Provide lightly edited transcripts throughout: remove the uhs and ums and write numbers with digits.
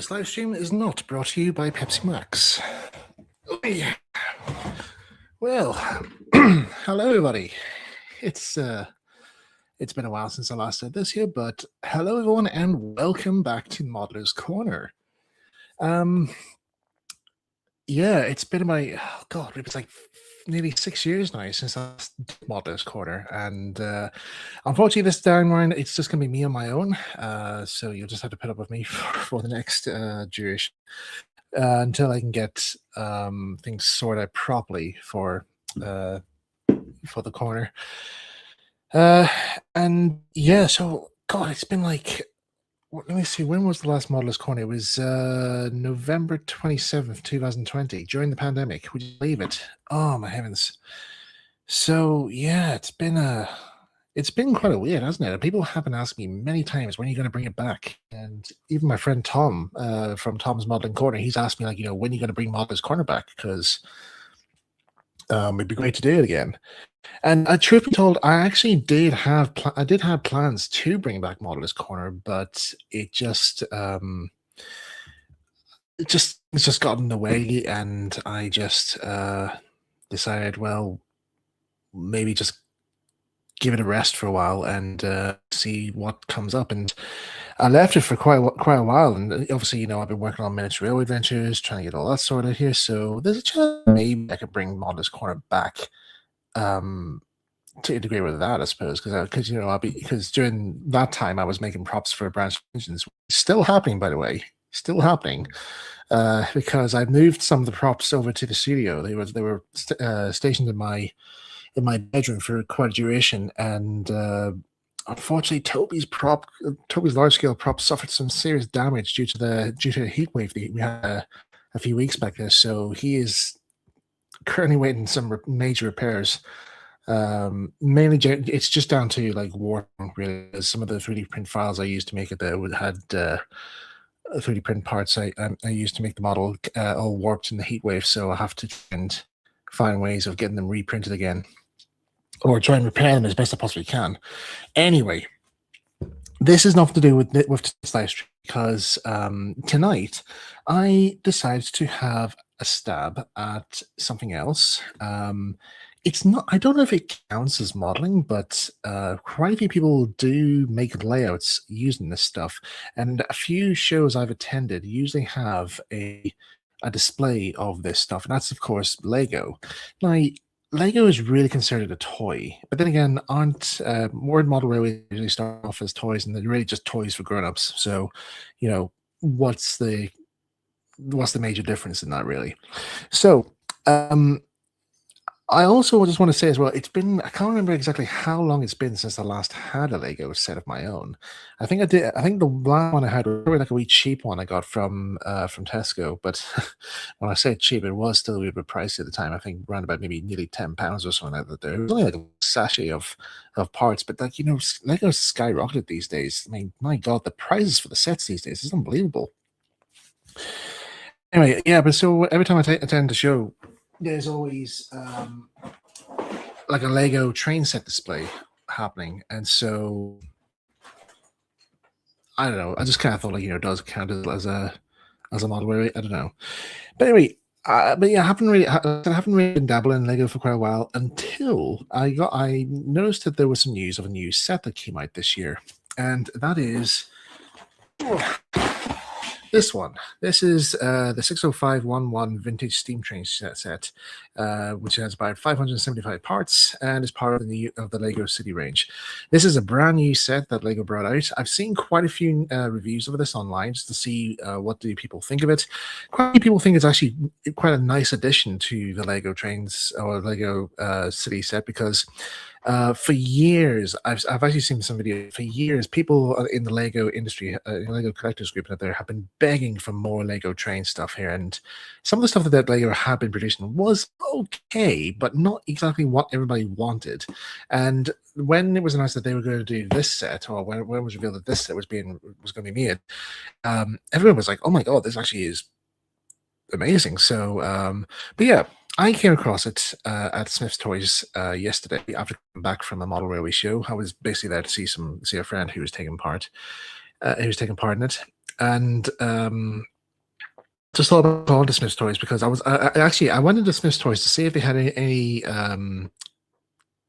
This live stream is not brought to you by Pepsi Max. Oh, yeah. Well, hello everybody. It's been a while since I last said this here, but hello everyone and welcome back to Modeler's Corner. Yeah, it's been it was like nearly 6 years now since I did Modeler's Corner, and unfortunately this time around it's just gonna be me on my own. So you'll just have to put up with me for the next duration. Until I can get things sorted out properly for the corner. And yeah, so God, it's been like, let me see, when was the last Modeler's Corner? It was November 27th, 2020, during the pandemic. Would you believe it? Oh my heavens. So yeah, it's been quite a weird, hasn't it? People have been asking me many times, when are you going to bring it back? And even my friend Tom from Tom's Modeling Corner, he's asked me, like, when are you going to bring Modeler's Corner back? Because it'd be great to do it again. And truth be told, I actually did have plans to bring back Modeler's Corner, but it just got in the way, and I just decided, well, maybe just give it a rest for a while and see what comes up. And I left it for quite a while, and obviously, I've been working on Miniature Railway Adventures, trying to get all that sorted here. So there's a chance maybe I could bring Modeler's Corner back to integrate with that, I suppose, because during that time I was making props for Branch Engines, still happening, by the way, still happening. Because I moved some of the props over to the studio. They were stationed in my bedroom for quite a duration, and unfortunately, Toby's large scale prop suffered some serious damage due to a heat wave that we had a few weeks back there. So he is currently waiting some major repairs. Mainly, it's just down to like warping, really. Some of the 3D print files I used to make it there had 3D print parts I used to make the model all warped in the heat wave. So I have to find ways of getting them reprinted again, or try and repair them as best I possibly can. Anyway, this is nothing to do with this live stream, because tonight I decided to have a stab at something else. It's not, I don't know if it counts as modeling, but quite a few people do make layouts using this stuff. And a few shows I've attended usually have a display of this stuff. And that's, of course, Lego. Now, Lego is really considered a toy, but then again, Word Model Railway usually start off as toys, and they're really just toys for grown-ups. So, what's the major difference in that, really? So, I also just want to say as well, I can't remember exactly how long it's been since I last had a Lego set of my own. I think the last one I had was probably like a wee cheap one I got from Tesco. But when I say cheap, it was still a wee bit pricey at the time. I think around about maybe nearly £10 or something like that. There, it was only like a sachet of parts, but like, Lego's skyrocketed these days. I mean, my God, the prices for the sets these days is unbelievable. Anyway, yeah, but so every time I attend the show, there's always like a Lego train set display happening, and so I don't know. I just kind of thought, like, does it count as a model? Where I don't know, but anyway, but yeah, I haven't really been dabbling in Lego for quite a while, until I noticed that there was some news of a new set that came out this year, and that is this one. This is the 60511 Vintage Steam Train set, which has about 575 parts and is part of the Lego City range. This is a brand new set that Lego brought out. I've seen quite a few reviews of this online just to see what do people think of it. Quite a few people think it's actually quite a nice addition to the Lego Trains or Lego City set, because for years, I've actually seen some videos. For years, people in the Lego industry, Lego collectors group out there, have been begging for more Lego train stuff here. And some of the stuff that Lego had been producing was okay, but not exactly what everybody wanted. And when it was announced that they were going to do this set, or when it was revealed that this set was going to be made, everyone was like, "Oh my God, this actually is amazing." So, but yeah. I came across it at Smith's Toys yesterday after coming back from a model railway show. I was basically there to see a friend who was taking part. In it, and just thought about calling to Smith's Toys because I went into Smith's Toys to see if they had any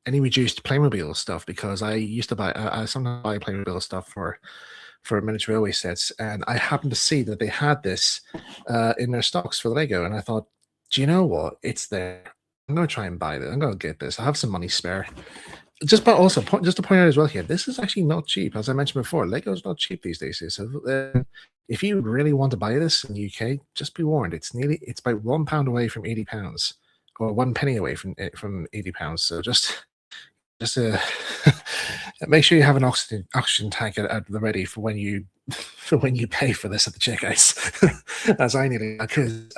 reduced Playmobil stuff because I used to buy I sometimes buy Playmobil stuff for miniature railway sets, and I happened to see that they had this in their stocks for the Lego, and I thought, do you know what? It's there. I'm gonna try and buy this. I'm gonna get this. I have some money spare. Just to point out as well here, this is actually not cheap. As I mentioned before, Lego's not cheap these days. So if you really want to buy this in the UK, just be warned. It's about £1 away from £80, or 1 penny away from £80. So just make sure you have an oxygen tank at the ready for when you pay for this at the checkouts, as I need it, because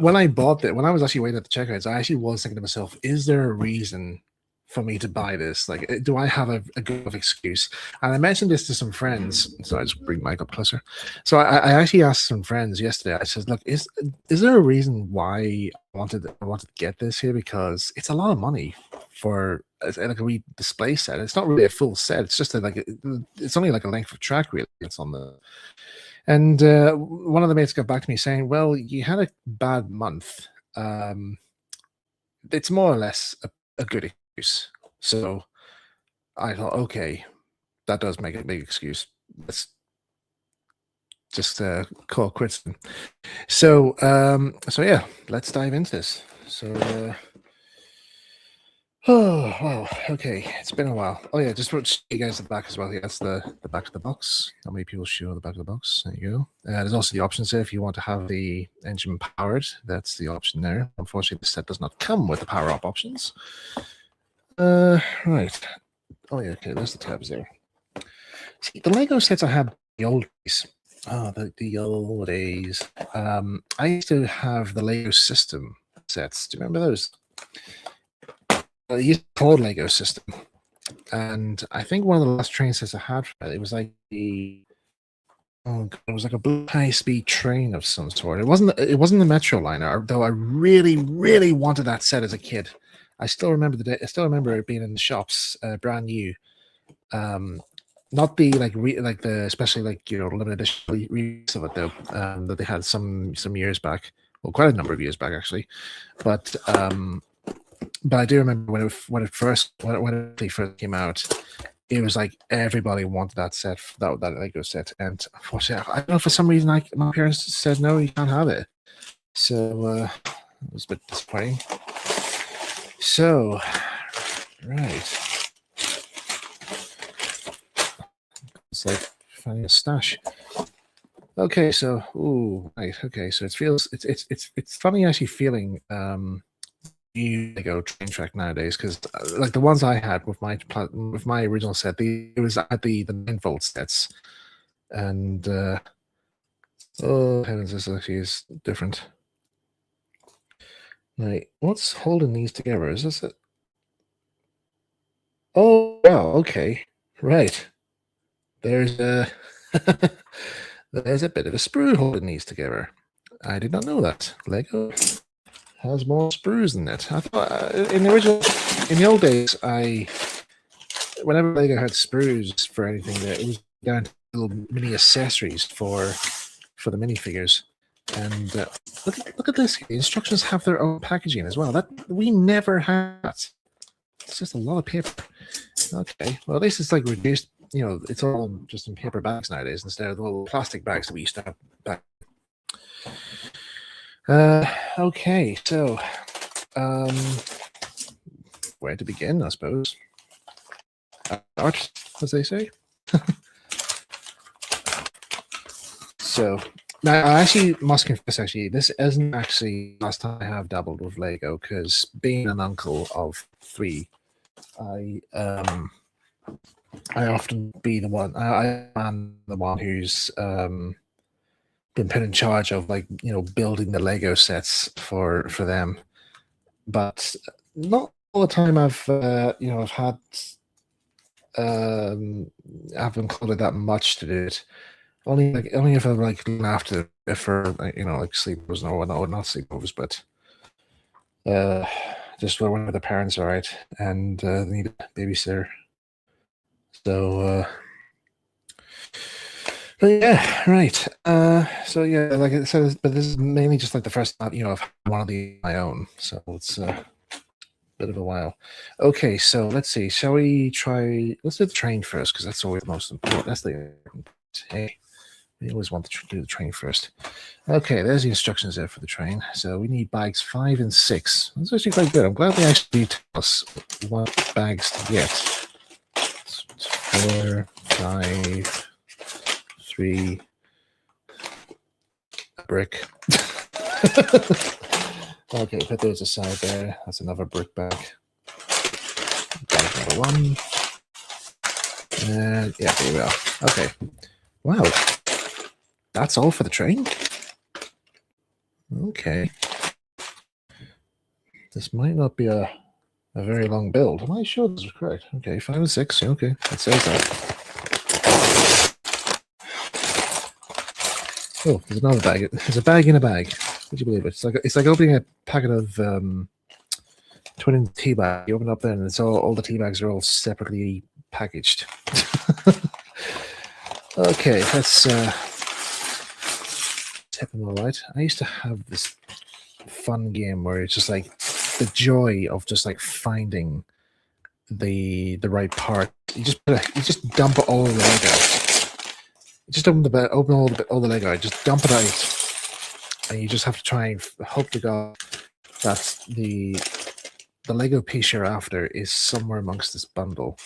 when I bought it, when I was actually waiting at the checkouts, I actually was thinking to myself, is there a reason for me to buy this? Like, do I have a good enough excuse? And I mentioned this to some friends. So I just bring Mike up closer. So I actually asked some friends yesterday. I said, look, is there a reason why I wanted to get this here? Because it's a lot of money for like a wee display set. It's not really a full set. It's just it's only like a length of track really. It's on the. And one of the mates got back to me saying, well, you had a bad month. It's more or less a good excuse. So I thought, okay, that does make a big excuse. Let's just call quits. So yeah, let's dive into this. So oh wow, okay, it's been a while. Oh yeah, just to show you guys the back as well. Yeah, that's the back of the box. How many people show the back of the box? There you go. There's also the options there if you want to have the engine powered. That's the option there. Unfortunately, the set does not come with the power up options. Right. Oh yeah, okay. There's the tabs there. See, the Lego sets I had the old days. Oh, the old days. I used to have the Lego System sets. Do you remember those? It used to be called Lego System, and I think one of the last train sets I had for it was like it was like a blue high-speed train of some sort. It wasn't the Metro Liner, though I really, really wanted that set as a kid. I still remember the day. I still remember it being in the shops, brand new. Not the the especially limited edition release of it though, that they had some years back. Well, quite a number of years back actually, but I do remember when it first came out, it was like everybody wanted that set, that Lego set, and unfortunately, I don't know, for some reason, my parents said no, you can't have it. So it was a bit disappointing. So, right, it's like finding a stash. Okay, so right, okay, so it's funny actually feeling Lego train track nowadays, because like the ones I had with my original set, it was at the 9-volt sets, and oh heavens, this actually is different. Right, what's holding these together? Is this it? Oh wow, okay, right. There's a there's a bit of a sprue holding these together. I did not know that. Lego has more sprues than it. I thought in the old days, whenever Lego had sprues for anything, it was down to little mini accessories for the minifigures. And look at this. The instructions have their own packaging as well. That we never had. It's just a lot of paper. Okay, well at least it's like reduced. It's all just in paper bags nowadays instead of the little plastic bags that we used to have back. Okay, so where to begin, I suppose. Art, as they say. So now I actually must confess, this isn't actually the last time I have dabbled with Lego, because being an uncle of 3, I often be the one. I am the one who's been put in charge of building the Lego sets for them, but not all the time I've had I've included that much to do it. Only if I'm looking after it for sleepovers or whatnot, or not sleepovers, but just whenever the parents are right and they need a babysitter. So But yeah, right. So yeah, like I said, but this is mainly just like the first time, of one of the my own. So it's a bit of a while. Okay, so let's see. Shall we try? Let's do the train first because that's always the most important. That's the important part. Hey, we always want to do the train first. Okay, there's the instructions there for the train. So we need bags 5 and 6. That's actually quite good. I'm glad they actually tell us what bags to get. 4, 5, 3, a brick. Okay, put those aside there. That's another brick bag. Bag number 1. And yeah, there we are. Okay. Wow. That's all for the train? Okay. This might not be a very long build. Am I sure this is correct? Okay, 5 and 6. Okay, it says that. Oh, there's another bag. There's a bag in a bag. Would you believe it? It's like opening a packet of twin tea bag. You open it up there, and it's all the tea bags are all separately packaged. Okay, that's tipping all right. I used to have this fun game where it's just like the joy of just like finding the right part. You just dump all the Lego. Just open all the Lego. Just dump it out, and you just have to try and hope to God that the Lego piece you're after is somewhere amongst this bundle.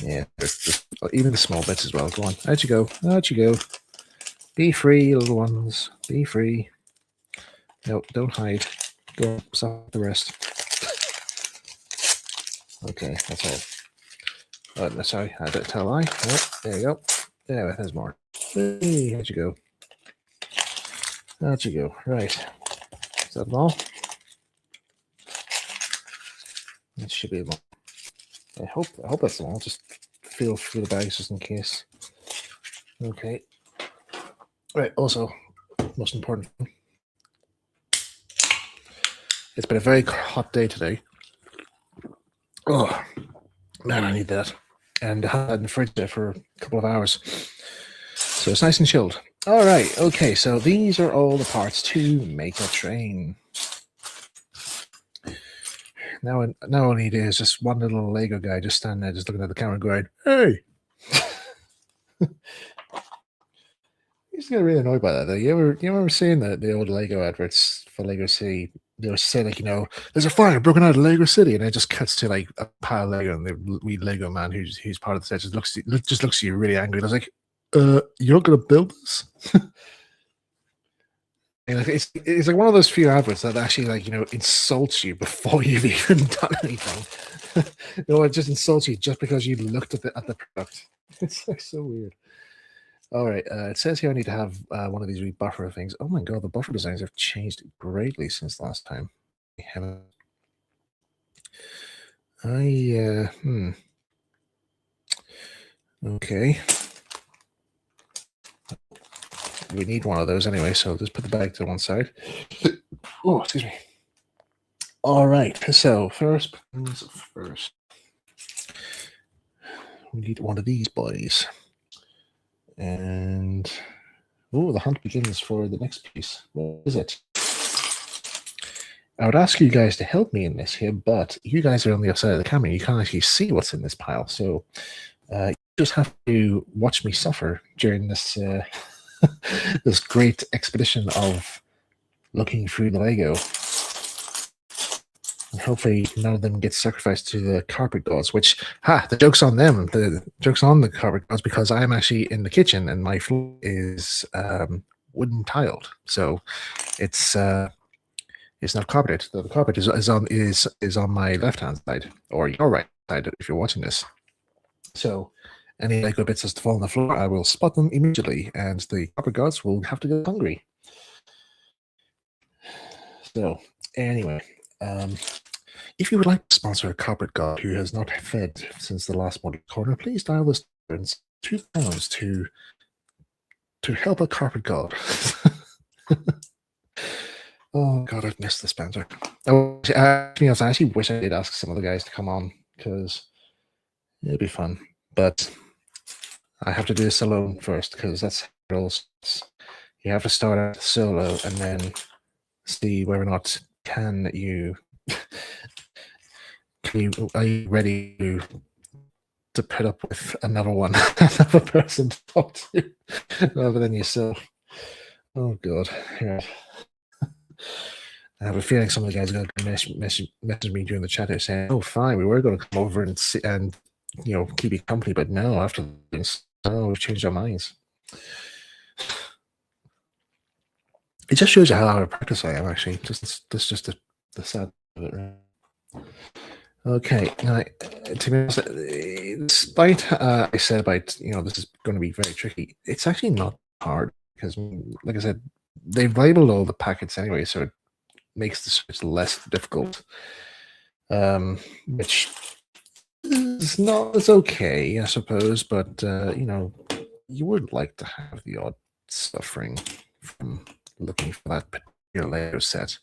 Yeah, even the small bits as well. Go on, out you go, out you go. Be free, little ones. Be free. No, don't hide. Go stop the rest. Okay, that's all. Oh, sorry, I don't tell a lie. Oh, there you go. There's more. Hey, out you go. Out you go. Right. Is that all? That should be all. I hope that's all. Just feel through the bags just in case. Okay. Right. Also, most important thing. It's been a very hot day today. Oh man, I need that. And I had it in the fridge there for a couple of hours, so it's nice and chilled. All right. Okay. So these are all the parts to make a train. Now all I need is just one little Lego guy just standing there, just looking at the camera, going, "Hey." I used to get really annoyed by that. Though. You ever seen the old Lego adverts for Lego City? They would say like, there's a fire broken out of Lego City, and it just cuts to like a pile of Lego, and the wee Lego man who's part of the set just looks at you really angry. I was like, you're not gonna build this? And it's like one of those few adverts that actually like insults you before you've even done anything. It just insults you just because you looked at the product. It's like so weird. All right, it says here I need to have one of these wee buffer things. Oh my god, the buffer designs have changed greatly since last time. Okay. We need one of those anyway, so just put the bag to one side. Oh, excuse me. All right, so first things first. We need one of these boys. And the hunt begins for the next piece. What is it? I would ask you guys to help me in this here, but you guys are on the other side of the camera. You can't actually see what's in this pile, so you just have to watch me suffer during this this great expedition of looking through the Lego. And hopefully none of them get sacrificed to the carpet gods, which, the joke's on them. The joke's on the carpet gods because I'm actually in the kitchen and my floor is wooden tiled. So it's not carpeted. The carpet is on my left-hand side, or your right side if you're watching this. So any Lego bits as to fall on the floor, I will spot them immediately, and the carpet gods will have to go hungry. So anyway, if you would like to sponsor a carpet god who has not fed since the last Model Corner, please dial this £2 to help a carpet god. Oh god, I've missed the Spencer. I actually wish I did ask some of the guys to come on because it'd be fun. But I have to do this alone first because that's how it all starts. You have to start out solo and then see whether or not are you ready to put up with another one, another person to talk to, rather than yourself. Oh god, yeah. I have a feeling some of the guys are going to message me during the chat here saying, "Oh, fine, we were going to come over and sit and keep you company, but no, after this, we've changed our minds." It just shows you how out of practice I am, actually. That's just the sad of it, right? Okay, now, to be honest, despite I said about this is going to be very tricky, it's actually not hard because, like I said, they've labeled all the packets anyway, so it makes the switch less difficult. Which is not as okay, I suppose, but you would like to have the odd suffering from looking for that particular Lego set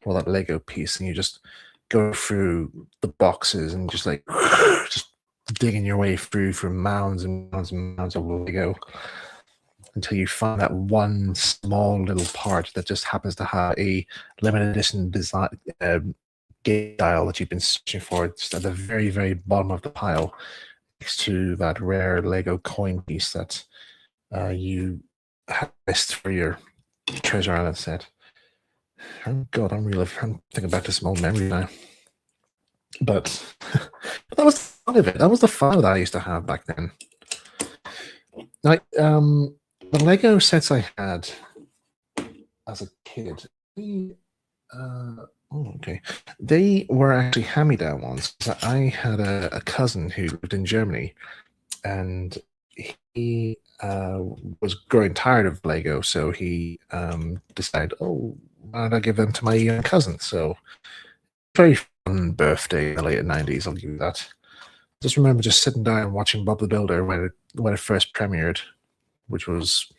or that Lego piece, and you just go through the boxes and just just digging your way through mounds and mounds and mounds of Lego until you find that one small little part that just happens to have a limited edition design game dial that you've been searching for, just at the very, very bottom of the pile, next to that rare Lego coin piece that you have missed for your Treasure Island set. Oh god, I'm thinking back to some old memory now. But that was the fun of it. That was the fun that I used to have back then. Like the Lego sets I had as a kid, okay, they were actually hand-me-down ones. I had a cousin who lived in Germany, and he was growing tired of Lego, so he decided, oh, why don't I give them to my young cousin? So very fun birthday in the late 90s, I'll give you that. Just remember just sitting down and watching Bob the Builder when it first premiered, which was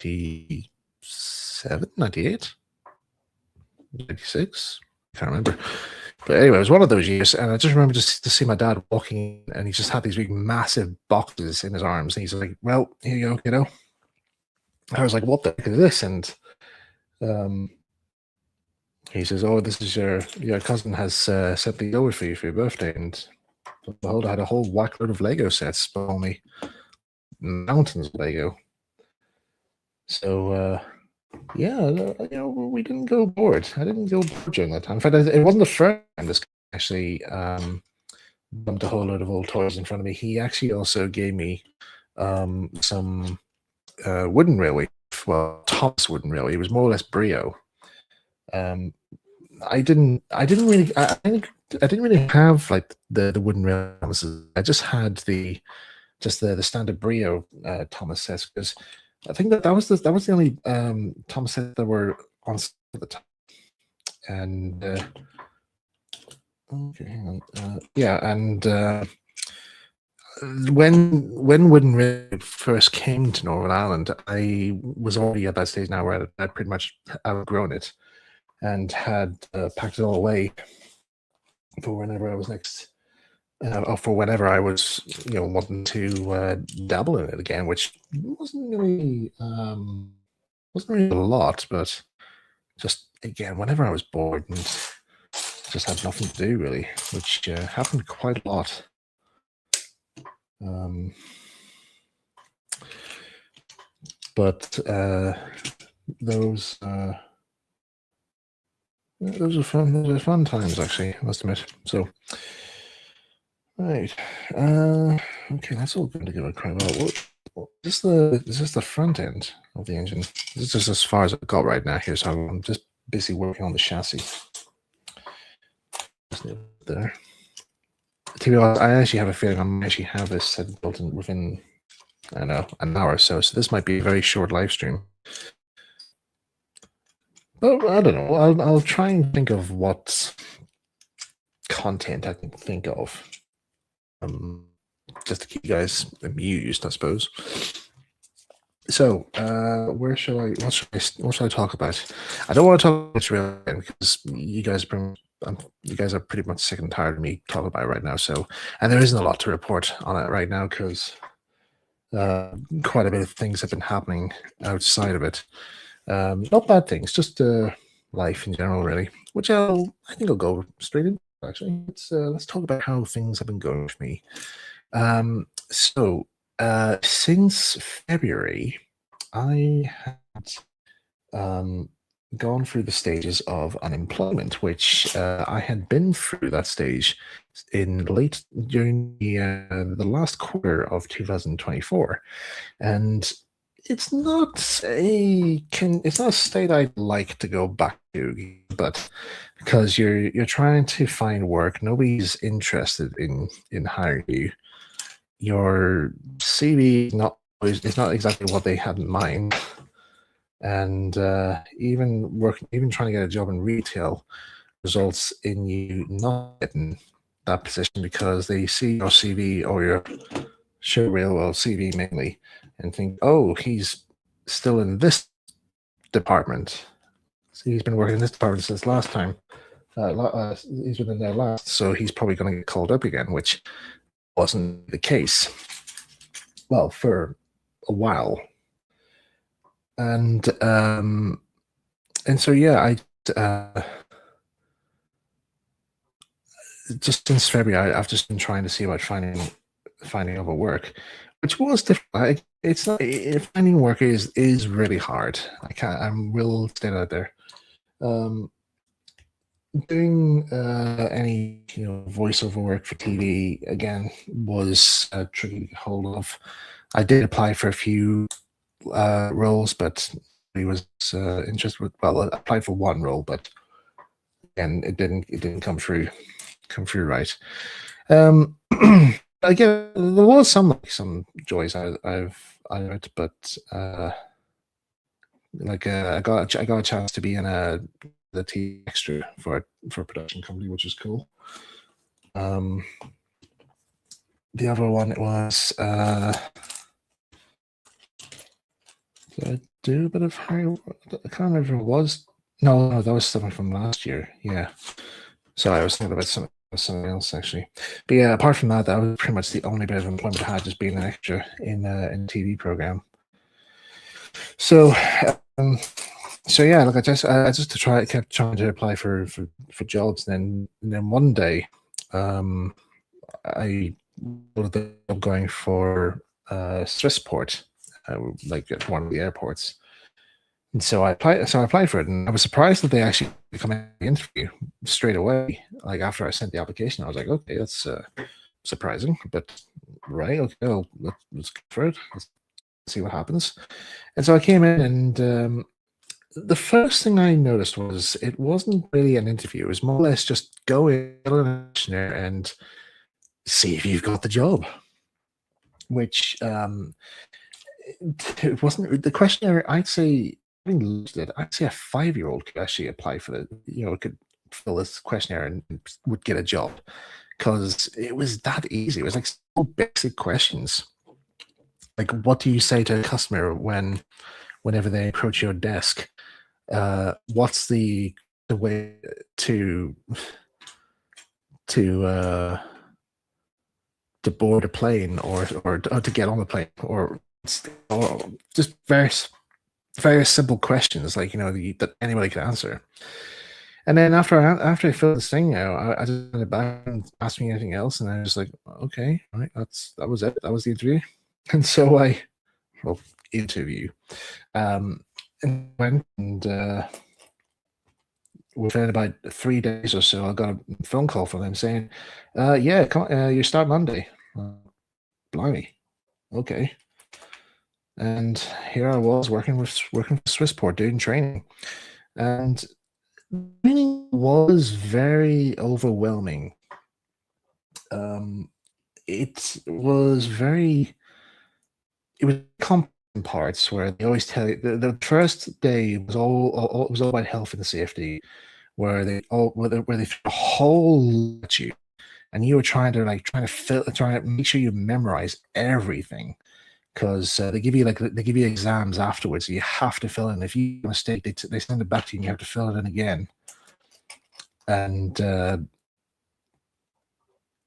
97, 98, 96? I can't remember. But anyway, it was one of those years, and I just remember just to see my dad walking, and he just had these big, massive boxes in his arms, and he's like, "Well, here you go, I was like, "What the heck is this?" And he says, "Oh, this is your cousin has sent these over for you for your birthday," and behold, I had a whole whack load of Lego sets, but only mountains of Lego. So yeah, we didn't go bored. I didn't go bored during that time. In fact, it wasn't the first time this guy actually dumped a whole load of old toys in front of me. He actually also gave me some wooden railway. Well, Thomas wooden railway. It was more or less Brio. I didn't really have like the wooden railways. I just had the standard Brio Thomas sets, because I think that was the only Thomas sets that were on at the time. And okay, hang on. Yeah, and when Wooden Railway first came to Northern Ireland, I was already at that stage now where I'd pretty much outgrown it and had packed it all away for whenever I was next, or for whenever I was, wanting to dabble in it again, which wasn't really a lot, but just again, whenever I was bored and just had nothing to do, really, which happened quite a lot. But those are fun. Those are fun times, actually, I must admit. So, right, okay, that's all going to go quite well. Is this the front end of the engine? This is just as far as I've got right now here. So I'm just busy working on the chassis. Just there. To be honest, I actually have a feeling I might actually have this set built in within, I don't know, an hour or so. So this might be a very short live stream. But I don't know. I'll try and think of what content I can think of, just to keep you guys amused, I suppose. So, what should I talk about? I don't want to talk about Israel again, because you guys are pretty much sick and tired of me talking about it right now. So, and there isn't a lot to report on it right now, because quite a bit of things have been happening outside of it. Not bad things, just life in general, really. Which I think I'll go straight into. Actually, let's talk about how things have been going for me. So since February, I had gone through the stages of unemployment, which I had been through that stage in late during the last quarter of 2024, and it's not a state I'd like to go back to, but because you're trying to find work, nobody's interested in hiring you. Your CV is not exactly what they had in mind, and even trying to get a job in retail results in you not getting that position because they see your CV or your show real well CV mainly and think, oh, he's still in this department. So he's been working in this department since last time. He's been in there last, so he's probably going to get called up again, which wasn't the case. Well, for a while, and so yeah, just since February, I've just been trying to see about finding other work, which was difficult. It's not finding work is really hard. I will stay out there. Doing any voiceover work for TV again was tricky to get hold of. I did apply for a few roles, but he was interested with. Well, I applied for one role, but again, it didn't come through right. Again, there was some joys I've had, but I got a chance to be in the TV extra for a production company, which is cool. The other one it was did I do a bit of Harry? I can't remember if it was. No, that was something from last year. Yeah. Sorry, I was thinking about something else actually. But yeah, apart from that, that was pretty much the only bit of employment I had, just being an extra in a TV program. So yeah, like I just kept trying to apply for jobs, and then one day, I ended up going for Swissport, like at one of the airports. And so I applied for it, and I was surprised that they actually come in the interview straight away. Like after I sent the application, I was like, okay, that's surprising, but right, okay, well, let's go for it. Let's see what happens. And so I came in, and the first thing I noticed was it wasn't really an interview. It was more or less just go in and see if you've got the job. Which it wasn't the questionnaire. I'd say I'd say a 5-year-old could actually apply for it. Could fill this questionnaire and would get a job because it was that easy. It was like so basic questions. Like, what do you say to a customer whenever they approach your desk? What's the way to board a plane or to get on the plane or just very simple questions like that anybody can answer. And then after I filled this thing out, I just went back and asked me anything else, and I was like, okay, all right, that was it. That was the interview. And so interview, and went, and within about 3 days or so, I got a phone call from them saying, yeah, you start Monday. Blimey, okay. And here I was working for Swissport doing training, and training was very overwhelming. It was complex parts where they always tell you the first day was all about health and safety, where they threw a whole at you, and you were trying to make sure you memorize everything. Because they give you exams afterwards. So you have to fill in. If you make a mistake, they send it back to you, and you have to fill it in again. And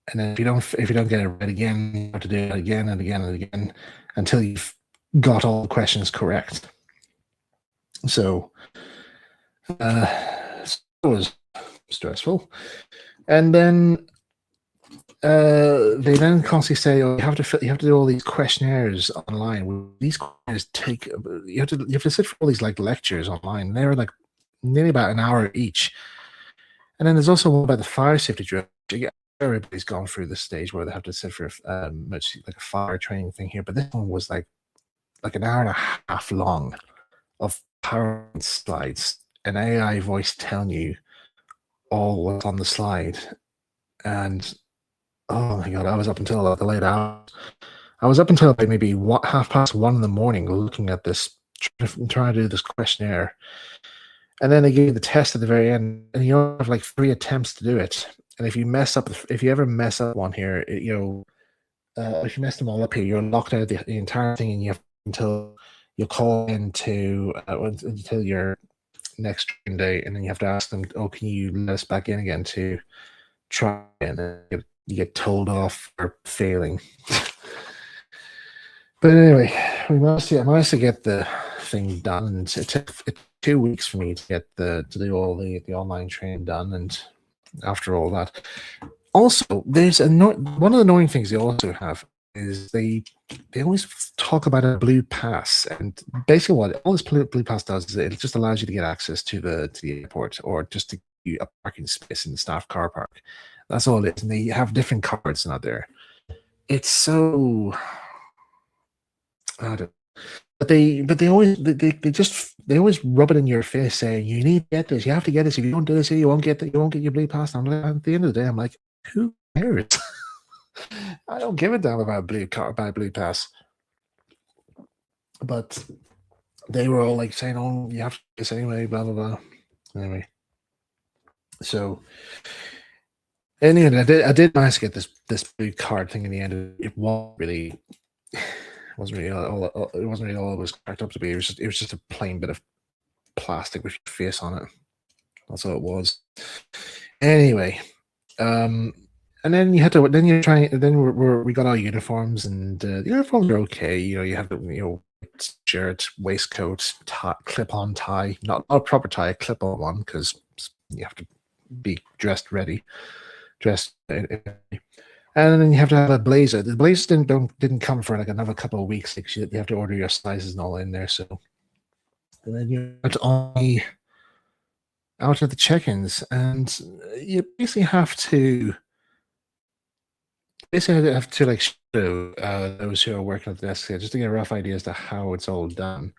And then if you don't get it right again, you have to do it again and again and again until you've got all the questions correct. So it was stressful. And then they then constantly say, "Oh, you have to do all these questionnaires online." These questionnaires take you have to sit for all these like lectures online. They're like nearly about an hour each. And then there's also one about the fire safety drill. Everybody's gone through the stage where they have to sit for much like a fire training thing here, but this one was like an hour and a half long of PowerPoint slides, an AI voice telling you all what's on the slide, and oh my god, I was up until the late hours. I was up until like maybe 1:30 in the morning looking at this, trying to do this questionnaire. And then they give you the test at the very end, and you have like 3 attempts to do it. And if you ever mess up one here, if you mess them all up here, you're locked out of the entire thing, and you have until you call into until your next training day, and then you have to ask them, "Oh, can you let us back in again to try?" And then you get told off for failing. But anyway, I managed to get the thing done, and it took 2 weeks for me to get to do all the online training done. And after all that, also there's one of the annoying things they also have is they always talk about a blue pass, and basically what all this blue pass does is it just allows you to get access to the airport, or just to give you a parking space in the staff car park. That's all it is, and they have different cards out there. It's so I don't. But they always they always rub it in your face, saying you need to get this, you have to get this. If you don't do this, you won't get your blue pass. And I'm like, at the end of the day, I'm like, who cares? I don't give a damn about blue pass. But they were all like saying, "Oh, you have to do this anyway," blah blah blah. Anyway, so anyway, I did manage to get this blue card thing in the end. It wasn't really all it was cracked up to be. It was just a plain bit of plastic with your face on it. That's all it was. Anyway, and then we got our uniforms, and the uniforms are okay. You have the shirt, waistcoat, clip-on tie, not a proper tie, a clip-on one, because you have to be dressed. And then you have to have a blazer. The blazers didn't come for like another couple of weeks. Like, you have to order your sizes and all in there. So, and then you're out at the check-ins, and you basically have to like show those who are working at the desk here, just to get a rough idea as to how it's all done.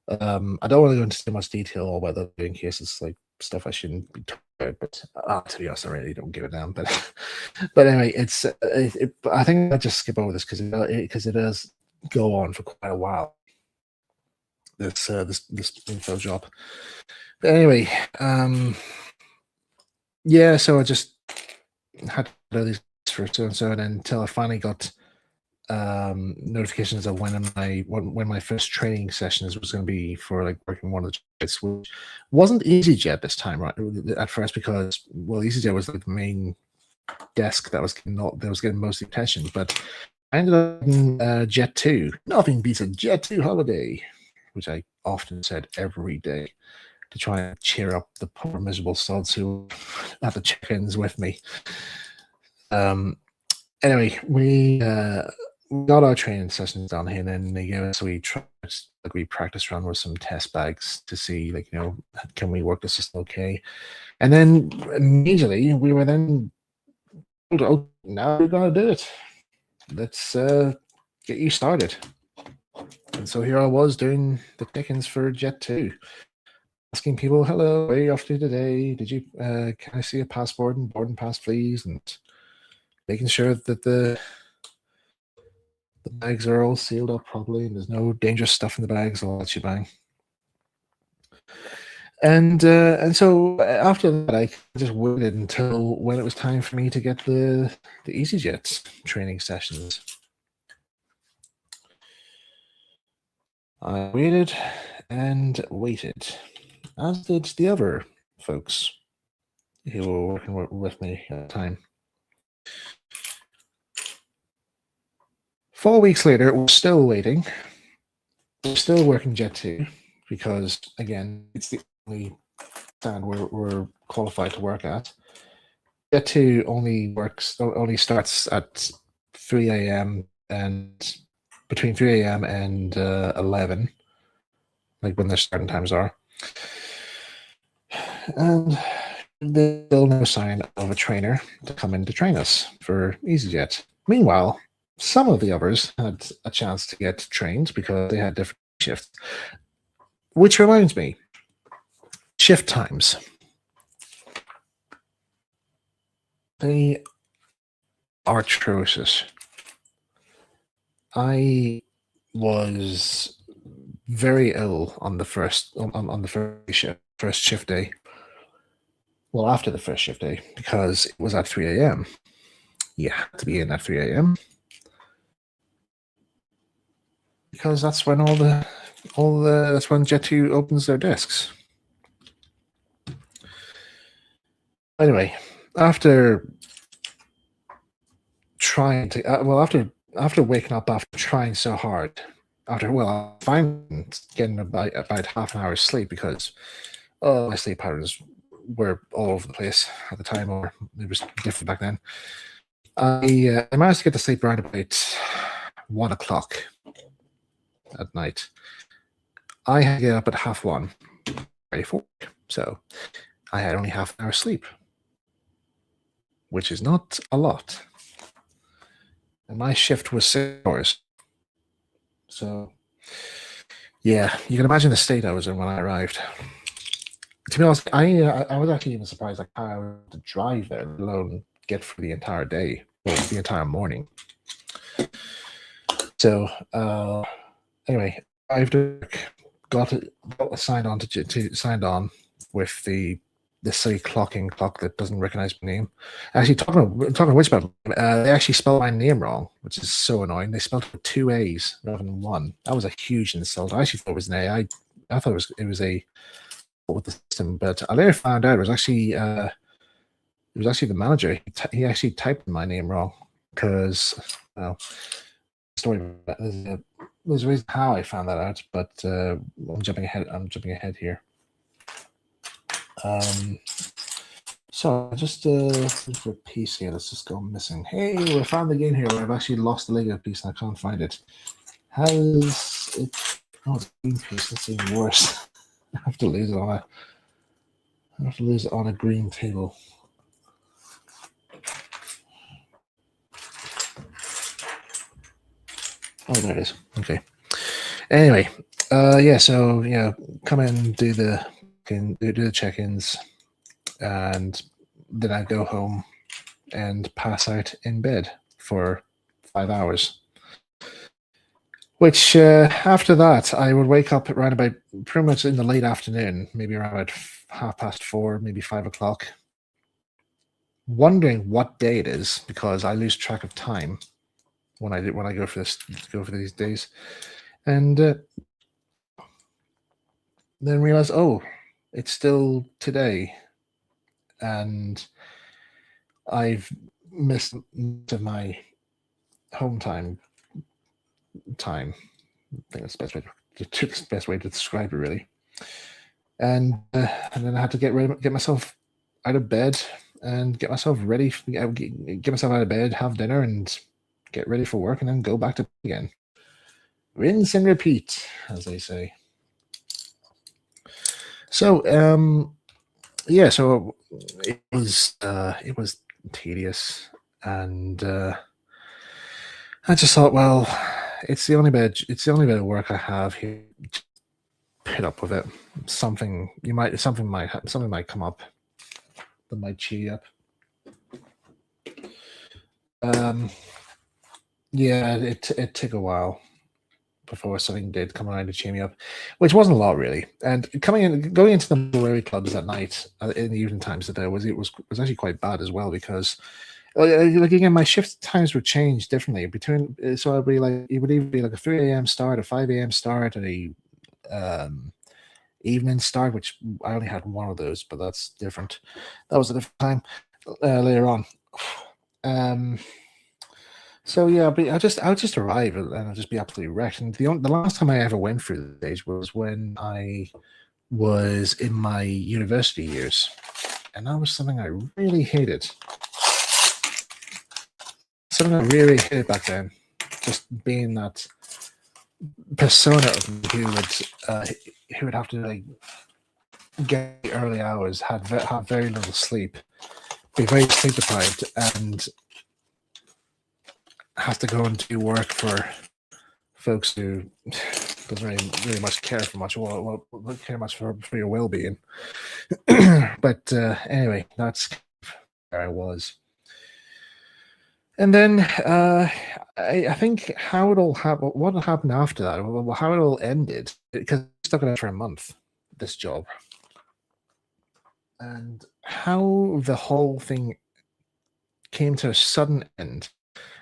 I don't want to go into too much detail about that in case it's like stuff I shouldn't be talking about, but to be honest, I really don't give a damn. But anyway, I think I'll just skip over this because it does go on for quite a while. This info job. But anyway, yeah. So I just had to do these for so and so, and then until I finally got notifications of when my first training sessions was going to be for like working one of the jets, which wasn't EasyJet this time, right? At first, because EasyJet was like the main desk that was getting most of the attention, but I ended up in Jet2. Nothing beats a Jet2 holiday, which I often said every day to try and cheer up the poor miserable sods who had the check-ins with me. Anyway, we got our training sessions done here, and then they gave us we practice run with some test bags to see, like, can we work the system okay? And then immediately we were then told, "Oh, now we're gonna do it. Let's get you started." And so here I was doing the check-ins for Jet2, asking people, "Hello, where are you off to today? Did you can I see a passport and boarding pass, please?" And making sure that the bags are all sealed up properly and there's no dangerous stuff in the bags, all that shebang. And so after that, I just waited until when it was time for me to get the EasyJet training sessions. I waited and waited, as did the other folks who were working with me at the time. 4 weeks later, we're still waiting. We're still working Jet 2 because, again, it's the only stand we're qualified to work at. Jet 2 only starts at 3 a.m. and between 3 a.m. and 11, like when their starting times are. And there's still no sign of a trainer to come in to train us for EasyJet. Meanwhile, some of the others had a chance to get trained because they had different shifts. Which reminds me, shift times. They are atrocious. I was very ill on the first shift day. Well, after the first shift day, because it was at 3 a.m. You had to be in at 3 a.m. because that's when that's when Jet2 opens their desks. Anyway, after trying to after waking up after trying so hard, finally getting about half an hour's sleep because my sleep patterns were all over the place at the time, or it was different back then. I managed to get to sleep around about 1 o'clock at night. I had to get up at 1:30, ready for work, so I had only half an hour sleep, which is not a lot. And my shift was 6 hours. So, yeah, you can imagine the state I was in when I arrived. To be honest, I was actually even surprised like how I was to drive there, let alone get for the entire day, or the entire morning. So, anyway, I got signed on signed on with the silly clock that doesn't recognize my name. Actually, talking of which, about they actually spelled my name wrong, which is so annoying. They spelled it with 2 A's rather than 1. That was a huge insult. I actually thought it was an A. I thought it was a with the system, but I later found out it was actually the manager. He actually typed my name wrong because story. There's a reason how I found that out, but I'm jumping ahead here. So just for a piece here, let's just go missing. Hey, we found the game here where I've actually lost the Lego piece and I can't find it. Has it? Oh, it's a green piece. That's even worse. I have to lose it on a green table. Oh, there it is. Okay. Anyway, yeah. So come in, do the check-ins, and then I go home and pass out in bed for 5 hours. Which after that, I would wake up around about pretty much in the late afternoon, maybe around about 4:30, maybe 5 o'clock, wondering what day it is because I lose track of time when I go for these days, and then realize, oh, it's still today, and I've missed most of my home time. I think that's the best way to describe it, really. And then I had to get myself out of bed and get myself ready. Get myself out of bed, have dinner, and get ready for work, and then go back to bed again. Rinse and repeat, as they say. So, yeah. So it was tedious, and I just thought, well, it's the only bit of work I have here. Put up with it. Something might come up that might cheer you up. Yeah, it took a while before something did come around to cheer me up, which wasn't a lot really. And going into the Rotary clubs at night in the evening times that it was actually quite bad as well because like again my shift times would change differently between. So I'd be like it would either be like a 3 a.m. start, a 5 a.m. start, and a evening start, which I only had one of those, but that's different. That was a different time later on. Um, so yeah, but I'll just arrive and I'll just be absolutely wrecked. And the last time I ever went through the stage was when I was in my university years, and that was something I really hated. Something I really hated back then, just being that persona of me who would have to like get early hours, have very little sleep, be very sleep deprived, and have to go and do work for folks who doesn't really much care for much. Well, care much for your well being. But anyway, that's where I was. And then I think how it all happened, what happened after that, well, how it all ended, because I stuck it out for a month, this job, and how the whole thing came to a sudden end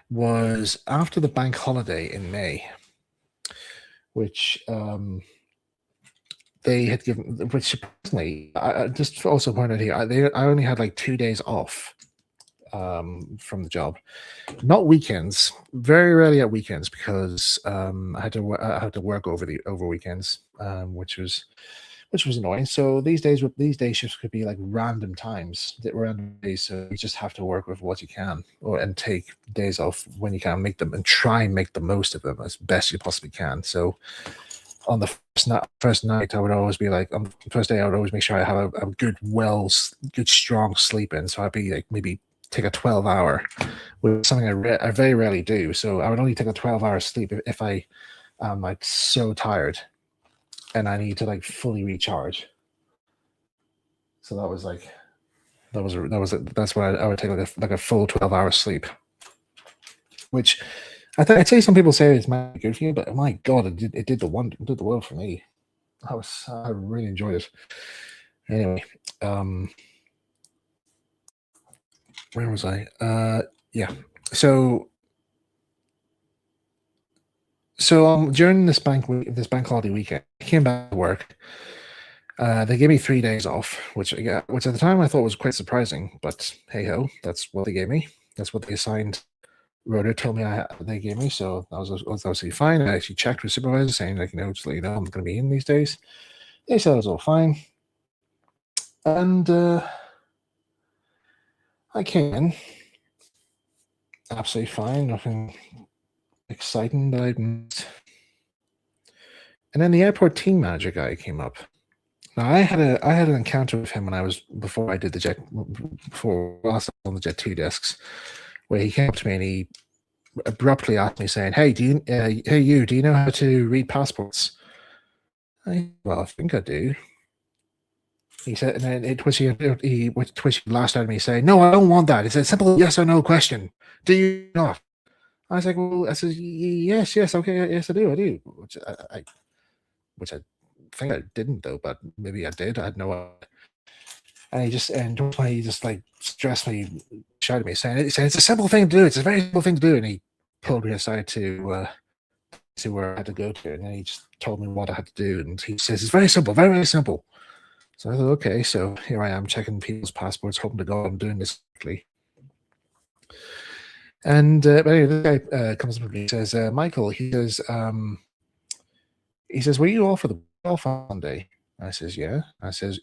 was after the bank holiday in May, which they had given, which surprisingly, I just also pointed out here, I only had like 2 days off from the job, not weekends, very rarely at weekends, because I had to work over weekends, which was annoying. So these day shifts could be like random times, random days. So you just have to work with what you can, and take days off when you can, make them and try and make the most of them as best you possibly can. So on the first night, I would always be like, on the first day, I would always make sure I have a good, strong sleep in. So I'd be like, maybe take a 12-hour, which is something I very rarely do. So I would only take a 12-hour sleep if I am like so tired and I need to like fully recharge. So that's what I would take like a full 12-hour sleep, which I'd say some people say it's might be good for you, but my God, it did the world for me. I really enjoyed it. Anyway, where was I? Yeah. So during this bank holiday weekend, I came back to work. They gave me 3 days off, which at the time I thought was quite surprising, but hey ho, that's what they gave me. That's what the assigned rotor told me they gave me, so that was obviously fine. I actually checked with supervisor saying, like, just let you know I'm going to be in these days. They said it was all fine, and I came in absolutely fine, nothing exciting that I'd missed. And then the airport team manager guy came up. Now I had an encounter with him before I did the last on the Jet 2 desks, where he came up to me and he abruptly asked me, saying, "Hey, do you know how to read passports?" Well, I think I do. He said, and then he lashed at me, saying, "No, I don't want that. It's a simple yes or no question. Do you not?" I was like, "Well," I said, "Yes, okay, yes, I do," which I think I didn't though, but maybe I did. I had no idea. And he just like stressed me, shouted at me, saying, "It's a simple thing to do. It's a very simple thing to do." And he pulled me aside to where I had to go to, and then he just told me what I had to do. And he says, "It's very simple, very, very simple." So I thought, okay, so here I am checking people's passports, hoping to God I'm doing this quickly. And but anyway, this guy comes up to me and says, "Michael," he says, "Were you off on Monday?" I says, "Yeah."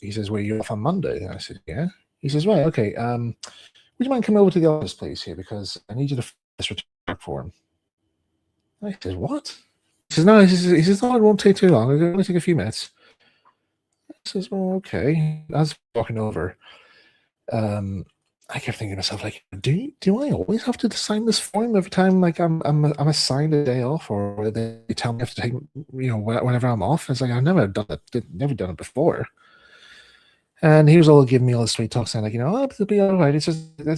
He says, "Were you off on Monday?" I said, "Yeah." He says, "Right, okay. Would you mind coming over to the office, please, here, because I need you to fill this return form." I says, "What?" He says, "No." He says, "No, it won't take too long. It'll only take a few minutes." I says, "Well, okay." As walking over, I kept thinking to myself, like, do I always have to sign this form every time, like, I'm assigned a day off, or they tell me I have to take, whenever I'm off? It's like, I've never done it before. And he was all giving me all the sweet talk, saying, like, it'll be all right. This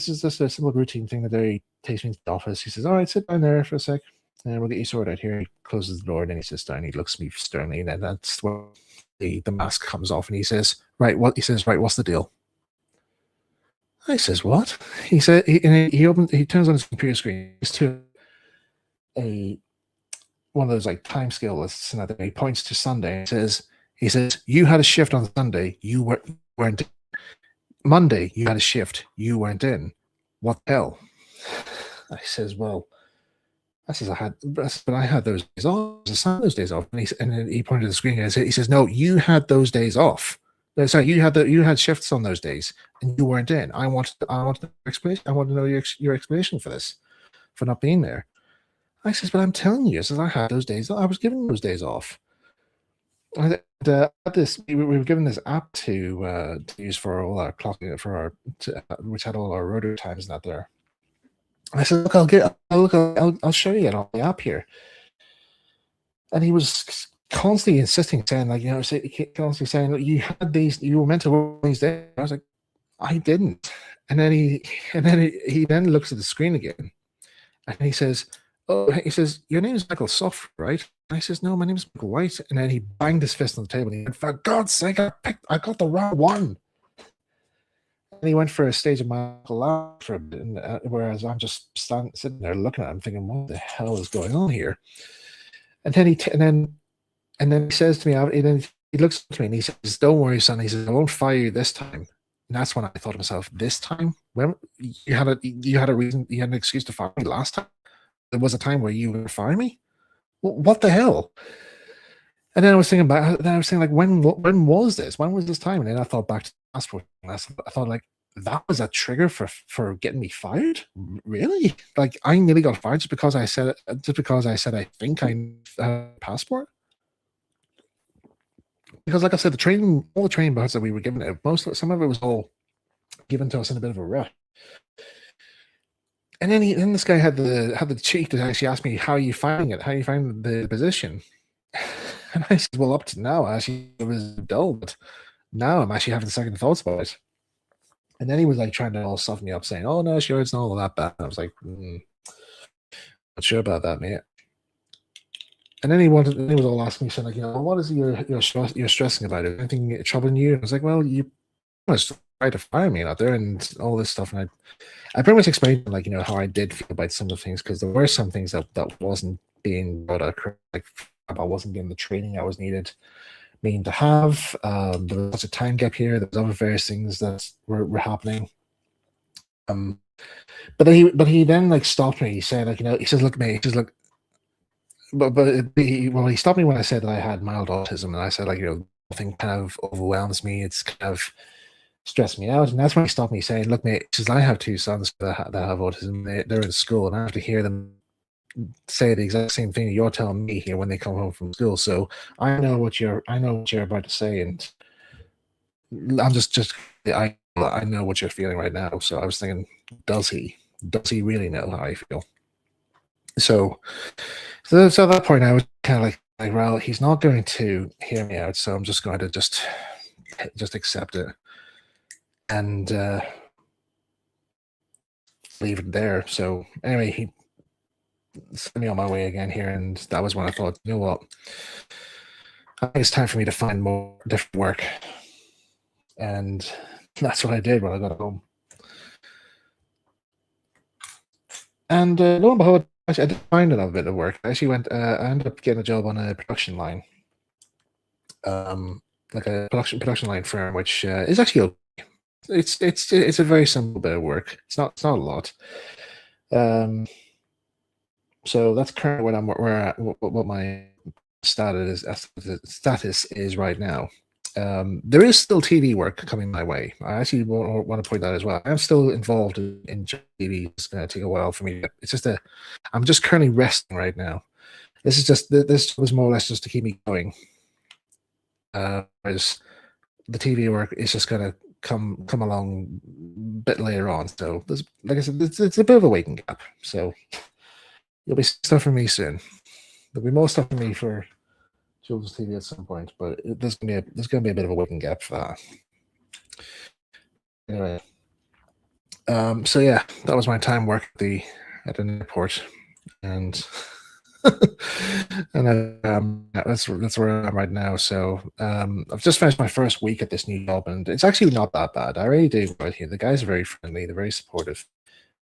is just a simple routine thing that they takes me to the office. He says, "All right, sit down there for a sec, and we'll get you sorted out here." He closes the door, and then he sits down. He looks at me sternly, and then that's where the mask comes off, and he says, "Right, what?" He says, "Right, what's the deal?" I says, "What?" He said, he turns on his computer screen. He's to one of those like time scale lists, and he points to Sunday and he says, "You had a shift on Sunday. You weren't. Monday, you had a shift. You weren't in. What the hell?" I says, well, but I had those days off. I signed those days off. And then he pointed to the screen and he says, no, you had those days off. No, sorry, you had shifts on those days and you weren't in. I wanted your explanation. I want to know your explanation for this, for not being there. I says, but I'm telling you, I says, I had those days. I was given those days off. And we were given this app to use for all our clocking which had all our rotor times and that there. I said, look, I'll show you it on the app here. And he was constantly insisting, saying, like, constantly saying, you had these, you were meant to work these days. I was like, I didn't. And then he then looks at the screen again, and he says, oh, he says, your name is Michael Soft, right? And I says, no, my name is Michael White. And then he banged his fist on the table and he said, for God's sake, I got the wrong one. And he went for a stage of Michael laugh for a bit, whereas I'm just sitting there looking at him, thinking, "What the hell is going on here?" And then he says to me, and then he looks at me and he says, "Don't worry, son." He says, "I won't fire you this time." And that's when I thought to myself, "This time? When you had a reason, you had an excuse to fire me last time. There was a time where you would fire me. What the hell?" And then I was thinking like, when was this? When was this time? And then I thought back to the passport. And I thought, like, that was a trigger for getting me fired? Really? Like, I nearly got fired just because I said I think I had a passport? Because, like I said, all the training parts that we were given, some of it was all given to us in a bit of a rush. And then this guy had the cheek to actually ask me, how are you finding it? How are you finding the position? And I said, well, up to now, actually, it was dull, but now I'm actually having second thoughts about it. And then he was like trying to all soften me up, saying, oh, no, sure, it's not all that bad. And I was like, not sure about that, mate. And then he was all asking me, saying, like, well, what is you're stressing about it? Anything troubling you? And I was like, well, you must try to fire me out there and all this stuff. And I pretty much explained, like, how I did feel about some of the things, because there were some things that wasn't being brought out, like, I wasn't getting the training I was needing to have. There was lots of time gap here. There was other various things that were happening. But he then, like, stopped me. He said, like, he says, look, mate, he says, look, he stopped me when I said that I had mild autism, and I said, like, nothing kind of overwhelms me. It's kind of stressed me out. And that's when he stopped me, saying, look, mate, he says, I have two sons that have autism. They're in school, and I have to hear them say the exact same thing you're telling me here when they come home from school. So I know what you're about to say, and I'm I know what you're feeling right now. So I was thinking, does he really know how I feel? So at that point, I was kind of like, well, he's not going to hear me out, so I'm just going to just accept it and leave it there. So anyway, he sent me on my way again here, and that was when I thought, you know what, I think it's time for me to find more different work. And that's what I did when I got home. And lo and behold, actually, I did find another bit of work. I actually I ended up getting a job on a production line, like a production line firm, which is actually okay. It's a very simple bit of work. It's not a lot. So that's currently what my status is right now. There is still TV work coming my way. I actually want to point that as well. I'm still involved in TV. It's going to take a while for me. It's just I'm just currently resting right now. This was more or less just to keep me going. Whereas the TV work is just going to come along a bit later on. So there's, like I said, it's a bit of a waiting gap. So you'll be stuff from me soon. There'll be more stuff from me for children's TV at some point, but there's gonna be a bit of a waiting gap for that. Anyway, so yeah, that was my time working at an airport, and that's where I am right now. So I've just finished my first week at this new job, and it's actually not that bad. I really do right here. The guys are very friendly. They're very supportive,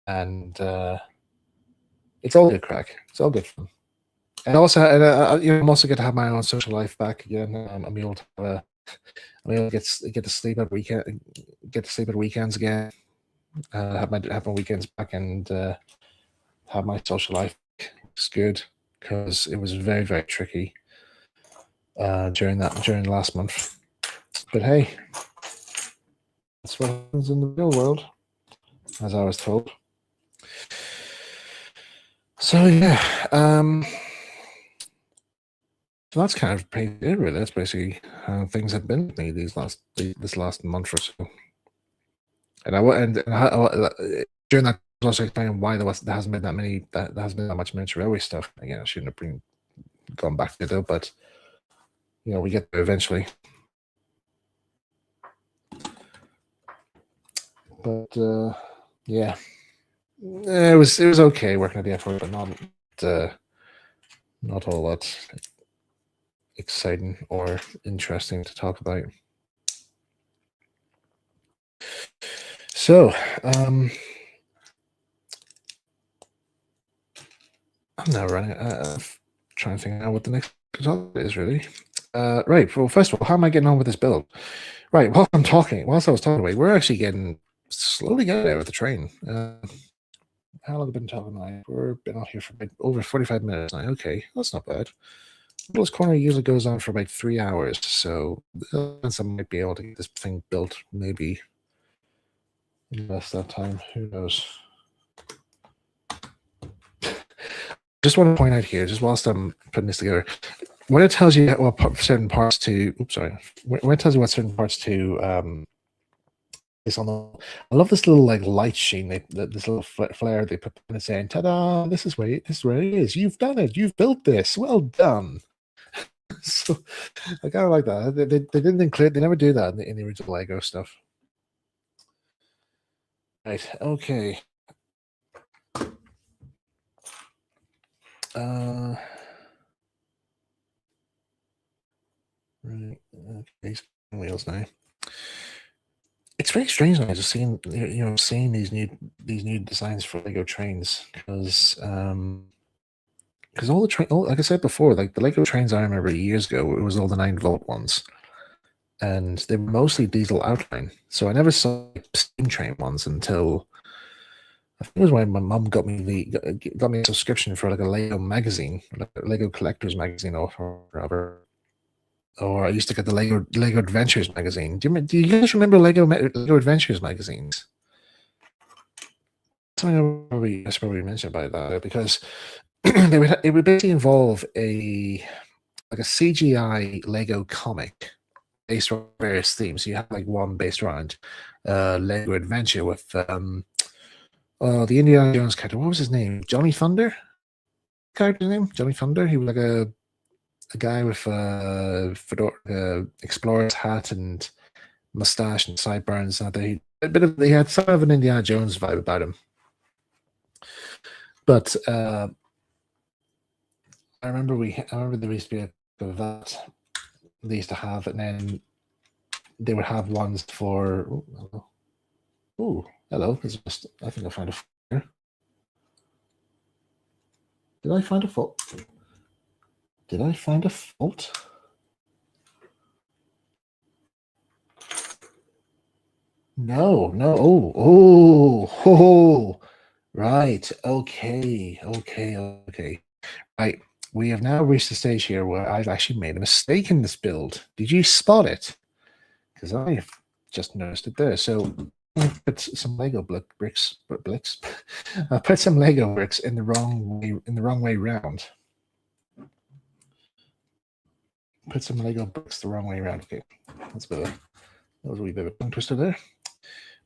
and it's all good crack. It's all good fun. And also, I'm also going to have my own social life back again. I'm able to get to sleep at weekends again. have my weekends back and have my social life. It's good because it was very, very tricky during last month. But hey, that's what happens in the real world, as I was told. So yeah, so that's kind of pretty it, really. That's basically how things have been with me this last month or so. And during that, I was also explaining why there hasn't been that much miniature railway stuff. Again, I shouldn't have gone back to it though, but we get there eventually. But yeah, it was okay working at the airport, but not all that exciting or interesting to talk about. So, I'm now trying to think out what the next topic is really. Right. Well, first of all, how am I getting on with this build? Right. Whilst I was talking away, we're actually slowly getting there with the train. How long have I been talking now? We've been out here for over 45 minutes now. Okay, that's not bad. This corner usually goes on for about 3 hours, so I might be able to get this thing built maybe in less that time. Who knows? Just want to point out here, just whilst I'm putting this together, when it tells you what certain parts to, when it tells you what certain parts to, it's on the, I love this little like light sheen, this little flare they put in and saying, "Ta-da! This is where it is. You've done it. You've built this. Well done." So I kind of like that. They didn't include. They never do that in the original Lego stuff. Right. Okay. Right. Okay. Wheels now. It's very strange now just seeing these new designs for Lego trains because all the like I said before, like the Lego trains I remember years ago, it was all the 9-volt ones, and they were mostly diesel outline. So I never saw steam train ones until I think it was when my mum got me a subscription for like a Lego magazine, like a Lego collector's magazine, or whatever. Or I used to get the Lego Adventures magazine. Do you guys remember Lego Adventures magazines? Something I should probably mention about that because it would basically involve a CGI Lego comic based on various themes. So you have like one based around Lego Adventure with the Indiana Jones character. What was his name? Johnny Thunder? Character's name? Johnny Thunder? He was like a guy with a fedora, explorer's hat and mustache and sideburns. He had some of an Indiana Jones vibe about him. But I remember there used to be that they used to have, and then they would have ones for. Oh, hello! I think I found a fire. Did I find a fault? Did I find a fault? No. Oh, right. Okay. Right. We have now reached the stage here where I've actually made a mistake in this build. Did you spot it? Because I've just noticed it there. So I put some Lego bricks. I put some Lego bricks in the wrong way round. Put some Lego bricks the wrong way around. Okay, that was a wee bit of a tongue twister there.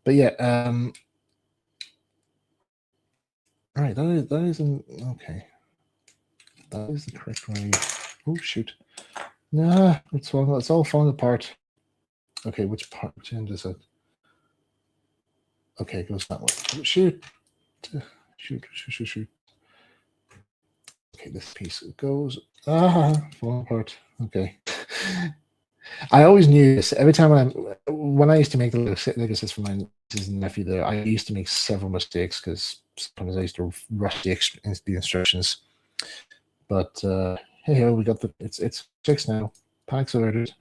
But yeah, all right, that isn't okay. That is the correct way. Oh shoot! Nah, it's all falling apart. Okay, which end is it? Okay, it goes that way. Oh, shoot! Okay, this piece goes falling apart. Okay. I always knew this. Every time when I used to make the Lego sets for my nieces and nephew, there I used to make several mistakes because sometimes I used to rush the instructions. But hey, we got it's fixed now. Panics alerted.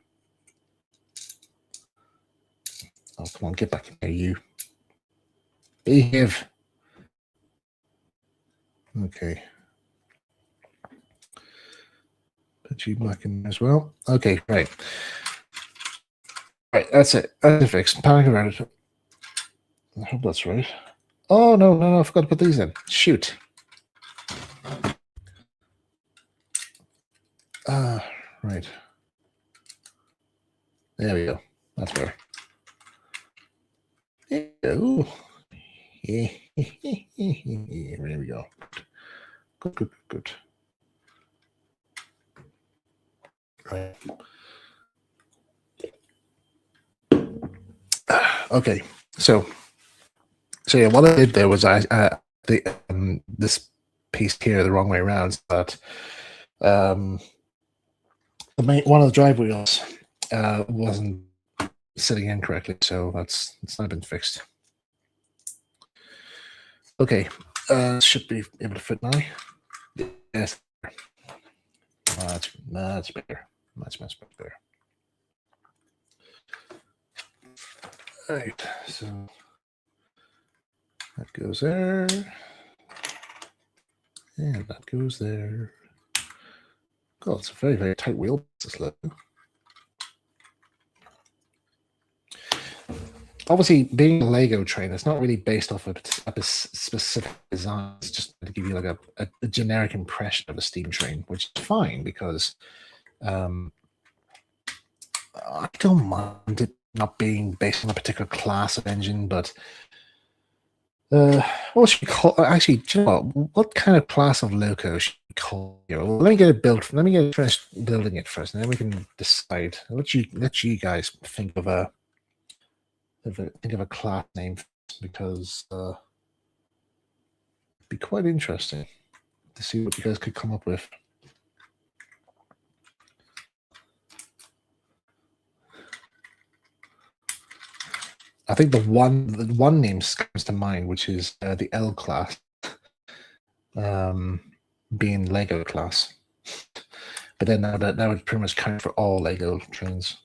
Oh come on, get back in there, you. Behave. Okay. Put you back in as well. Okay, right. Right, that's it. That's it fixed. Panic around it. I hope that's right. Oh, no, I forgot to put these in. Shoot. Right. There we go. That's better. Ooh. There we go. Good. Right. Okay. So yeah, what I did there was this piece here the wrong way around, so that one of the drive wheels wasn't sitting in correctly, so it's not been fixed. Okay, should be able to fit now. Yes, much better, much better. All right, so that goes there, and that goes there. God, it's a very tight wheel. This look. Obviously, being a Lego train, it's not really based off of a specific design. It's just to give you like a generic impression of a steam train, which is fine because I don't mind it not being based on a particular class of engine, but what should we call? Actually, do you know what kind of class of loco should we call it? Well, let me get it built. Let me get finished building it first, and then we can decide. Let you guys think of a class name, because it'd be quite interesting to see what you guys could come up with. I think the one name comes to mind, which is the L class, being Lego class. But then that would pretty much count for all Lego trains.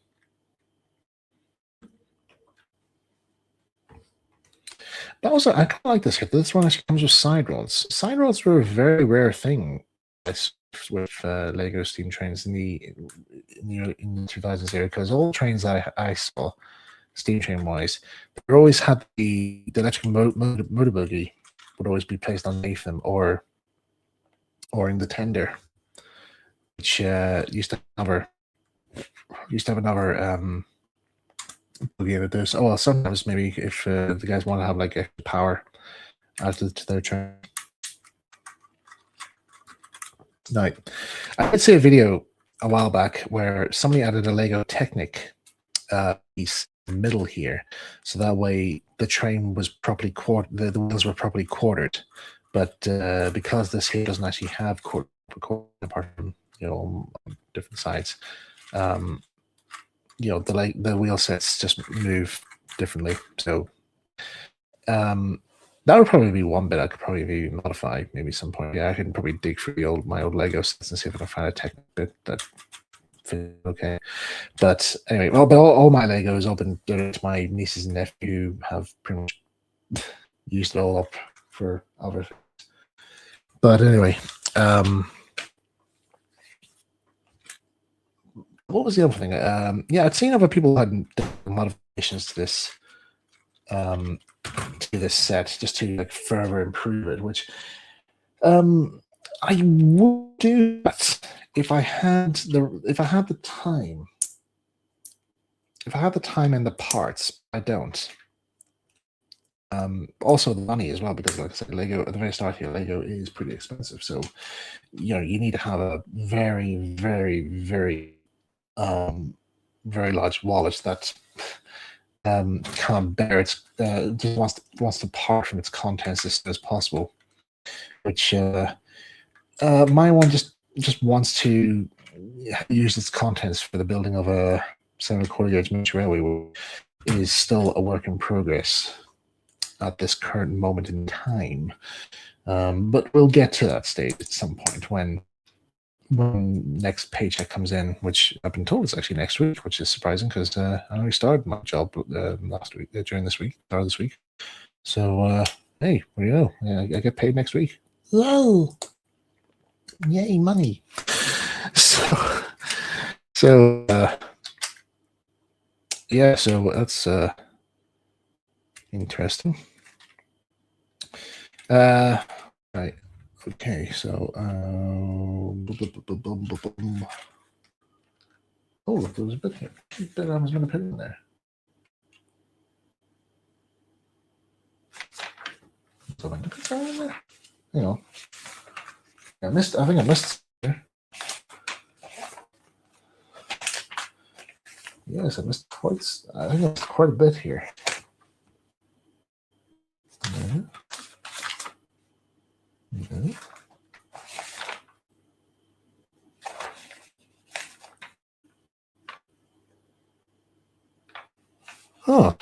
But also, I kind of like this here. This one actually comes with side rods. Side rods were a very rare thing with Lego steam trains in the 2000s era, because all trains I saw, steam train wise, they always had the electric motor buggy would always be placed underneath them, or in the tender, which used to have another buggy that does. Oh well, sometimes maybe if the guys want to have like extra power added to their train. Now, I did see a video a while back where somebody added a Lego Technic piece in the middle here, so that way the train was properly quartered, the wheels were properly quartered. But because this here doesn't actually have quarter apart from different sides, the wheel sets just move differently. So that would probably be one bit I could probably modify maybe some point. Yeah, I can probably dig through my old Lego sets and see if I can find a technical bit that fit okay. But anyway, but all my Legos all been donated to my nieces and nephew, who have pretty much used it all up for other things. But anyway, what was the other thing? Yeah, I'd seen other people had modifications to this set just to like further improve it, which I would do that if I had the time. If I had the time and the parts, I don't. Also the money as well, because like I said, Lego at the very start here, Lego is pretty expensive. So you need to have a very, very, very large wallet that can't bear its just wants to part from its contents as soon as possible. Which my one just wants to use its contents for the building of a 7¼ gauge miniature railway, is still a work in progress at this current moment in time. But we'll get to that stage at some point when next paycheck comes in, which I've been told is actually next week, which is surprising because I only started my job last week, during this week, this week. So, hey, there you go. I get paid next week. Whoa! Yay, money. So, yeah, so that's interesting. Right. Okay, so oh, look, there was a bit here. Bit I was going to put in there. So I put that in there. You know, I think I missed. Yes, I missed quite. I think I missed quite a bit here. Okay. Oh,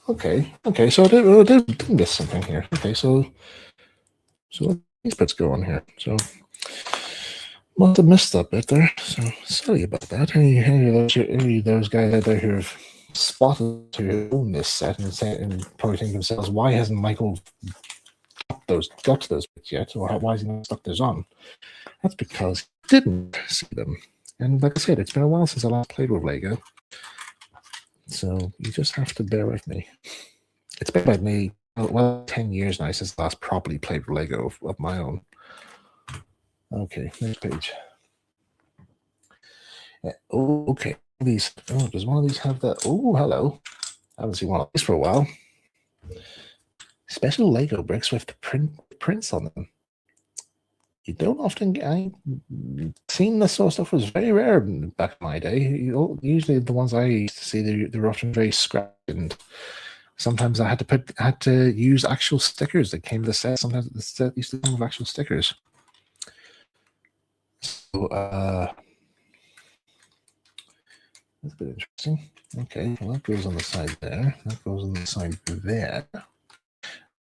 okay. Okay, so I did miss something here. Okay, so these bits go on here. So must have missed that bit there. So sorry about that. Any of those guys out there who have spotted who own this set and probably think themselves, why hasn't Michael got to those bits yet, or why has he not stuck those on? That's because he didn't see them. And like I said, it's been a while since I last played with Lego. So you just have to bear with me. It's been about me, 10 years now since I last properly played with Lego of my own. Okay, next page. Oh, okay. These. Oh, does one of these have that? Oh, hello. I haven't seen one of these for a while. Special Lego bricks with the prints on them. You don't often get. Seeing this sort of stuff was very rare back in my day. Usually, the ones I used to see, they were often very scratched, and sometimes I had to use actual stickers that came to the set. Sometimes the set used to come with actual stickers. So, that's a bit interesting. Okay, well, that goes on the side there. That goes on the side there.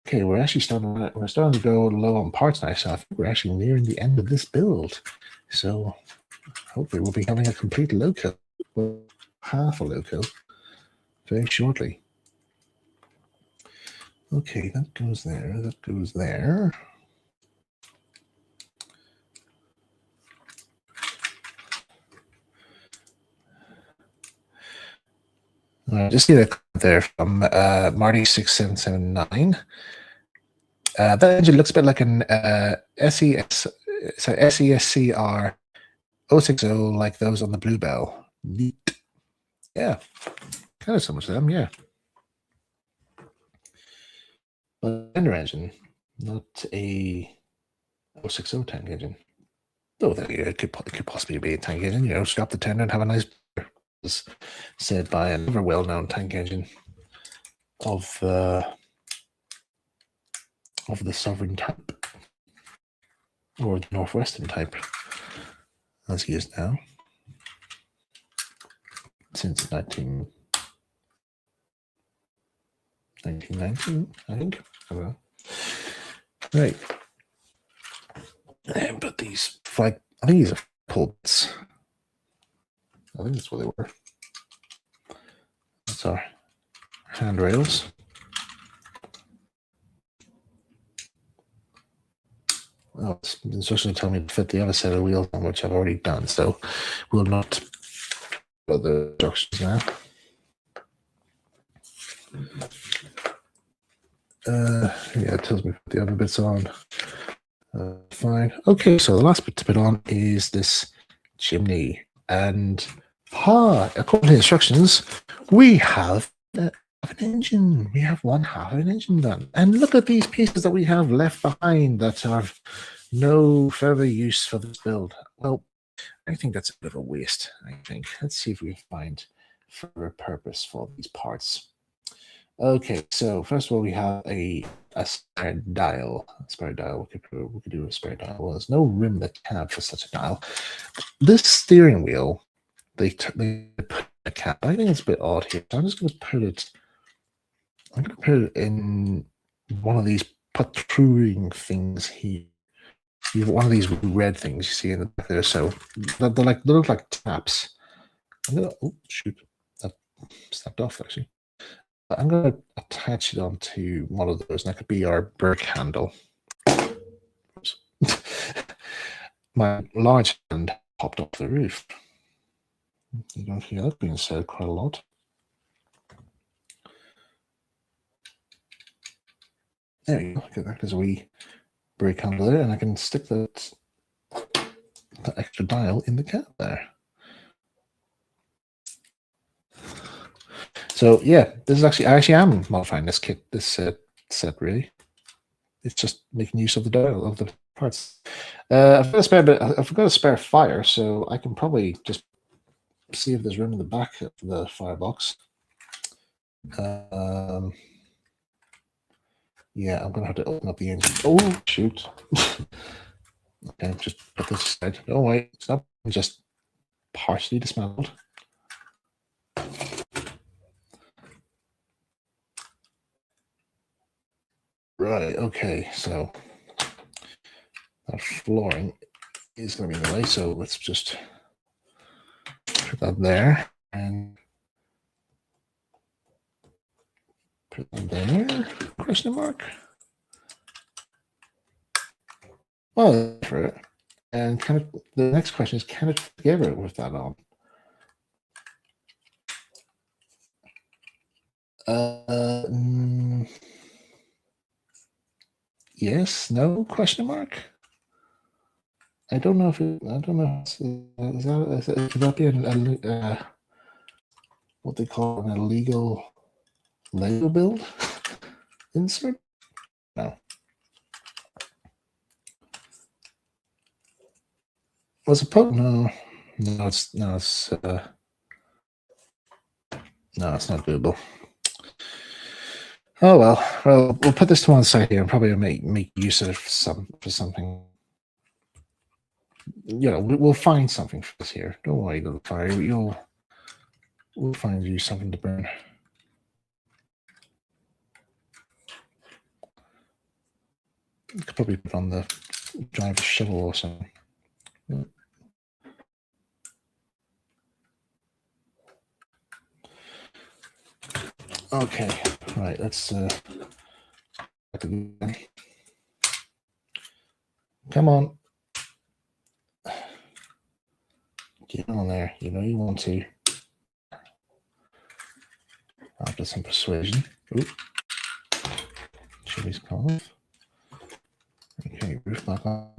Okay, we're starting to go low on parts now, so I think we're actually nearing the end of this build. So hopefully we'll be having a complete loco, well, half a loco, very shortly. Okay, that goes there. That goes there. I just need a comment there from Marty6779. That engine looks a bit like an SESCR 060, like those on the Bluebell. Neat. Yeah, kind of so much of them, yeah. But tender engine, not a 060 tank engine. Though it could possibly be a tank engine, scrap the tender and have a nice beer. As said by another well-known tank engine of the Sovereign type, or the Northwestern type, as he is now, since 1919, I think. Right. And but these I think these are pulpits. I think that's what they were. That's our handrails. Oh, it's instructions telling me to fit the other set of wheels on, which I've already done, so we'll not go the instructions now. Yeah, it tells me to put the other bits on. Fine. Okay, so the last bit to put on is this chimney. And according to the instructions, we have an engine. We have one half of an engine done. And look at these pieces that we have left behind that have no further use for this build. Well, I think that's a bit of a waste, I think. Let's see if we find further purpose for these parts. Okay, so first of all, we have a spare dial. We could do a spare dial. Well, there's no room in the cab for such a dial. This steering wheel, they put a cap. I think it's a bit odd here. So I'm just going to put it. I'm going to put it in one of these protruding things here. You have one of these red things you see in the back there. So they look like taps. Oh shoot, that snapped off actually. I'm going to attach it onto one of those, and that could be our bird handle. My large hand popped off the roof. You don't hear that being said quite a lot. There you go. That is a wee brake handle there, and I can stick that extra dial in the cat there. So yeah, this is actually, I actually am modifying this kit, this set really. It's just making use of the dial of the parts. I've got a spare bit. I've got a spare fire, so I can probably just see if there's room in the back of the firebox. Yeah, I'm gonna have to open up the engine. Oh shoot! Okay, just put this aside. Oh wait, it's not just partially dismantled. Right. Okay. So that flooring is going to be in the way. So let's just put that there and put that there. Question mark. Well, for it. And can it, the next question is, can it fit together with that on? Yes, no, question mark. I don't know if it, I don't know. Could that be what they call an illegal Lego build insert? No. Was it put? No, it's not doable. Oh well, we'll put this to one side here and probably make use of for something. You know, we'll find something for this here. Don't worry, little fire. We'll find you something to burn. You could probably put on the drive shovel or something. Okay, right. Let's come on. Get on there. You know you want to. After some persuasion. Oop. Chili's come off. Okay, roof back on.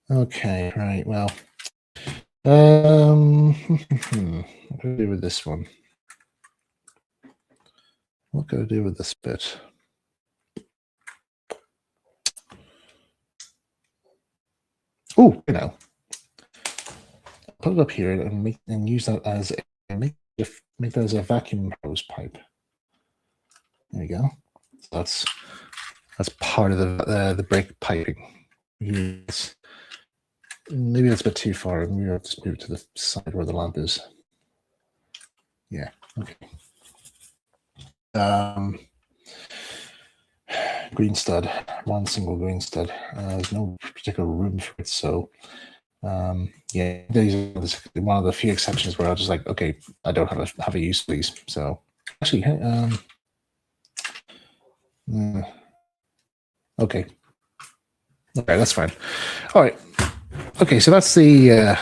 Okay, right. Well, what can I do with this one? What can I do with this bit? Oh, you know, put it up here and use that as make that as a vacuum hose pipe. There you go. So that's part of the brake piping. Yes. Maybe that's a bit too far. Maybe I'll just move it to the side where the lamp is. Yeah. Okay. Green stud, one single green stud. There's no particular room for it, so yeah, these are one of the few exceptions where I was just like, okay, I don't have a use for these. So actually, okay, that's fine. All right, okay, so that's the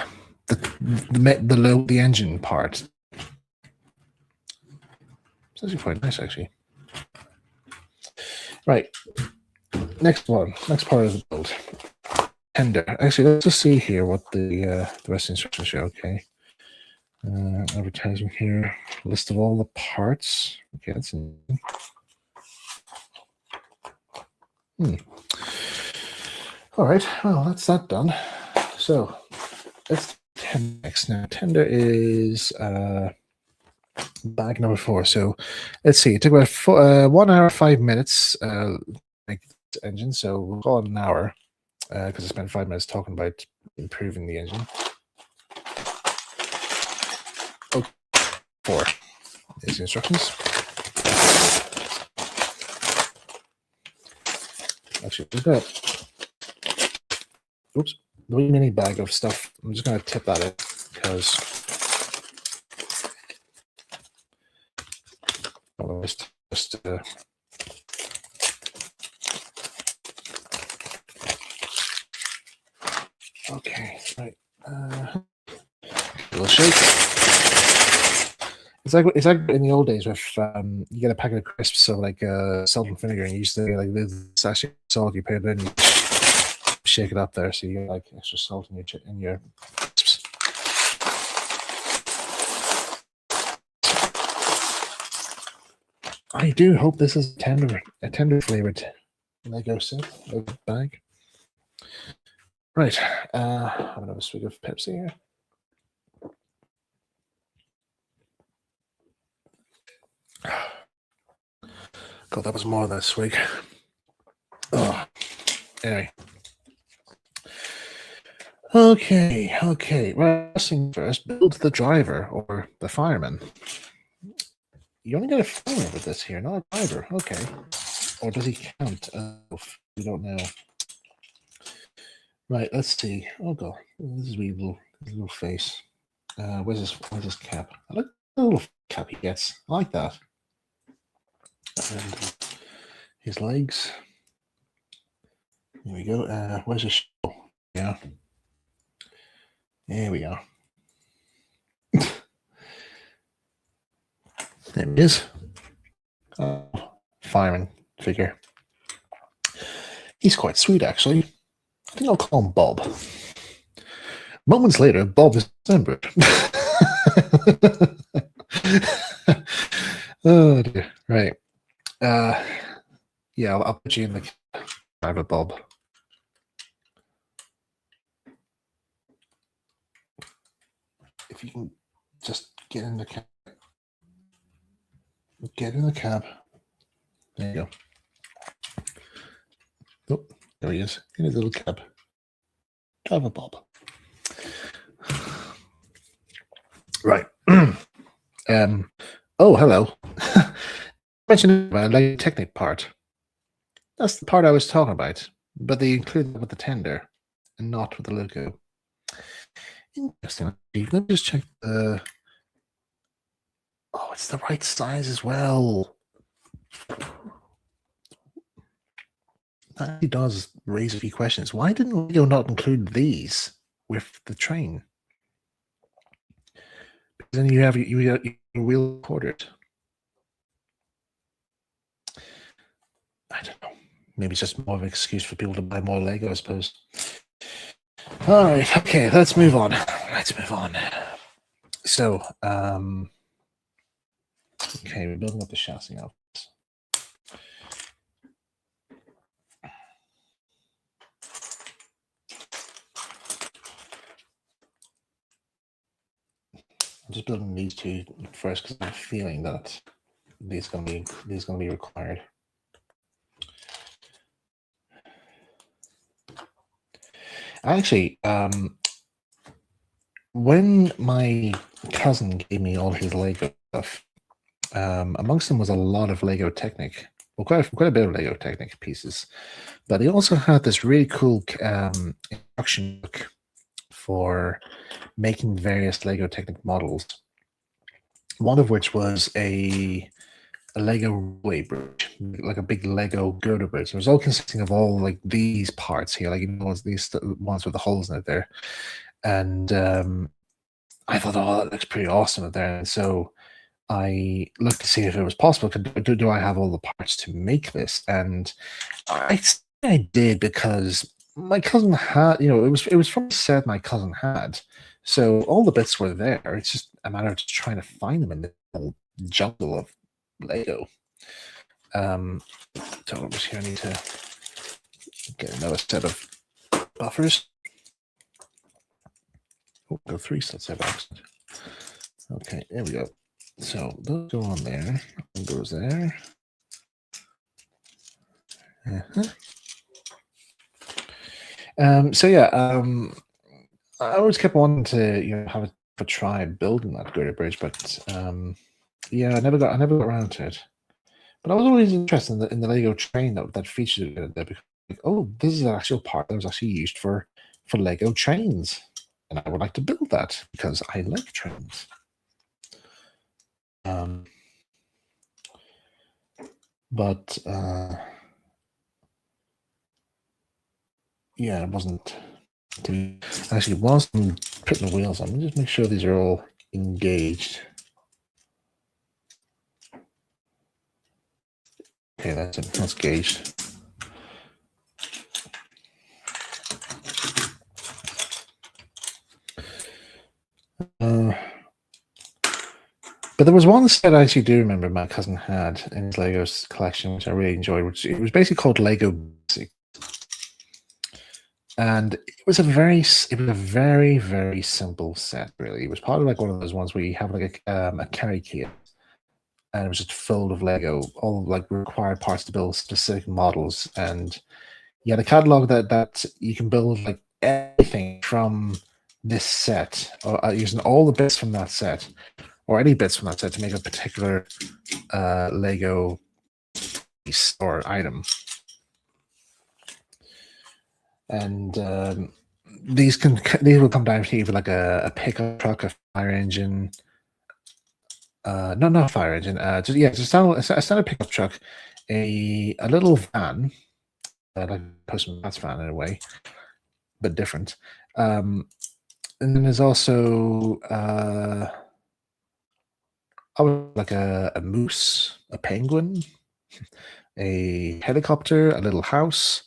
engine part. It's actually quite nice, actually. Right, next part of the build. Tender. Actually, let's just see here what the rest of the instructions show. Okay. Advertising here. List of all the parts. Okay, that's all right. Well, that's that done. So let's tender next. Now, tender is bag number 4. So let's see. It took about 1 hour 5 minutes make this engine. So we'll call it an hour. Because I spent 5 minutes talking about improving the engine. Oh, 4 is the instructions. Actually, we've got, oops, wee mini bag of stuff. I'm just going to tip that in because just okay, right. A little shake. It's like in the old days with you get a packet of crisps of like salt and vinegar, and you used to get like this sachet of salt. You put it in, you shake it up there, so you get like extra salt in your crisps. I do hope this is a tender flavored Lego set bag. Right, have another swig of Pepsi here. God, that was more than a swig. Oh, anyway. Okay. Well, first thing first, build the driver or the fireman. You only get a fireman with this here, not a driver. Okay. Or does he count? We don't know. Right, let's see. Oh god, this is a little face. Where's this cap? I like the little cap he gets. I like that. And his legs. Here we go. Where's his show? Yeah. There we are. There it is. Fireman figure. He's quite sweet, actually. I think I'll call him Bob. Moments later, Bob is remembered. Oh dear. Right. Yeah, I'll put you in the driver, Bob. If you can just get in the cab. Get in the cab. There you go. Oh, there he is. In his little cab. Driver Bob. Right. Oh, hello. Mentioned about the Technic part. That's the part I was talking about, but they included it with the tender and not with the logo. Interesting. Let me just check the. Oh, it's the right size as well. That does raise a few questions. Why didn't Lego not include these with the train? Because then you have your wheel quartered. I don't know. Maybe it's just more of an excuse for people to buy more Lego, I suppose. All right. Okay. Let's move on. So, okay, we're building up the chassis now. I'm just building these two first because I have a feeling that these are going to be required. Actually, when my cousin gave me all his Lego stuff, amongst them was a lot of Lego Technic. Well, quite a bit of Lego Technic pieces, but he also had this really cool instruction book for making various Lego Technic models. One of which was a Lego railway bridge, like a big Lego girder bridge. It was all consisting of all like these parts here, like these ones with the holes in it there. And I thought, oh, that looks pretty awesome up there. And so I looked to see if it was possible. Do I have all the parts to make this? And I did, because my cousin had, it was from a set my cousin had. So all the bits were there. It's just a matter of just trying to find them in the whole jungle of Lego. So obviously I need to get another set of buffers. Oh, go 3 sets of buffers. Okay, there we go. So those go on there. One goes there. So yeah, I always kept wanting to have a try building that girder bridge, but yeah, I never got around to it. But I was always interested in the Lego train that featured it there, because oh, this is an actual part that was actually used for for Lego trains, and I would like to build that because I like trains. But yeah, it wasn't. Actually, whilst I'm putting the wheels on, let me just make sure these are all engaged. Okay, that's it. That's gauged. But there was one set I actually do remember my cousin had in his Legos collection, which I really enjoyed. Which it was basically called Lego Basics, and it was a very very simple set. Really, it was part of like one of those ones where you have like a carry kit, and it was just filled with Lego, all like required parts to build specific models. And you had a catalog that you can build like anything from this set, or using all the bits from that set, or any bits from that set to make a particular Lego piece or item. And these will come down to either like a pickup truck, a fire engine. No, not a fire engine. Just a standard pickup truck, a little van, like a Postman's van in a way, but different. And then there's also like a moose, a penguin, a helicopter, a little house,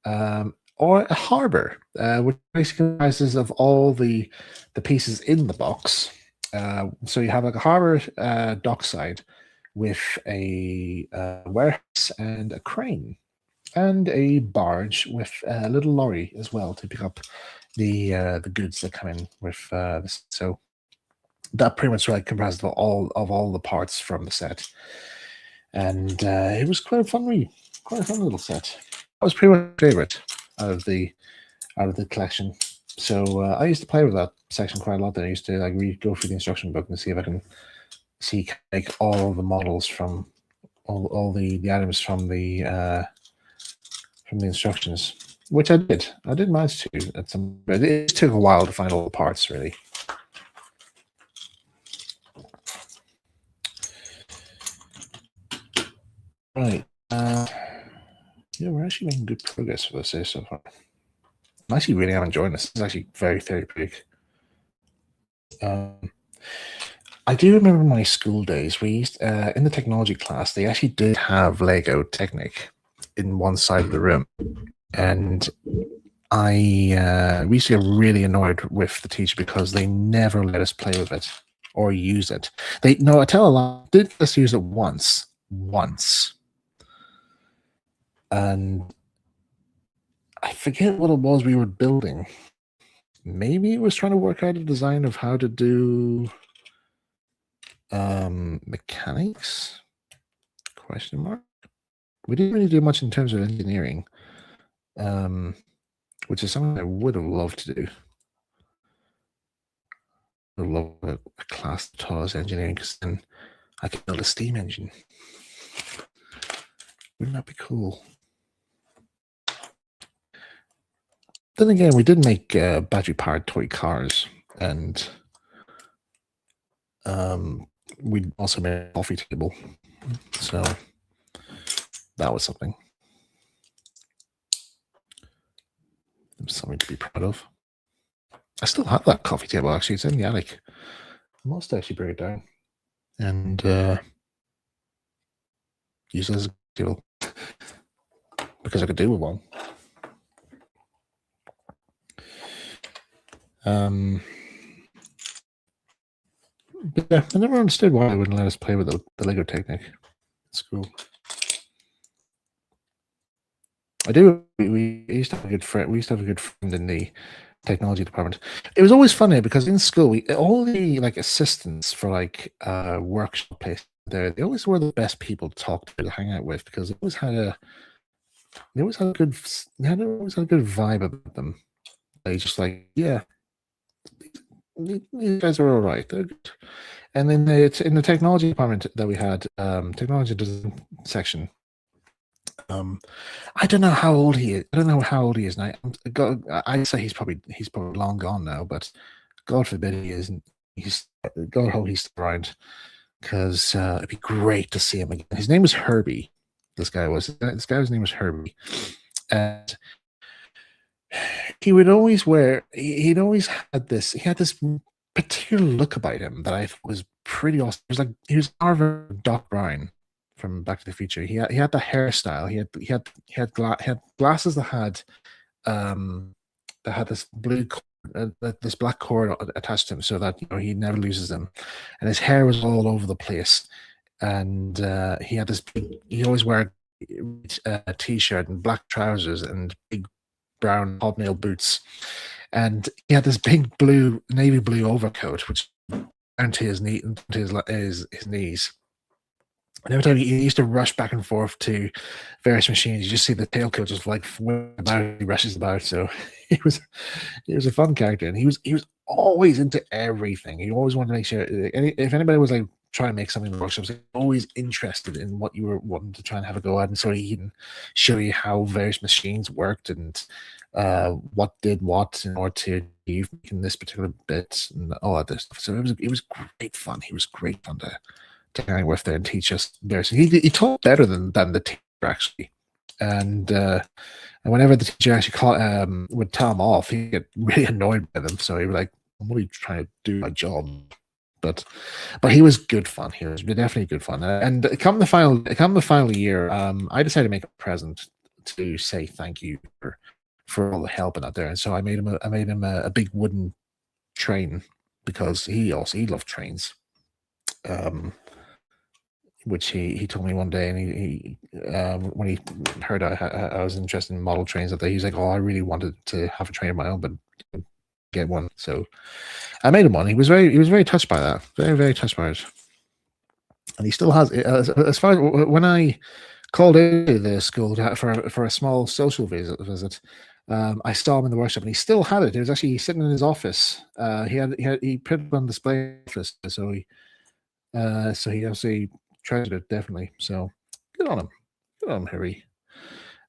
or a harbor, which basically comprises of all the pieces in the box. So you have like a harbor dockside with a warehouse and a crane, and a barge with a little lorry as well to pick up the goods that come in with this. So that pretty much like comprises of all the parts from the set, and it was quite a fun little set. That was pretty much my favorite out of the collection. So I used to play with that section quite a lot. Then I used to like go through the instruction book and see if I can like all the models from all the items from the instructions, which I did. I did manage to at some. But it took a while to find all the parts, really. Right. Yeah, we're actually making good progress for this so far. I'm actually really enjoying this. It's actually very therapeutic. I do remember my school days. We used in the technology class, they actually did have Lego Technic in one side of the room, and we used to get really annoyed with the teacher because they never let us play with it or use it. I tell a lie, did let us use it once, and I forget what it was we were building. Maybe it was trying to work out a design of how to do mechanics? Question mark. We didn't really do much in terms of engineering, which is something I would have loved to do. I would love a class that taught us engineering, because then I could build a steam engine. Wouldn't that be cool? Then again, we did make battery-powered toy cars, and we also made a coffee table. So that was something. It was something to be proud of. I still have that coffee table, actually. It's in the attic. I must actually bring it down and use it as a table, because I could do with one. But yeah, I never understood why they wouldn't let us play with the Lego Technic at school. I do. We used to have a good friend. We used to have a good friend in the technology department. It was always funny because in school, all the like assistants for like workshop places there, they always were the best people to talk to hang out with, because they always had a good vibe about them. They just like, yeah, these guys are all right. They're good. And then in the technology department that we had, technology design section, Um, I don't know how old he is. I don't know how old he is now. I'd say he's probably long gone now, but God forbid he isn't. God hope he's still around, because it'd be great to see him again. His name was Herbie. This guy's name was Herbie, and he would always wear. He'd always had this. He had this particular look about him that I thought was pretty awesome. He was our Doc Brown from Back to the Future. He had the hairstyle. He had glasses that had this this black cord attached to him, so that he never loses them. And his hair was all over the place. And he had this he always wore a t-shirt and black trousers and big brown hobnail boots. And he had this big navy blue overcoat, which down to his his knees. And every time he used to rush back and forth to various machines, you just see the tailcoat just like about, he rushes about. So he was a fun character, and he was always into everything. He always wanted to make sure if anybody was like trying to make something in the workshop, he was always interested in what you were wanting to try and have a go at, and so he can show you how various machines worked and what did what in order to achieve in this particular bit and all that stuff. So it was great fun. He was great fun to hang with there and teach us this. He taught better than the teacher actually, and whenever the teacher actually would tell him off, he'd get really annoyed by them. So he was like, "I'm only trying to do my job." But he was good fun. He was definitely good fun. And come the final year, I decided to make a present to say thank you for all the help out there. And so I made him a big wooden train, because he loved trains. Which he told me one day, and he when he heard I was interested in model trains, that he was like, "Oh, I really wanted to have a train of my own, but get one." So I made him one. He was very touched by that, very touched by it, and he still has. As far as when I called into the school for a small social visit, I saw him in the workshop, and he still had it. It was actually sitting in his office. He put it on display office, so he obviously treasured it, definitely. So good on him, Harry.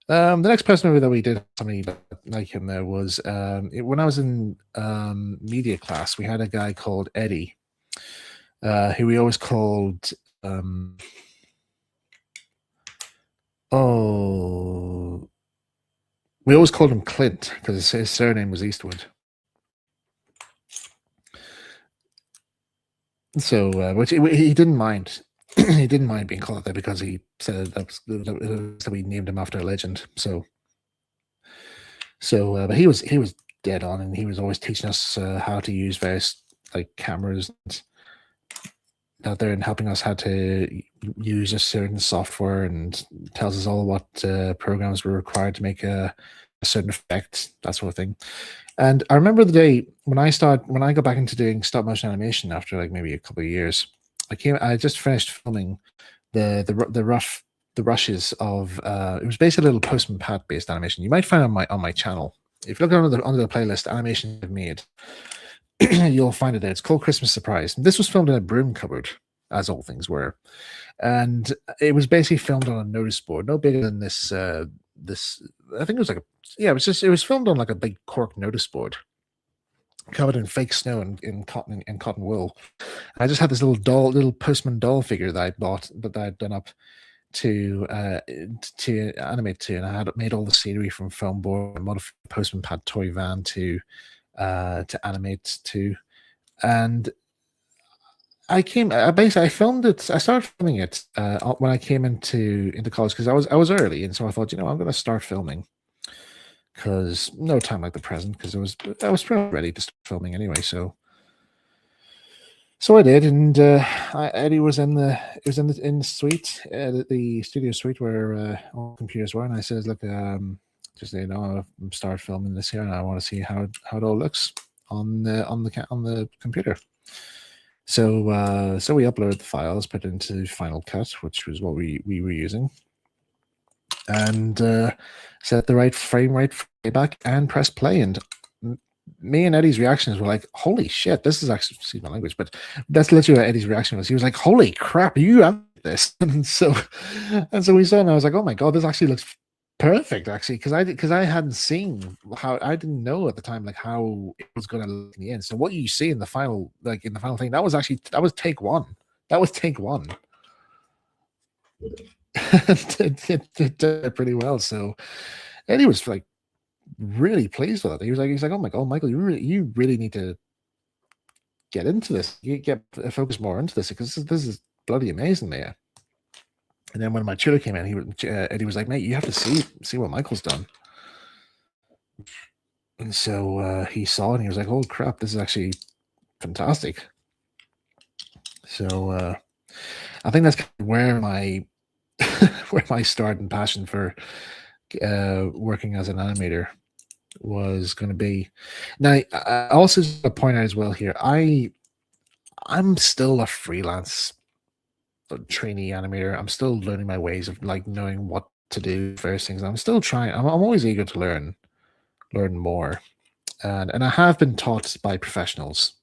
The next person that we did something like him there was when I was in media class. We had a guy called Eddie, who we always called we always called him Clint, because his surname was Eastwood. So, which he didn't mind. He didn't mind being called that, because he said that we named him after a legend. So, but he was dead on, and he was always teaching us how to use various like cameras out there, and helping us how to use a certain software, and tells us all what programs were required to make a certain effect, that sort of thing. And I remember the day when I got back into doing stop motion animation after like maybe a couple of years. I just finished filming the rushes of it was basically a little Postman Pat based animation. You might find on my channel. If you look under the playlist animation I've made, you'll find it there. It's called Christmas Surprise. This was filmed in a broom cupboard, as all things were, and it was basically filmed on a notice board, no bigger than this. I think it was it was filmed on like a big cork notice board, covered in fake snow and cotton wool. And I just had this little postman doll figure that I bought, that I'd done up to animate to, and I had made all the scenery from foam board and modified Postman Pat toy van to animate to. And I filmed it. I started filming it when I came into college, because I was early, and so I thought, I'm going to start filming, because no time like the present, because I was pretty ready to start filming anyway. So I did, and Eddie was in the suite, the studio suite where all computers were, and I said, "Look, just I'm start filming this here, and I want to see how it all looks on the computer." So we uploaded the files, put it into Final Cut, which was what we were using, and set the right frame rate for playback and press play. And me and Eddie's reactions were like, "Holy shit, this is actually," excuse my language, but that's literally what Eddie's reaction was. He was like, "Holy crap, you this. And so we saw it, and I was like, oh my god, this actually looks perfect, actually, because I hadn't seen how, I didn't know at the time like how it was going to look in the end. So what you see in the final, like in the final thing, that was take one. That was take one. it did pretty well. So Eddie was like really pleased with it. He's like, oh my god, Michael, you really need to get into this. You get focus more into this, because this is bloody amazing, man. And then when my tutor came in, Eddie was like, mate, you have to see what Michael's done. And so he saw it, and he was like, oh crap, this is actually fantastic. So I think that's kind of where my where my start and passion for working as an animator was going to be. Now, I also just want to point out as well here, I'm still a freelance trainee animator. I'm still learning my ways of like knowing what to do, various things. I'm still trying. I'm always eager to learn more, and I have been taught by professionals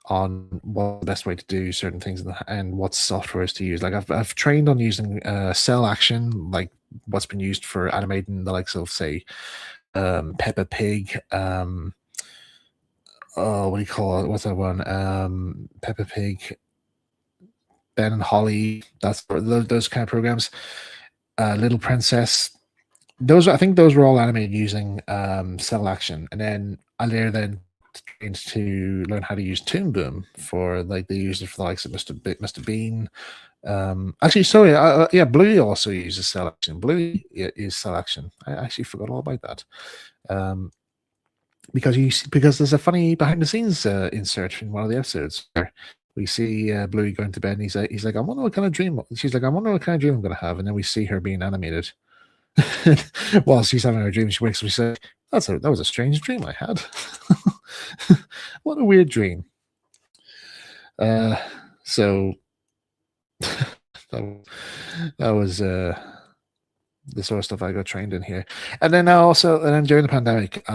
on what the best way to do certain things and what softwares to use. Like I've trained on using Cell Action, like what's been used for animating the likes of, say, Peppa Pig. Oh, what do you call it? What's that one? Peppa Pig, Ben and Holly. That's those kind of programs. Little Princess. I think those were all animated using Cell Action, and then I later trained to learn how to use Toon Boom for, like, they use it for the likes of Mr. Bean. Actually, sorry, yeah, Bluey also uses Cell Action. Bluey is Cell Action. I actually forgot all about that. Because there's a funny behind the scenes insert in one of the episodes where we see Bluey going to bed, and he's like, I wonder what kind of dream. She's like, I wonder what kind of dream I'm going to have, and then we see her being animated. While she's having her dream, she wakes up. She says, that was a strange dream I had. What a weird dream. So that was the sort of stuff I got trained in here. And then during the pandemic,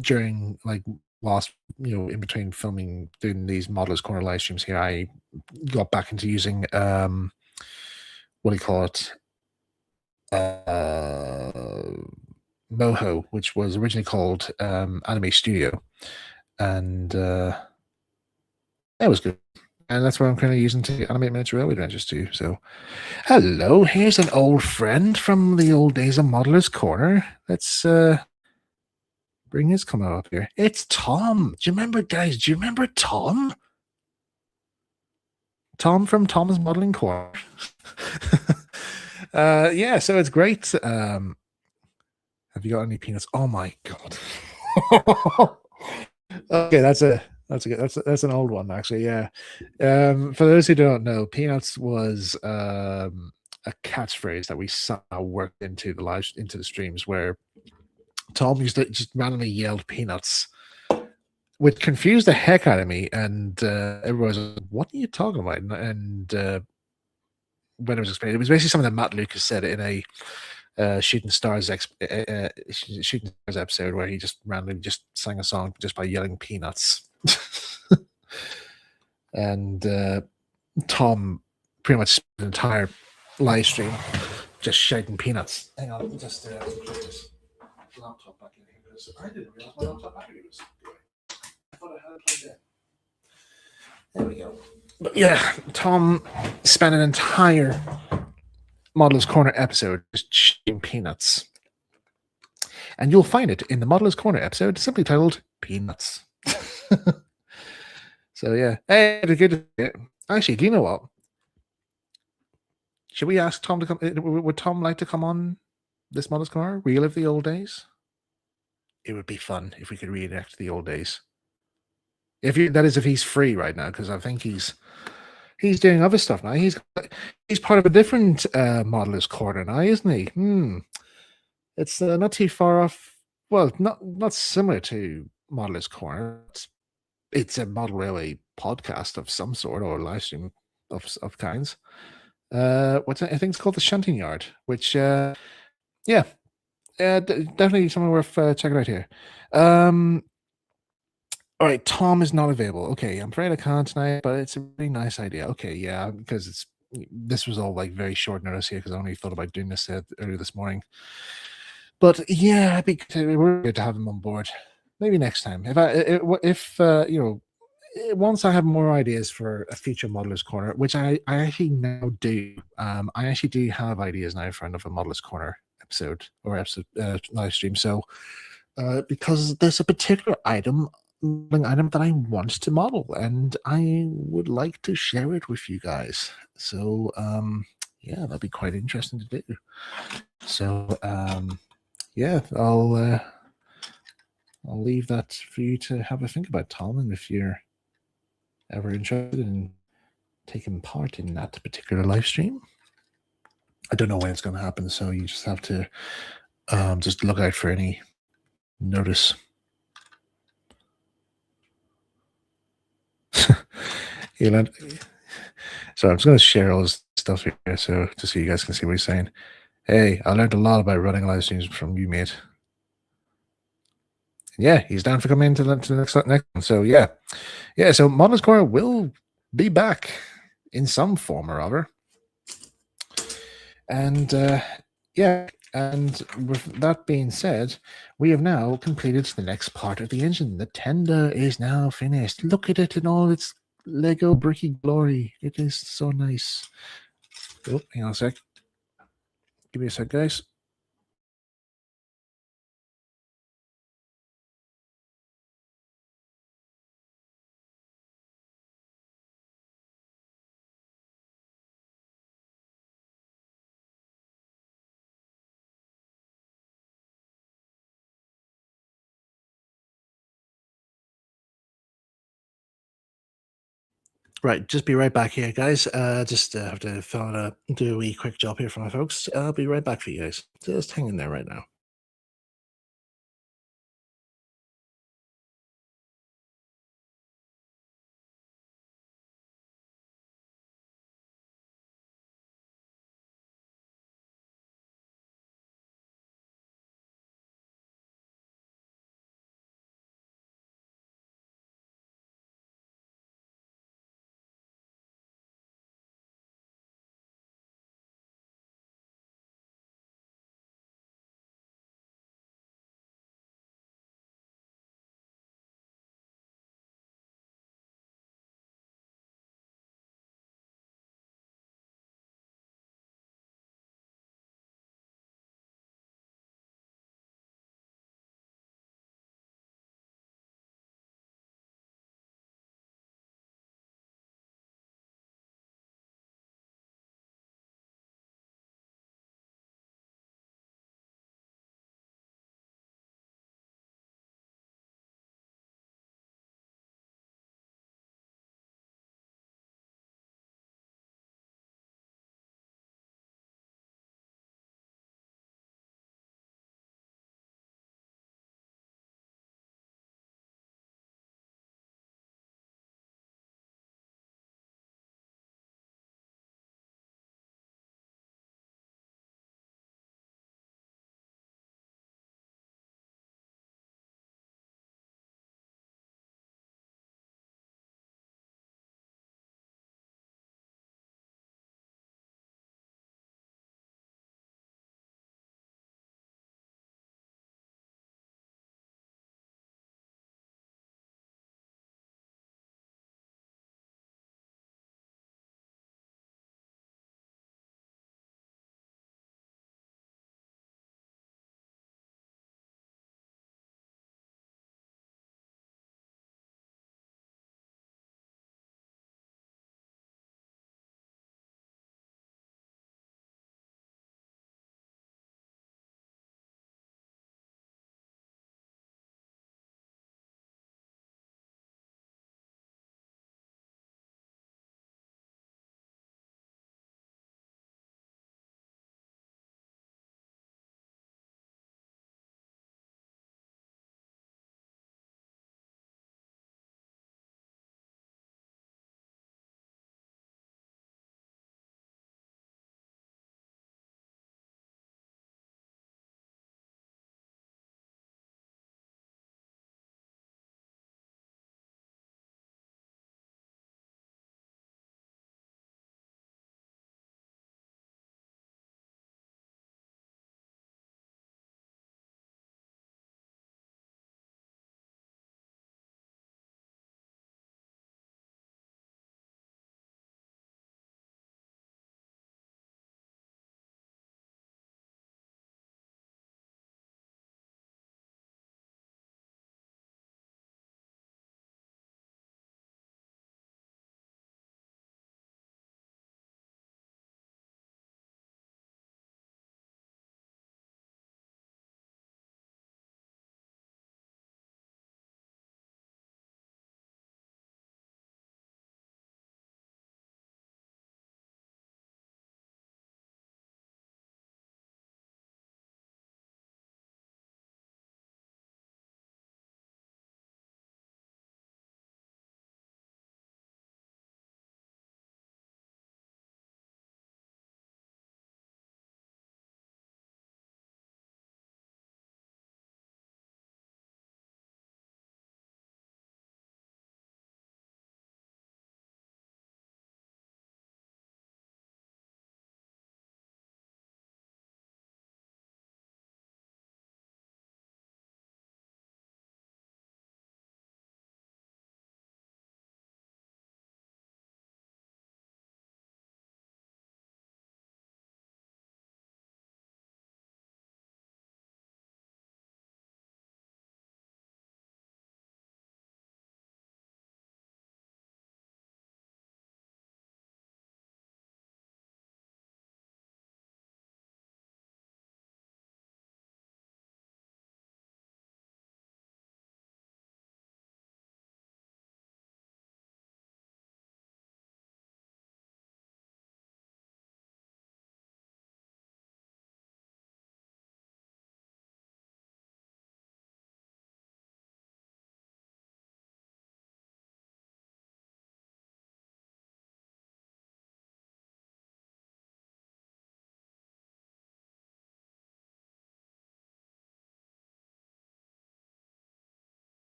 during, like, whilst, in between filming, doing these Modelers Corner live streams here, I got back into using what do you call it? Moho, which was originally called Anime Studio, and it was good. And that's what I'm currently using to animate miniature railway adventures too. So, hello, here's an old friend from the old days of Modelers Corner. Let's bring his camera up here. It's Tom. Do you remember, guys? Do you remember Tom? Tom from Tom's Modeling Corner. Yeah, so it's great. Have you got any peanuts? Oh my god. Okay, that's an old one, actually. Yeah. For those who don't know, peanuts was a catchphrase that we somehow worked into the streams, where Tom used to just randomly yelled peanuts, which confused the heck out of me, and everyone was like, what are you talking about? And when it was explained, it was basically something that Matt Lucas said in a Shooting Stars episode, where he just randomly just sang a song just by yelling peanuts. And Tom pretty much spent the entire live stream just shouting peanuts. Hang on, let me just put this laptop back in here, because I didn't realize my laptop battery was going. I thought I had it plugged in. There we go. But yeah, Tom spent an entire Modelers Corner episode just shooting peanuts. And you'll find it in the Modelers Corner episode, simply titled Peanuts. So yeah. Hey, good. Actually, do you know what? Should we ask Tom to come? Would Tom like to come on this Modelers Corner? Relive the old days? It would be fun if we could reenact the old days. If he's free right now, because I think he's doing other stuff now. He's part of a different Modelers Corner now, isn't he? It's not too far off. Well, not similar to Modelers Corner. It's a model railway podcast of some sort, or live stream of kinds. I think it's called the Shunting Yard, which definitely something worth checking out here. All right, Tom is not available. Okay, I'm afraid I can't tonight, but it's a really nice idea. Okay, yeah, because it's this was all like very short notice here because I only thought about doing this earlier this morning. But yeah, we're good to have him on board. Maybe next time, once I have more ideas for a future modelers corner, which I actually now do. I actually do have ideas now for another modelers corner episode live stream. So because there's a particular item that I want to model, and I would like to share it with you guys. So yeah, that'd be quite interesting to do. So yeah, I'll leave that for you to have a think about, Tom, and if you're ever interested in taking part in that particular live stream. I don't know when it's going to happen, so you just have to just look out for any notice. You know, so I'm just going to share all this stuff here, so just so you guys can see what he's saying. Hey, I learned a lot about running live streams from you, mate. Yeah, he's down for coming into the next one. So yeah. So Modelers Corner will be back in some form or other. And yeah, and with that being said, we have now completed the next part of the engine. The tender is now finished. Look at it in all its Lego bricky glory. It is so nice. Oh, hang on a sec. Give me a sec, guys. Right, just be right back here, guys. Just have to do a wee quick job here for my folks. I'll be right back for you guys. Just hang in there right now.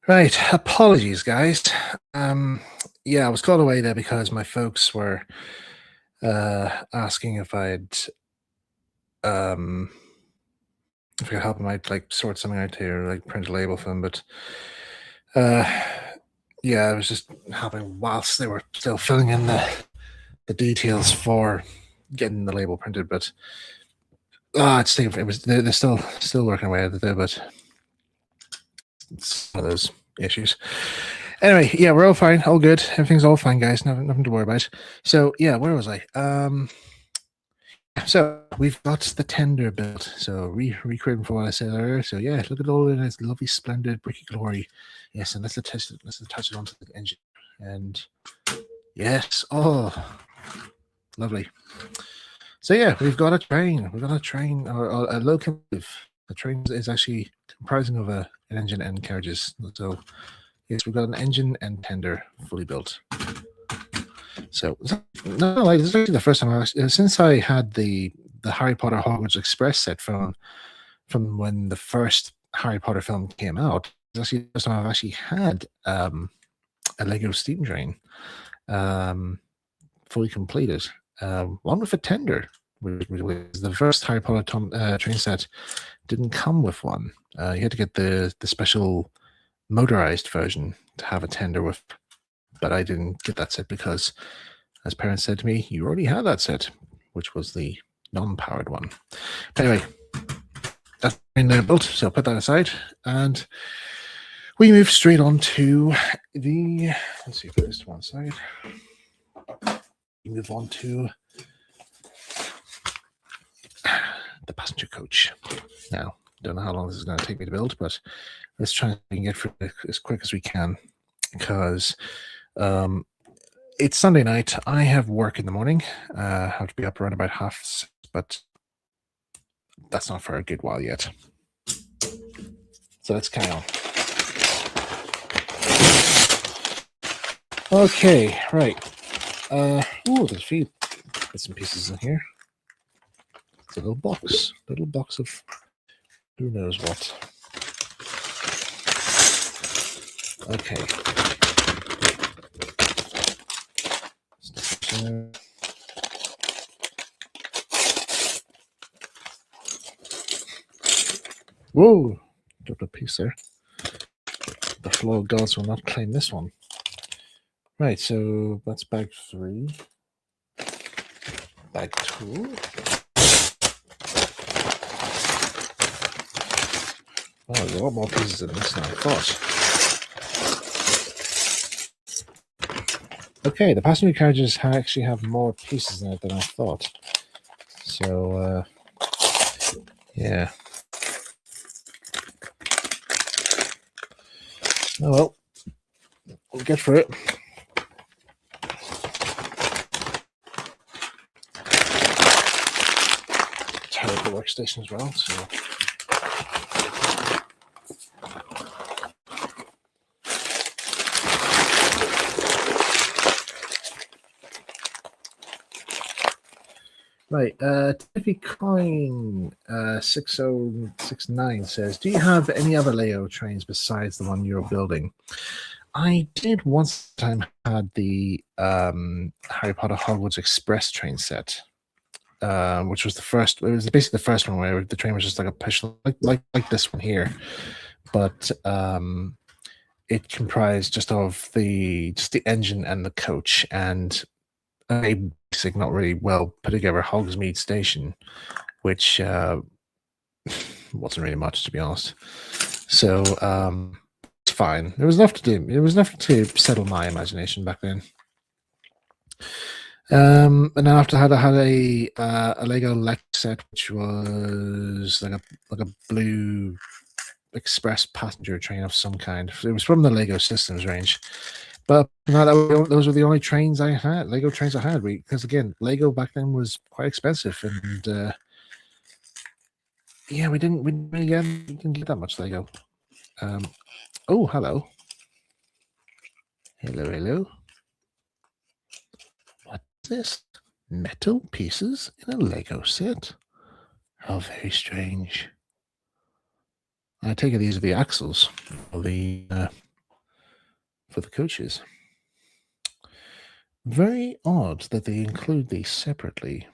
Right, apologies, guys. Yeah, I was called away there because my folks were asking um if I could help them out, like sort something out here, like print a label for them. But uh, yeah, it was just happening whilst they were still filling in the details for getting the label printed. But they're still working away at it there, but it's one of those issues. Anyway, yeah, we're all fine, all good. Everything's all fine, guys. Nothing to worry about. So yeah, where was I? So we've got the tender built. So recreating for what I said earlier. So yeah, look at all of this lovely, splendid bricky glory. Yes, and let's attach it onto the engine. And yes, oh, lovely. So yeah, we've got a train. We've got a train or a locomotive. The train is actually comprising of an engine and carriages. So yes, we've got an engine and tender fully built. So no, like this is actually the first time since I had the Harry Potter Hogwarts Express set from when the first Harry Potter film came out. It's actually the first time I've actually had a Lego steam train fully completed. One with a tender, which was the first Harry Potter train set. Didn't come with one. You had to get the special motorized version to have a tender with. But I didn't get that set because, as parents said to me, you already had that set, which was the non-powered one. Anyway, that's been built, so I'll put that aside. And we move straight on to the, let's see, put this to one side. We move on to the passenger coach. Now, don't know how long this is going to take me to build, but let's try and get through it as quick as we can because it's Sunday night. I have work in the morning. I have to be up around about 6:30, but that's not for a good while yet. So let's carry on. Okay, right. Oh, there's a few bits and pieces in here. It's a little box of who knows what. Okay. Whoa! Dropped a piece there. The flow of gods will not claim this one. Right, so that's bag 3. Bag 2. Oh, there's a lot more pieces in this than I thought. Okay, the passenger carriages actually have more pieces in it than I thought. So, yeah. Oh well, we'll get through it. Tear up the workstation as well, so. Right, Tiffy Coin 6069 says, do you have any other Lego trains besides the one you're building? I did once time had the Harry Potter Hogwarts Express train set, which was the first. It was basically the first one where the train was just like a push, like this one here, but it comprised just of the engine and the coach and a basic, not really well put together Hogsmeade station, which wasn't really much, to be honest. So it's fine. There was enough to do. It was enough to settle my imagination back then. And then after that, I had a Lego Lex set, which was like a blue express passenger train of some kind. It was from the Lego Systems range. But no, those were the only trains I had, Lego trains I had. Because again, Lego back then was quite expensive, and yeah, we didn't get that much Lego. Oh, hello, hello. What is this? Metal pieces in a Lego set? How very strange. I take it these are the axles, or the for the coaches. Very odd that they include these separately.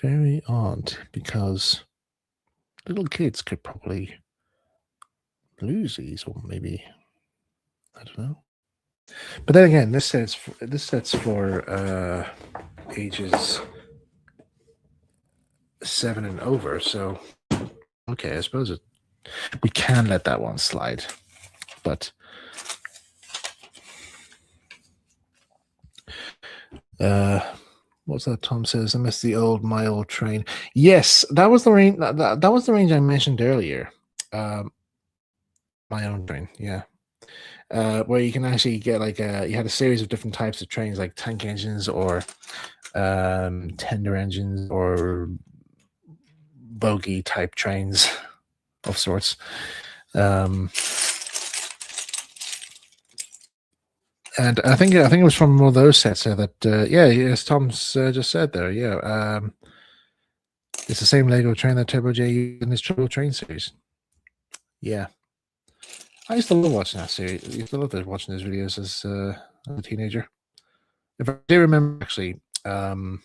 Very odd, because little kids could probably lose these, or maybe, I don't know. But then again, this sets for ages 7 and over. So okay, I suppose we can let that one slide. But what's that? Tom says, I miss the old My Old Train. Yes, that was the range. That was the range I mentioned earlier. My Own Train, yeah. Where you can actually get like you had a series of different types of trains, like tank engines or tender engines or bogie type trains of sorts. And I think it was from one of those sets there that yeah, as Tom's just said there, yeah, it's the same Lego train that Turbo J used in his Trouble Train series. Yeah, I used to love watching that series. I used to love watching those videos as a teenager. If I do remember, actually, I'm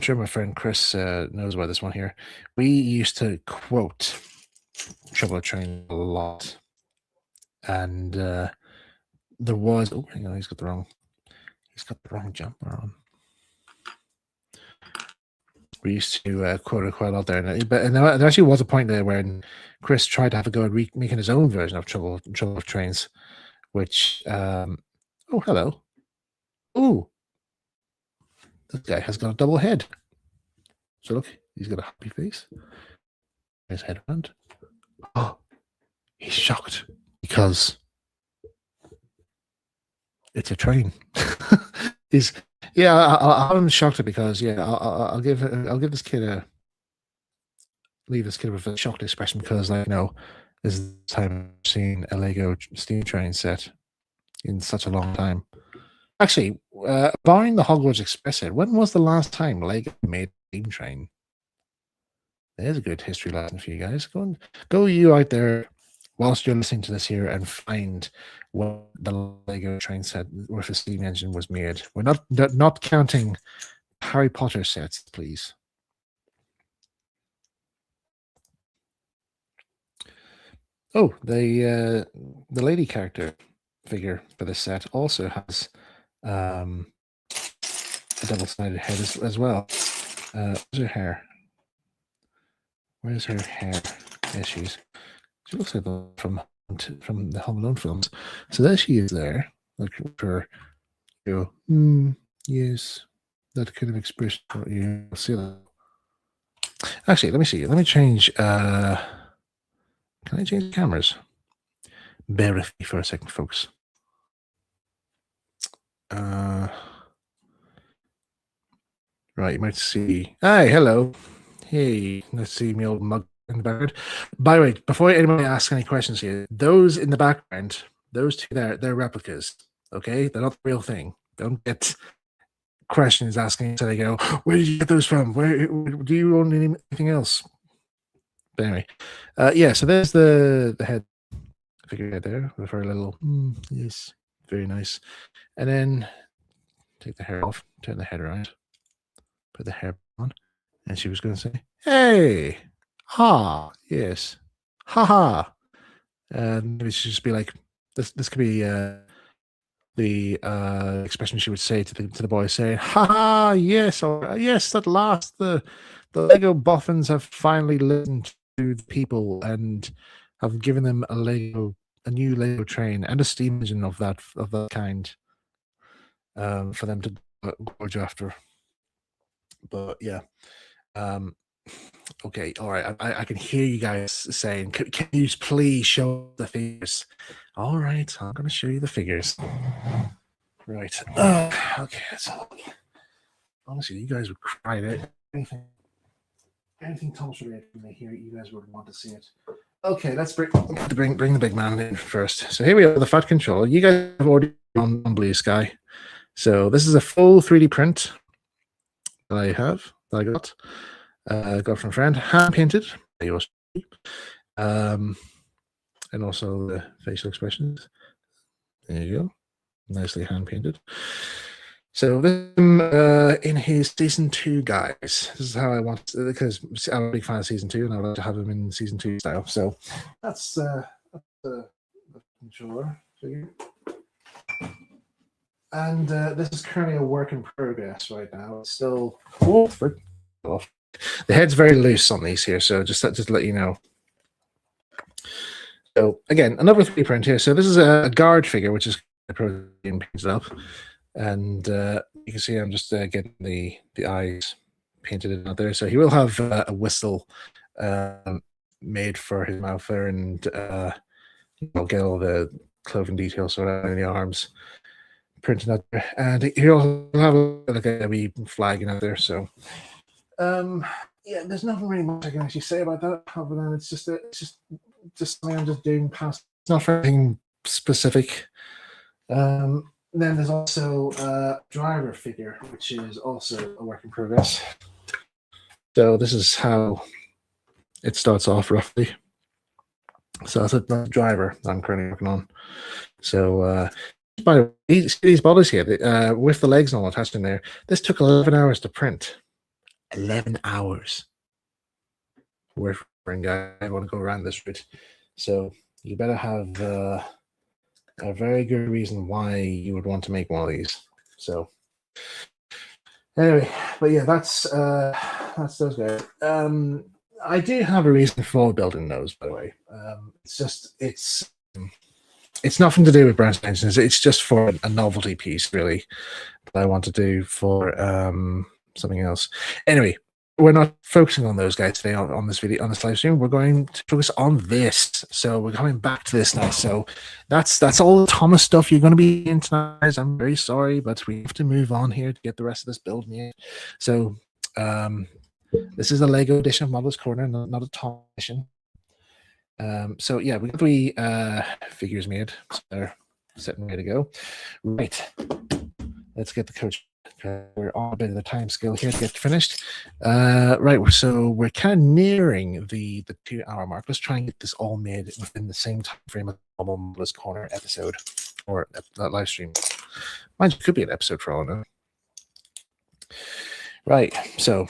sure my friend Chris knows about this one here. We used to quote Trouble Train a lot, and there was. Oh, hang on, he's got the wrong jumper on. We used to quote it quite a lot there, and there actually was a point there when Chris tried to have a go at making his own version of Trouble Trains, which oh, hello. Oh, this guy has got a double head. So look, he's got a happy face. His head around. Oh, he's shocked because it's a train. Yeah, I'm shocked because yeah, I'll give this kid leave this kid with a shocked expression because like this is the time I've seen a Lego steam train set in such a long time. Actually, barring the Hogwarts Express set, when was the last time Lego made a steam train? There's a good history lesson for you guys. Go you out there whilst you're listening to this here and find when the Lego train set with a steam engine was made. We're not counting Harry Potter sets, please. Oh, the lady character figure for this set also has a double-sided head as well. Where's her hair? Where's her hair? There she is. She looks like from the Home Alone films. So there she is there. Like for yes, that kind of expression. You see that. Actually, let me see. Let me change. Can I change cameras? Bear with me for a second, folks. Right, you might see. Hi, hello. Hey, let's see me old mug in the background. By the way, before anybody asks any questions here, those in the background, those two there, they're replicas. Okay, they're not the real thing. Don't get questions asking so they go, where did you get those from? Where do you own anything else? But anyway, yeah. So there's the head figurehead there with her little. Yes, very nice. And then take the hair off, turn the head around, put the hair on, and she was going to say, "Hey, ha, yes, ha ha," and maybe she'd just be like, "This could be the expression she would say to the boy, saying, "Ha ha, yes, or yes, at last the Lego boffins have finally listened to the people and have given them a new Lego train and a steam engine of that kind for them to gorge after." But yeah. Okay, all right. I can hear you guys saying, can you please show the figures? All right, I'm going to show you the figures. Right. Okay, let's have a look. Honestly, you guys would cry at anything Thomas related from here. You guys would want to see it. Okay, let's bring the big man in first. So here we are, the Fat Control. You guys have ordered on Blue Sky. So this is a full 3D print that I got from a friend, hand painted. And and also the facial expressions. There you go, nicely hand painted. So this in his season 2, guys. This is how I want, because I'm a big fan of season 2, and I like to have him in season 2 style. So that's the controller figure. And this is currently a work in progress right now. It's still the head's very loose on these here, so just to let you know. So again, another 3D print here. So this is a guard figure, which is painted up, and you can see I'm just getting the eyes painted in out there. So he will have a whistle made for his mouth there, and I'll get all the clothing details around the arms printed out there, and he'll have like a wee flagging out there. So yeah, there's nothing really much I can actually say about that, other than it's just something I'm just doing past. It's not for anything specific. Then there's also a driver figure, which is also a work in progress. So this is how it starts off roughly. So that's a driver I'm currently working on. So by the way, these bodies here, with the legs and all attached in there, this took 11 hours to print. 11 hours. We're guy, I want to go around this route. So you better have a very good reason why you would want to make one of these. So anyway, but yeah, that's those guys. I do have a reason for building those, by the way. It's nothing to do with brand extensions. It's just for a novelty piece, really, that I want to do for something else. Anyway, we're not focusing on those guys today on this video, on this live stream. We're going to focus on this. So we're coming back to this now. So that's all the Thomas stuff you're going to be in tonight. I'm very sorry, but we have to move on here to get the rest of this build made. So this is a Lego edition of Models Corner, not a Thomas edition. So yeah, we got 3 figures made. So they're sitting ready to go. Right. Let's get the coach. We're on a bit of the time scale here to get finished. Right, so we're kind of nearing the 2-hour mark. Let's try and get this all made within the same time frame of the Models Corner episode or that live stream. Mind you, it could be an episode for all I know. Right, so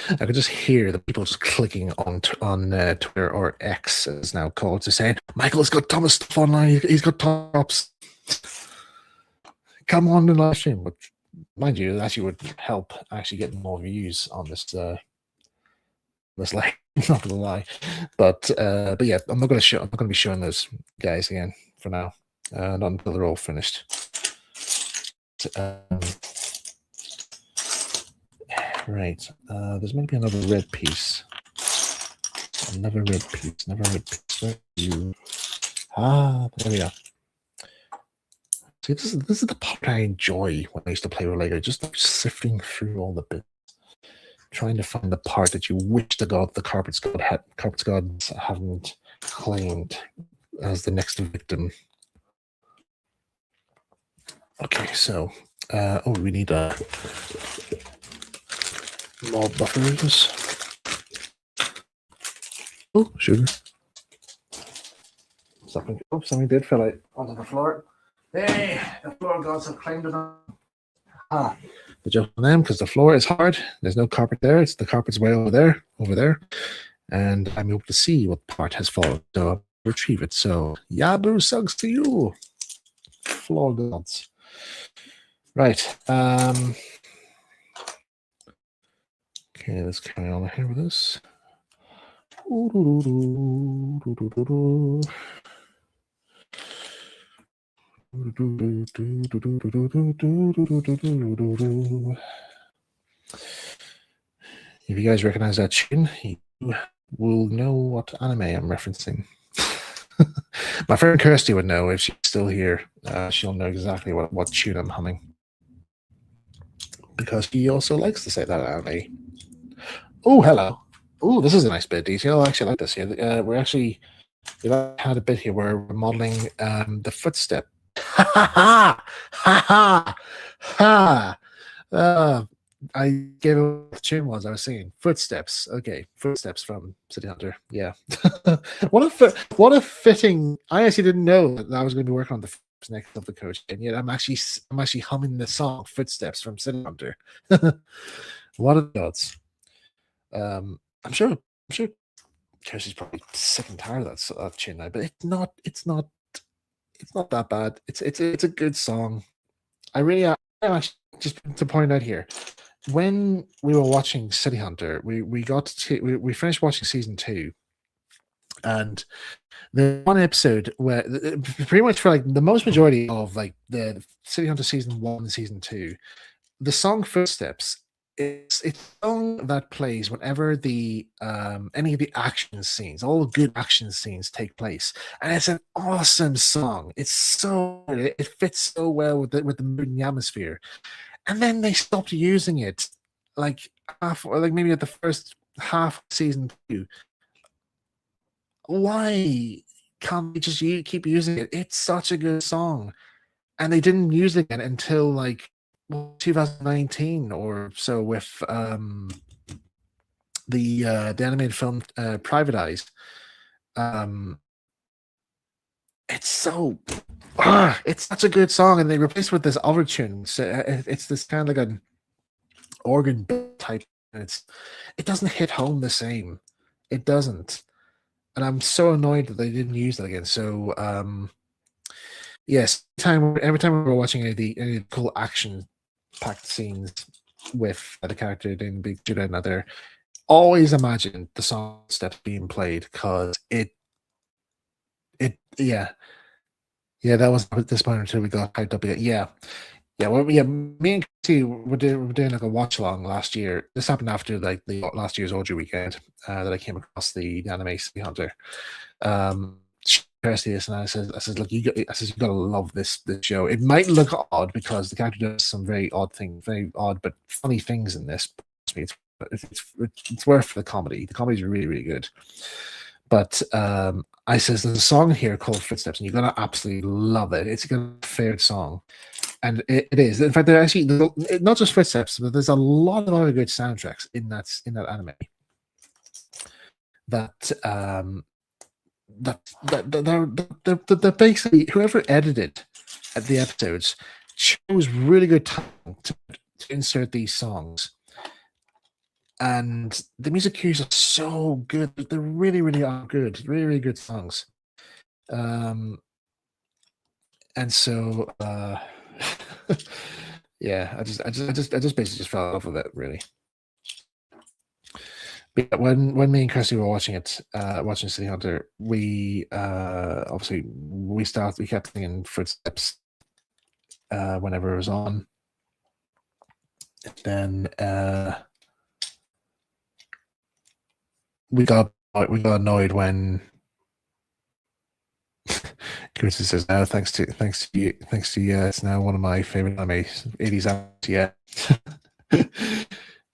I could just hear the people just clicking on Twitter, or X as it's now called, to saying, Michael's got Thomas stuff online, he's got tops. Come on the live stream. But mind you, it actually would help actually get more views on this this live, not gonna lie. But yeah, I'm not gonna be showing those guys again for now. Not until they're all finished. Right. There's maybe another red piece. Another red piece. Where are you? There we are. See, this is the part I enjoy when I used to play with Lego. Just like sifting through all the bits, trying to find the part that you wish to God the Carpets Gods haven't claimed as the next victim. Okay, so we need more buffers. Oh, sugar. Something did fell out onto the floor. Hey, the floor gods have claimed it. The joke on them, because the floor is hard. There's no carpet there. It's the carpet's way over there. And I'm able to see what part has fallen. So I'll retrieve it. So Yabu sucks to you, floor gods. Right. Okay, let's carry on here with this. If you guys recognize that tune, you will know what anime I'm referencing. My friend Kirsty would know if she's still here. She'll know exactly what tune I'm humming, because he also likes to say that anime. Oh, hello. Oh, this is a nice bit of detail. I actually like this here. We've had a bit here where we're modeling the footstep. Ha ha ha ha ha. I gave it what the tune was. I was singing Footsteps. Okay, Footsteps from City Hunter. Yeah. What a fitting. I actually didn't know that I was going to be working on the next of the coach, and yet I'm actually humming the song Footsteps from City Hunter. What are the odds? I'm sure Kelsey's probably sick and tired of that tune now, but it's not that bad. It's a good song. I really am actually, just to point out here, when we were watching City Hunter, we finished watching season 2, and the one episode where pretty much for like the most majority of like the City Hunter season 1 and season 2, the song Footsteps, it's a song that plays whenever the any of the action scenes, all the good action scenes take place, and it's an awesome song. It's so good. It fits so well with the mood and the atmosphere. And then they stopped using it, like half, or like maybe at the first half of season 2. Why can't they just keep using it? It's such a good song, and they didn't use it again until like 2019 or so with the animated film Private Eyes. Um, it's so it's such a good song, and they replaced it with this other tune. So it's this kind of like an organ type, and it doesn't hit home the same. It doesn't, and I'm so annoyed that they didn't use that again. So yes, every time we were watching any of the cool action packed scenes with the character doing big shootout and other, always imagine the song steps being played, because yeah, that was at this point until we got hyped up again. Yeah, well, yeah, me and Christy were doing like a watch along last year. This happened after like the last year's Audrey weekend, that I came across the anime City Hunter. She pressed this, and I said, look, you gotta love this show. It might look odd because the character does some very odd but funny things in this. It's worth the comedy. The comedy is really, really good. But I says there's a song here called Footsteps, and you're gonna absolutely love it. It's a favorite song, and it is. In fact, there actually not just Footsteps, but there's a lot of other good soundtracks in that anime. That they're basically, whoever edited the episodes chose really good time to insert these songs. And the music cues are so good. They're really, really are good. Really, really good songs. And so yeah, I just basically just fell in love with it, really. But yeah, when me and Kirsty were watching it, watching City Hunter, we obviously we kept singing Footsteps whenever it was on. And then we got annoyed when Christy says, "No, thanks to you, it's now one of my favorite anime 80s anime." Yeah.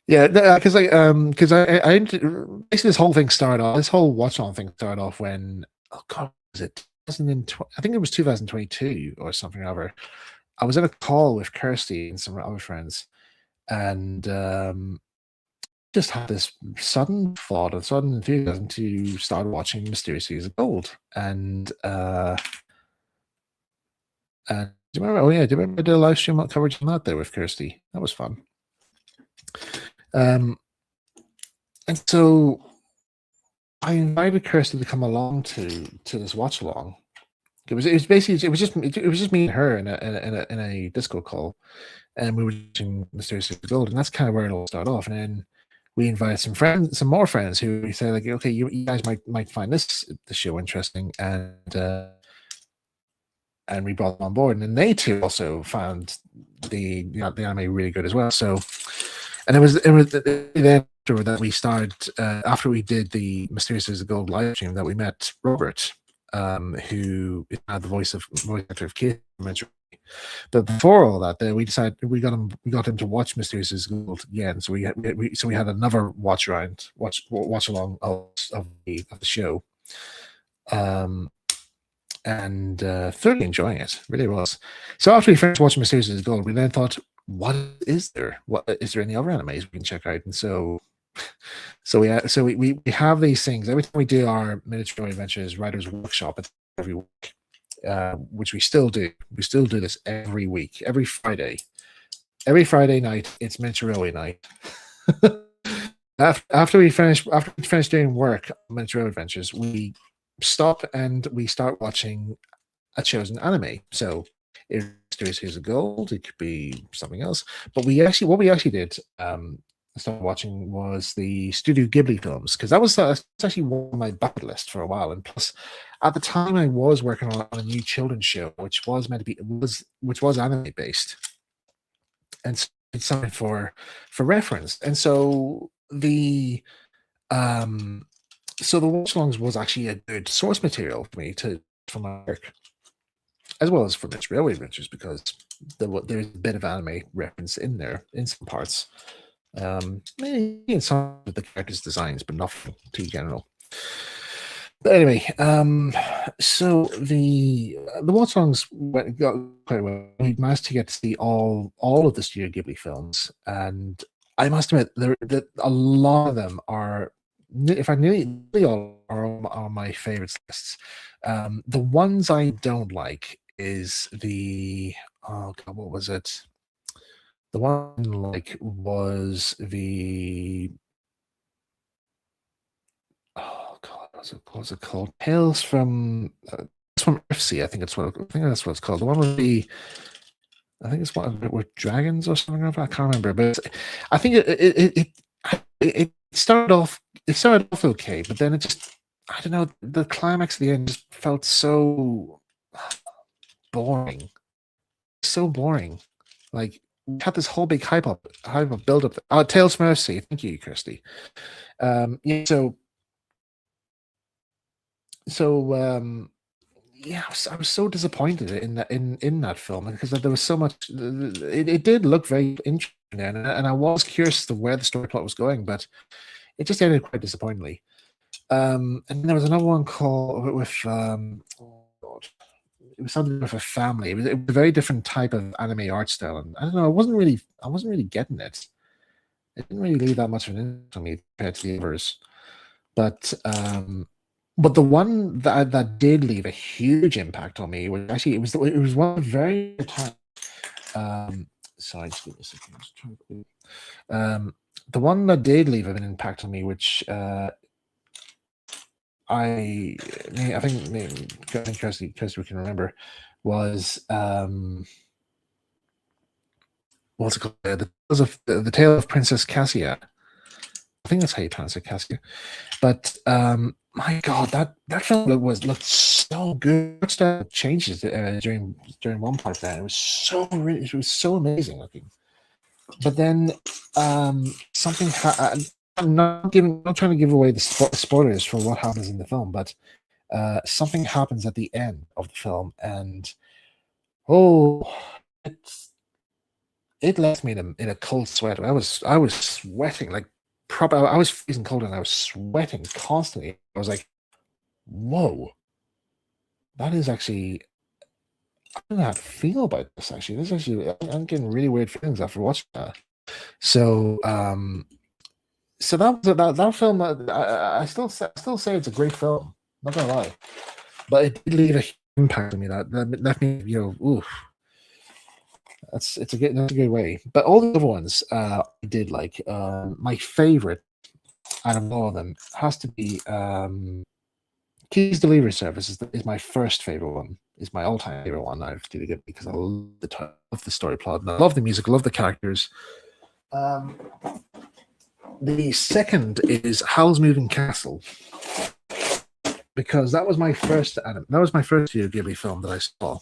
Yeah, because I basically this whole thing started off. This whole watch on thing started off when, oh god, was it 2020? I think it was 2022 or something or other. I was in a call with Kirsty and some other friends, and just had this sudden thought, a sudden enthusiasm to start watching Mysterious Cities of Gold. And do you remember? Oh yeah, do you remember the live stream coverage on that there with Kirsty? That was fun. And so I invited Kirsty to come along to this watch along. It was just me and her in a Discord call, and we were watching Mysterious Cities of Gold, and that's kind of where it all started off. And then we invited some more friends who we said, like, okay, you guys might find the show interesting, and we brought them on board, and then they too also found the anime really good as well. So, and it was then after that we started, after we did the Mysterious Cities of Gold live stream, that we met Robert, who had the voice actor of Keith. But before all that, we decided we got him to watch Mysterious Cities of Gold again. So we had another watch along of the show, and thoroughly enjoying it. Really was. So after we finished watching Mysterious Cities of Gold, we then thought, what is there? What is there any other animes we can check out? And so we have these things every time we do our Miniature Adventures Writers Workshop every week, which we still do. We still do this every week, every Friday. Every Friday night, it's Miniature night. after we finish doing work on Miniature Adventures, we stop and we start watching a chosen anime. So if there's Here's a Gold, it could be something else. But what we actually did, started watching was the Studio Ghibli films, because that's actually one on my bucket list for a while. And plus, at the time, I was working on a new children's show, which was meant to be which was anime based, and so it's something for reference. And um so the watch alongs was actually a good source material for me to for my work, as well as for Mitch Railway Adventures, because there's a bit of anime reference in there in some parts. Maybe in some of the characters' designs, but nothing too general. But anyway, so the watch songs got quite well. We managed to get to see all of the Studio Ghibli films, and I must admit that a lot of them are, if I nearly all are on my favorites lists. The ones I don't like is oh god, what was it? The one like was oh god, what's it called? Tales from it's from Earthsea, I think that's what it's called. The one with I think it's one with dragons or something like that. I can't remember, but I think it started off okay, but then it just, I don't know, the climax at the end just felt so boring. So boring. Like, we had this whole big hype up build up. Oh, Tales from Earthsea. Thank you, Kirsty. Yeah, yeah, I was so disappointed in that film, because there was so much. It did look very interesting, and I was curious as to where the story plot was going, but it just ended quite disappointingly. And there was another one called with oh god, it was something with a family. It was a very different type of anime art style, and I don't know. I wasn't really getting it. It didn't really leave that much of an impact on me compared to the others. But the one that did leave a huge impact on me was actually it was one very time. Sorry, just give me a second. I'm just trying to. The one that did leave an impact on me, which I think maybe because we can remember, was what's it called? The Tale of Princess Cassia. I think that's how you pronounce it, Cassia. But my God, that film looked so good. Watched changes during one part of that. It was so amazing looking. But then something. I'm not trying to give away the spoilers for what happens in the film, but something happens at the end of the film, and oh, it left me in a cold sweat. I was sweating like proper. I was freezing cold and I was sweating constantly. I was like, whoa, that is actually. I don't know how to feel about this. Actually, I'm getting really weird feelings after watching that. So, that film. I still say it's a great film. Not gonna lie, but it did leave a huge impact on me. That left me, ooh, that's a good way. But all the other ones I did like. My favorite out of all of them has to be Keys Delivery Service is my first favorite one. Is my all-time favorite one I've did it because I love the story plot, and I love the music, I love the characters. The second is Howl's Moving Castle, because that was my first Studio Ghibli film that I saw.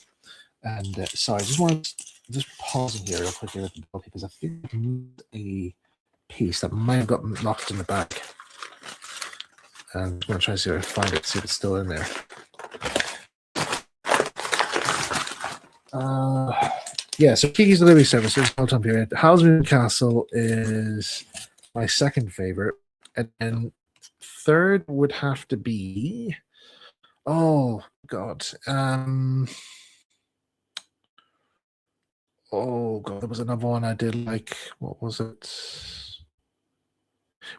And sorry, I just want to pause in here real quickly because I think I moved a piece that might have gotten knocked in the back. And I'm going to try to see if I find it, see if it's still in there. Yeah, so Kiki's Delivery Service is all time period. Howl's Moving Castle is my second favorite. And then third would have to be, oh god, Oh god, there was another one I did like. What was it?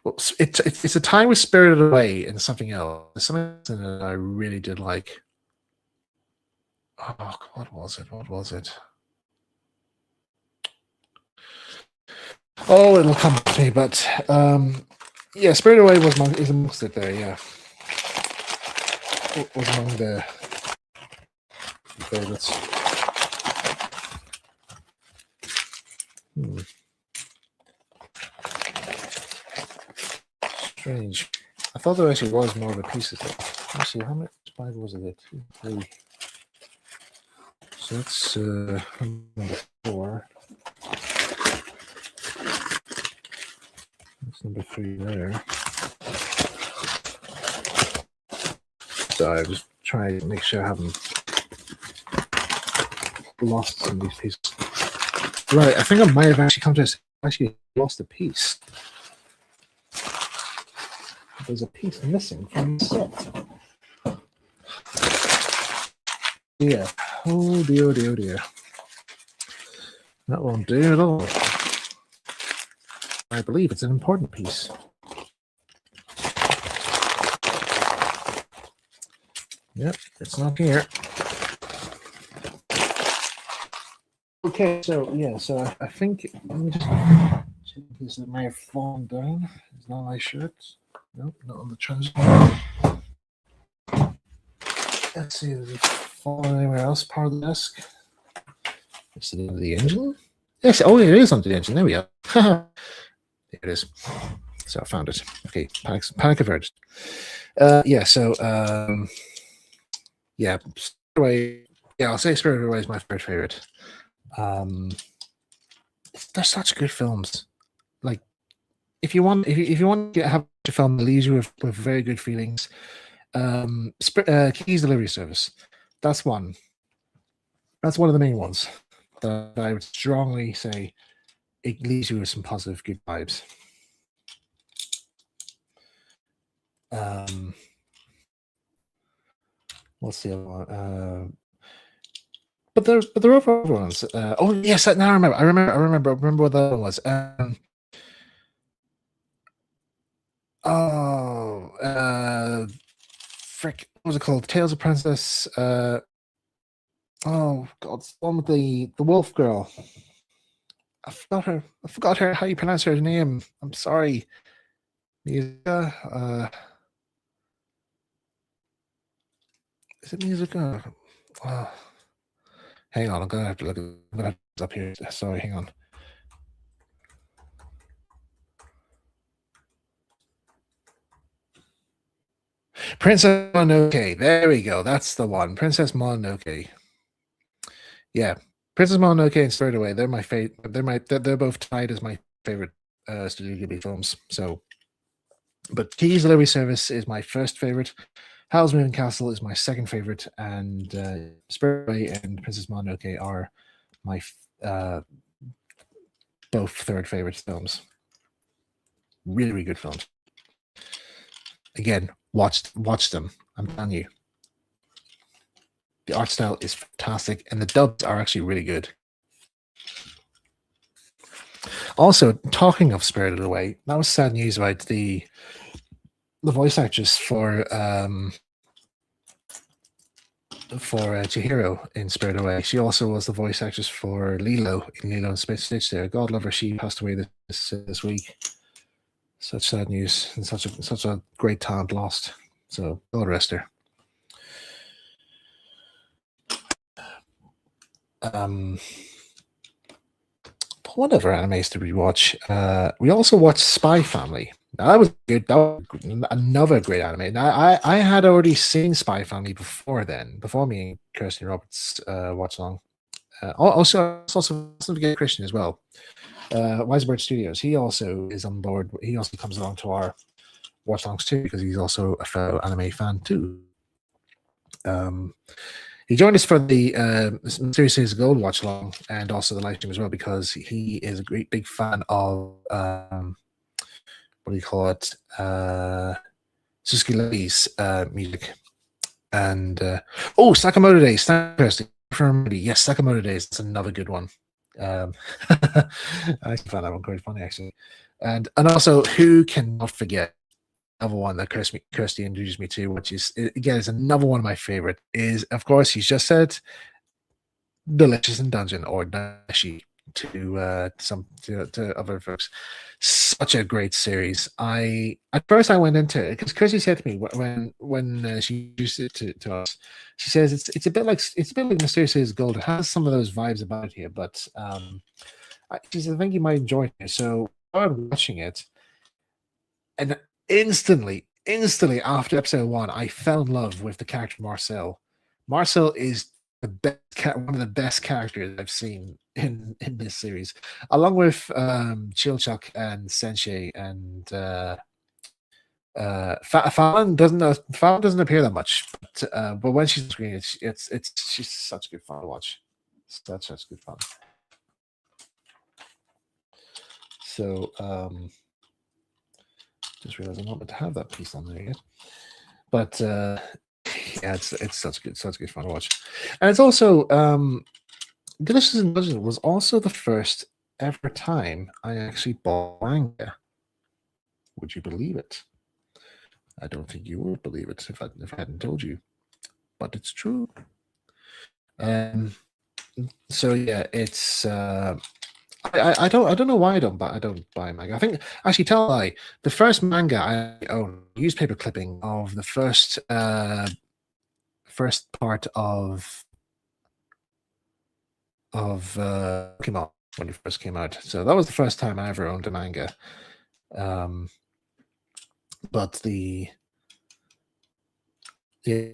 Well, it's a tie with Spirited Away and something else. There's something else in it I really did like. Oh god, what was it? What was it? Oh, it'll come to me, but yeah, Spirited Away is amongst it there. Yeah, was among the favorites. Strange. I thought there actually was more of a piece of it. Let me see, how much Bible was it? 2, 3. So that's number 4. That's number 3 there. So I was trying to make sure I haven't lost some of these pieces. Right, I think I might have actually come to this. Actually lost a piece. There's a piece missing from the set. Yeah. Oh dear, dear, dear. That won't do at all. I believe it's an important piece. Yep, it's not here. Okay, so yeah, so I think let me just check in case it may have fallen down. It's not my shirt. Nope, not on the transfer. Let's see, does it fall anywhere else? Part of the desk? Is it under the engine? Yes, oh, it is under the engine. There we go. There it is. So I found it. Okay, panic averted. Yeah, so yeah, Spirited Away. Yeah, I'll say Spirited Away is my third favorite. They're such good films. Like, if you want to have a film that leaves you with very good feelings, Keys Delivery Service. That's one. That's one of the main ones that I would strongly say it leaves you with some positive, good vibes. What's the other one? But there are other ones. Oh yes, now I remember. I remember what that one was. Frick, what was it called? Tales of Princess. Oh God, it's the one with the wolf girl. I forgot her. How you pronounce her name? I'm sorry. Musica. Is it Musica? Oh. Hang on, I'm gonna have to look. I'm gonna have to up here. Sorry, hang on. Princess Mononoke. There we go. That's the one. Princess Mononoke. Yeah, Princess Mononoke and Spirited Away. They're my favorite. They're both tied as my favorite Studio Ghibli films. So, but Keys Delivery Service is my first favorite. Howl's Moving Castle is my second favorite, and Spirited Away and Princess Mononoke are my both third favorite films. Really, really good films. Again, watch them. I'm telling you, the art style is fantastic, and the dubs are actually really good. Also, talking of Spirited Away, that was sad news about the voice actress for Chihiro in Spirited Away. She also was the voice actress for Lilo in Lilo and Stitch. There, God love her. She passed away this week. Such sad news, and such a great talent lost. So God rest her. What other animes did we watch? We also watched Spy Family. Now, that was good. That was another great anime. Now, I had already seen Spy Family before me and Kirsten Roberts watched along. Also forget Christian as well. Wisebird Studios. He also is on board. He also comes along to our watch-alongs too, because he's also a fellow anime fan too. He joined us for the Series Gold watch along and also the live stream as well, because he is a great big fan of what do you call it? Suzuki Levi's music. And Sakamoto Days. Yes, Sakamoto Days. That's another good one. I found that one quite funny actually, and also who cannot forget another one that Kirsty introduced me to, which is again is another one of my favorite. Is of course he's just said Delicious in Dungeon or Dashi to other folks. Such a great series. I at first I went into it because Kirsty said to me when she introduced it to us, she says it's a bit like Mysterious as Gold. It has some of those vibes about it here, but she says I think you might enjoy it. So I started watching it, and instantly after episode one, I fell in love with the character Marcel. Marcel is one of the best characters I've seen in this series, along with Chilchuk and Sensei and Fallon doesn't appear that much, but when she's on screen, she's such good fun to watch. Such good fun. So just realized I'm not meant to have that piece on there yet, but yeah, it's such good fun to watch, and it's also Delicious in Dungeon was also the first ever time I actually bought manga. Would you believe it? I don't think you would believe it if I hadn't told you, but it's true. So yeah, it's I don't know why I don't buy manga. I think actually tell a lie. The first manga I own, newspaper clipping of the first part of Pokemon when it first came out. So that was the first time I ever owned a manga. But the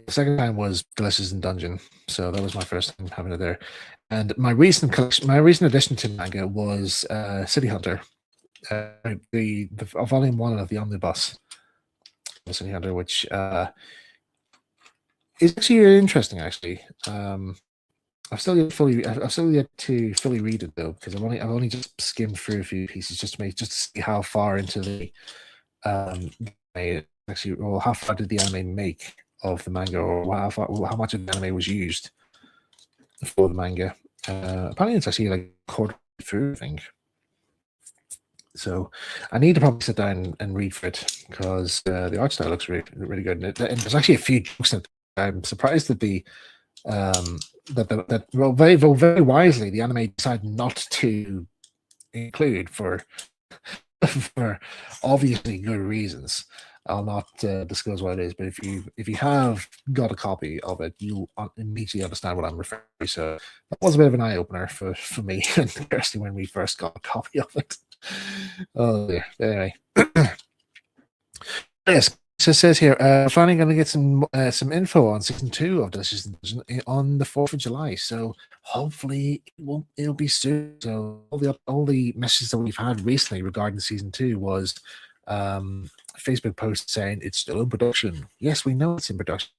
second time was Delicious in Dungeon. So that was my first time having it there. And my recent addition to manga was City Hunter, the volume 1 of the omnibus of City Hunter, which is actually really interesting. Actually, I've still yet to fully read it though, because I've only just skimmed through a few pieces just to see how far into the actually, or how far did the anime make of the manga, or how much of the anime was used for the manga. Apparently, it's actually like quarter through, I think. So I need to probably sit down and read for it because the art style looks really, really good. And there's actually a few jokes that I'm surprised that very wisely the anime decided not to include for obviously good reasons. I'll not disclose what it is, but if you have got a copy of it, you'll immediately understand what I'm referring to. So that was a bit of an eye opener for me and Kirsty when we first got a copy of it. Oh dear. Anyway, yes. So it says here, finally going to get some info on season 2 of Delicious in Dungeon on the 4th of July. So hopefully it'll be soon. So all the messages that we've had recently regarding season 2 was Facebook posts saying it's still in production. Yes, we know it's in production.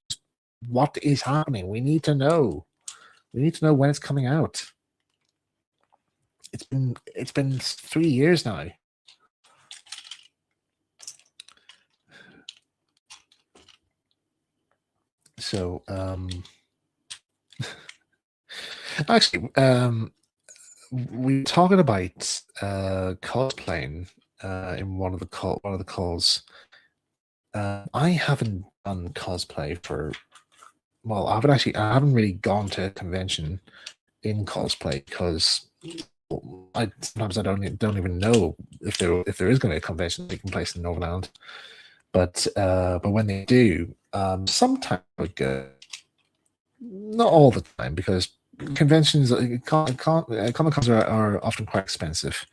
What is happening? We need to know. We need to know when it's coming out. It's been 3 years now. So actually we were talking about cosplaying in one of the calls. I haven't done cosplay for I haven't really gone to a convention in cosplay because sometimes I don't even know if there is going to be a convention taking place in Northern Ireland. But when they do, sometimes like not all the time, because conventions, Comic-Cons are often quite expensive.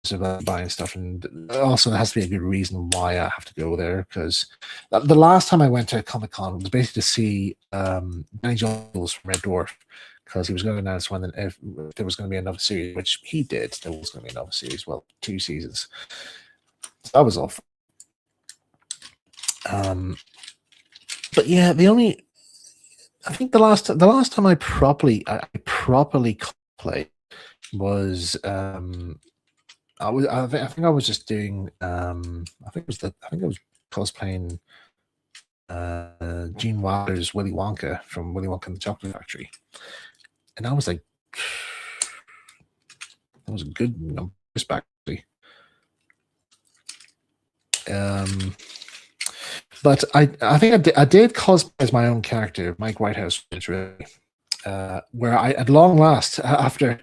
So about buying stuff, and also there has to be a good reason why I have to go there. Because the last time I went to a Comic-Con was basically to see Danny Jones from Red Dwarf, because he was going to announce if there was going to be another series, which he did. There was going to be another series, 2 seasons. So that was awful. But yeah, I think the last time I properly played was I think I was just doing I think it was cosplaying Gene Wilder's Willy Wonka from Willy Wonka and the Chocolate Factory, and I was like That was a good number back. But I think I did cosplay as my own character, Mike Whitehouse, really. Where I, at long last, after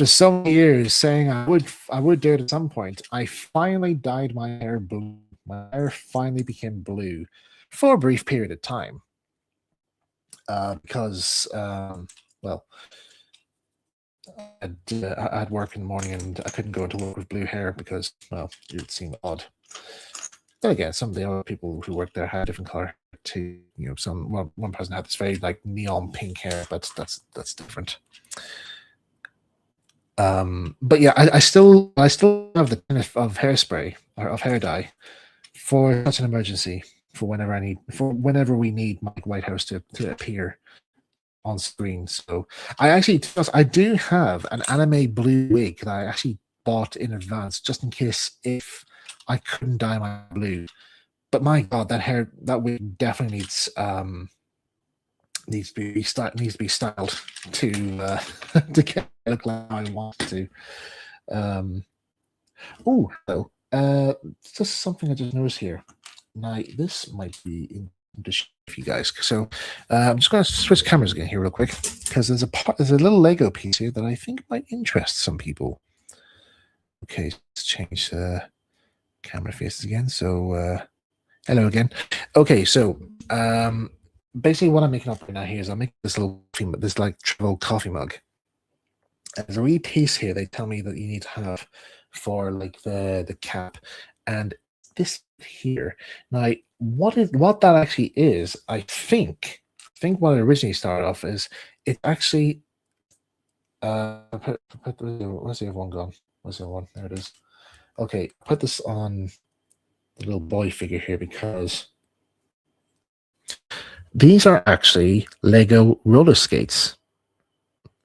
so many years saying I would do it at some point, I finally dyed my hair blue. My hair finally became blue for a brief period of time. Because well, I had work in the morning and I couldn't go into work with blue hair because, well, it would seem odd. Then again, some of the other people who worked there had different color too. You know, one person had this very like neon pink hair, but that's different. But yeah, I still have the tin of hairspray or of hair dye for such an emergency, for whenever we need Mike Whitehouse to appear on screen. So I do have an anime blue wig that I actually bought in advance just in case if I couldn't dye my blue. But my God, that wig definitely needs to be styled to to get it look like I want to. Oh, hello. Just something I just noticed here. Now this might be in for you guys. So I'm just going to switch cameras again here real quick because there's a little Lego piece here that I think might interest some people. Okay, let's change camera faces again. So hello again. Okay, so basically what I'm making up right now here is I'm making this like travel coffee mug. And there's a wee piece here they tell me that you need to have for like the cap, and this here. Now, what that actually is, I think what it originally started off is it actually where's the other one gone? Where's the other one? There it is. Okay, put this on the little boy figure here because these are actually Lego roller skates.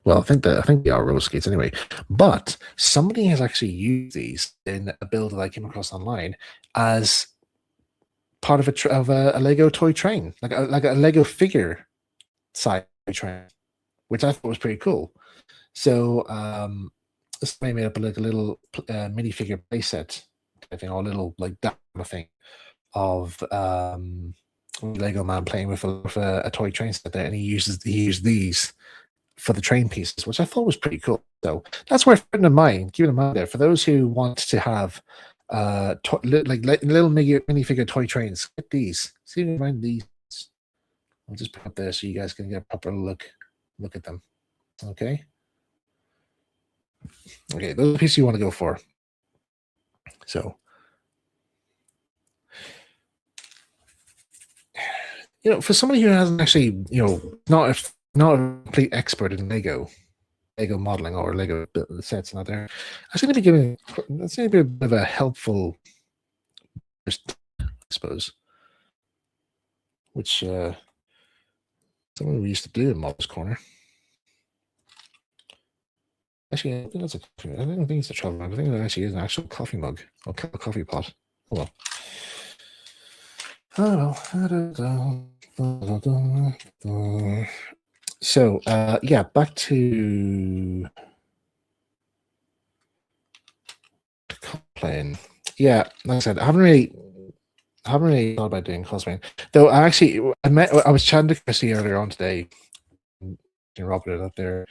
Well, I think they are roller skates anyway. But somebody has actually used these in a build that I came across online as part of a Lego toy train, like a Lego figure side train, which I thought was pretty cool. So this made up like a little minifigure playset, I think, or a little like that kind of thing of Lego man playing with a toy train set there, and he used these for the train pieces, which I thought was pretty cool. So that's worth keeping in mind there for those who want to have like little minifigure toy trains. Get these. See if you can find these. I'll just put up there so you guys can get a proper look at them. Okay. Okay, those are the pieces you want to go for. So, for somebody who hasn't actually, not a complete expert in Lego modeling or Lego sets out there, that's going to be a bit of a helpful, I suppose, which something we used to do in Models Corner. Actually, I think I don't think it's a travel mug. I think it actually is an actual coffee mug or coffee pot. Oh well. So yeah, back to cosplaying. Yeah, like I said, I haven't really thought about doing cosplaying. Though I was chatting to Chrissy earlier on today, and Robert up there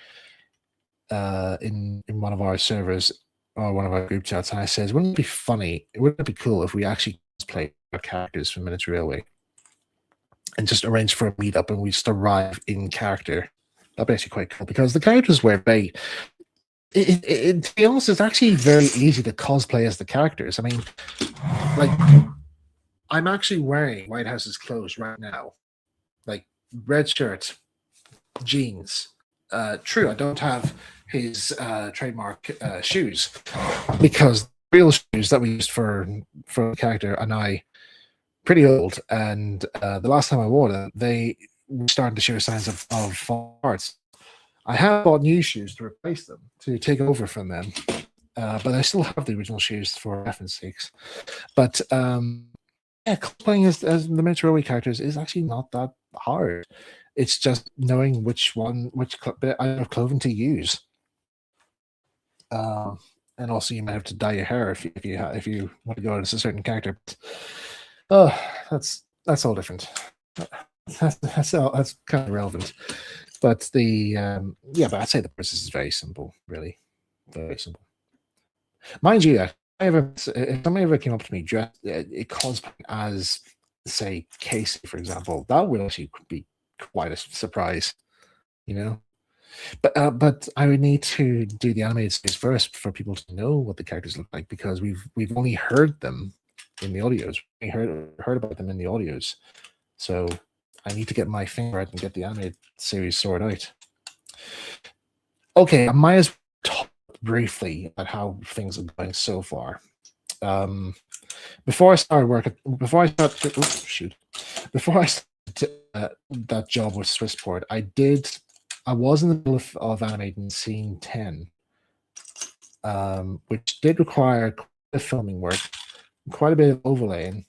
in one of our servers or one of our group chats, and I said, wouldn't it be funny? Wouldn't it be cool if we actually cosplay our characters from Miniature Railway and just arrange for a meetup and we just arrive in character? That'd be actually quite cool because the characters were very. To be honest, it's actually very easy to cosplay as the characters. I mean, like, I'm actually wearing Whitehouse's clothes right now, like red shirt, jeans. True, I don't have his trademark shoes because the real shoes that we used for the character and I pretty old, and the last time I wore them, they were starting to show signs of parts. I have bought new shoes to replace them, to take over from them, but I still have the original shoes for reference sakes. But yeah, cosplaying as the Miniature Railway characters is actually not that hard. It's just knowing which bit of clothing to use. And also, you might have to dye your hair if you want to go as a certain character. Oh, that's all different. That's kind of relevant. But but I'd say the process is very simple, really, very simple. Mind you, if somebody ever came up to me dressed, cosplaying as, say, Casey, for example, that would actually be quite a surprise, you know. But I would need to do the animated series first for people to know what the characters look like, because we've only heard them in the audios. We heard about them in the audios, so I need to get my finger out and get the animated series sorted out. Okay, I might as well talk briefly about how things are going so far. Before I started that job with Swissport, I was in the middle of animating scene 10, which did require quite a bit of filming work, quite a bit of overlaying,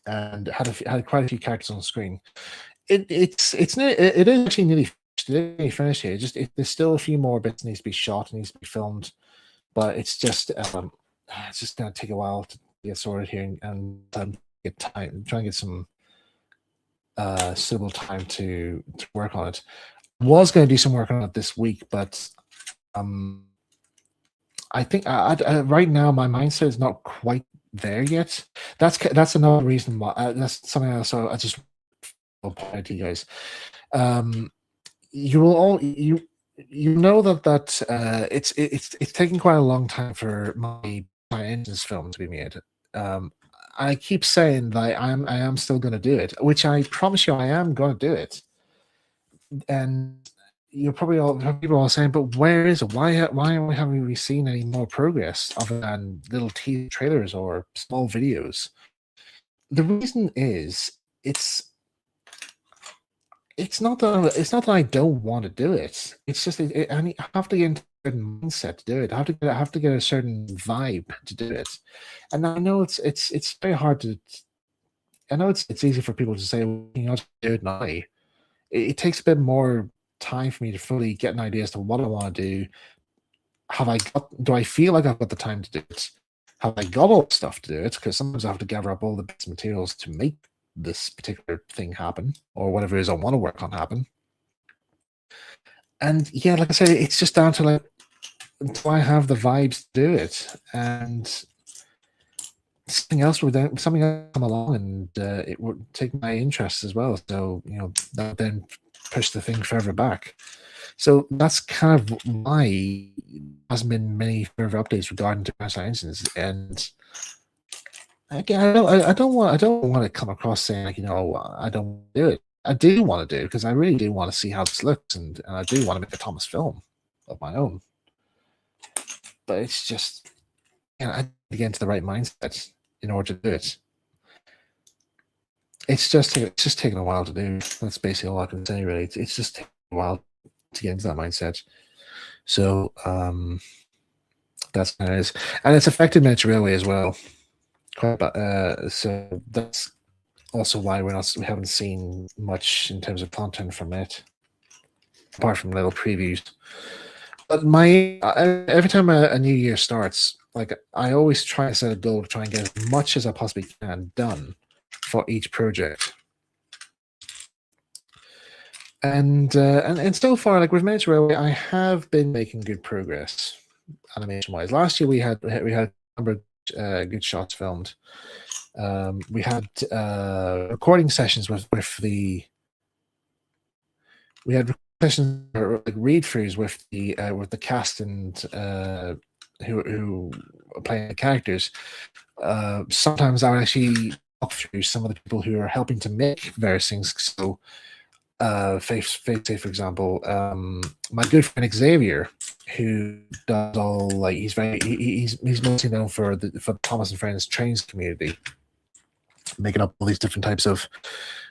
and had quite a few characters on screen. It is actually nearly finished here. There's still a few more bits needs to be shot, needs to be filmed, but it's just going to take a while to get sorted here and get time, try and get some suitable time to work on it. Was going to do some work on it this week, but I think right now my mindset is not quite there yet. That's another reason why. That's something else. So I just point out to you guys. You will all you know that it's taking quite a long time for my Engines film to be made. I keep saying that I am still going to do it, which I promise you I am going to do it. And you're probably people are saying, but where is it? Why haven't we seen any more progress other than little teaser trailers or small videos? The reason is it's not that I don't want to do it. It's just I have to get into a certain mindset to do it. I have to get a certain vibe to do it. And I know it's very hard to. I know it's easy for people to say, well, you know, do it now. It takes a bit more time for me to fully get an idea as to what I want to do. Do I feel like I've got the time to do it? Have I got all the stuff to do it? Because sometimes I have to gather up all the bits of materials to make this particular thing happen, or whatever it is I want to work on happen. And yeah, like I said, it's just down to like, do I have the vibes to do it? And something else come along, and it would take my interest as well. So that then push the thing further back. So that's kind of why there hasn't been many further updates regarding International Engines. And again, I don't want to come across saying like, I don't do it. I do want to do it because I really do want to see how this looks, and I do want to make a Thomas film of my own. But it's just, I need to get into the right mindset in order to do it. It's just taking a while to do. That's basically all I can say, really. It's just taking a while to get into that mindset. So that's how it is, and it's affected Miniature Railway as well. So that's also why we haven't seen much in terms of content from it, apart from little previews. But every time a new year starts, like I always try to set a goal to try and get as much as I possibly can done for each project. And so far, like with Miniature Railway, I have been making good progress animation-wise. Last year we had a number of good shots filmed. We had recording sessions with the. We had sessions like read-throughs with the cast and who are playing the characters. Sometimes I would actually walk through some of the people who are helping to make various things. So, say for example, my good friend Xavier, who does all like he's mostly known for the Thomas and Friends Trains community, making up all these different types of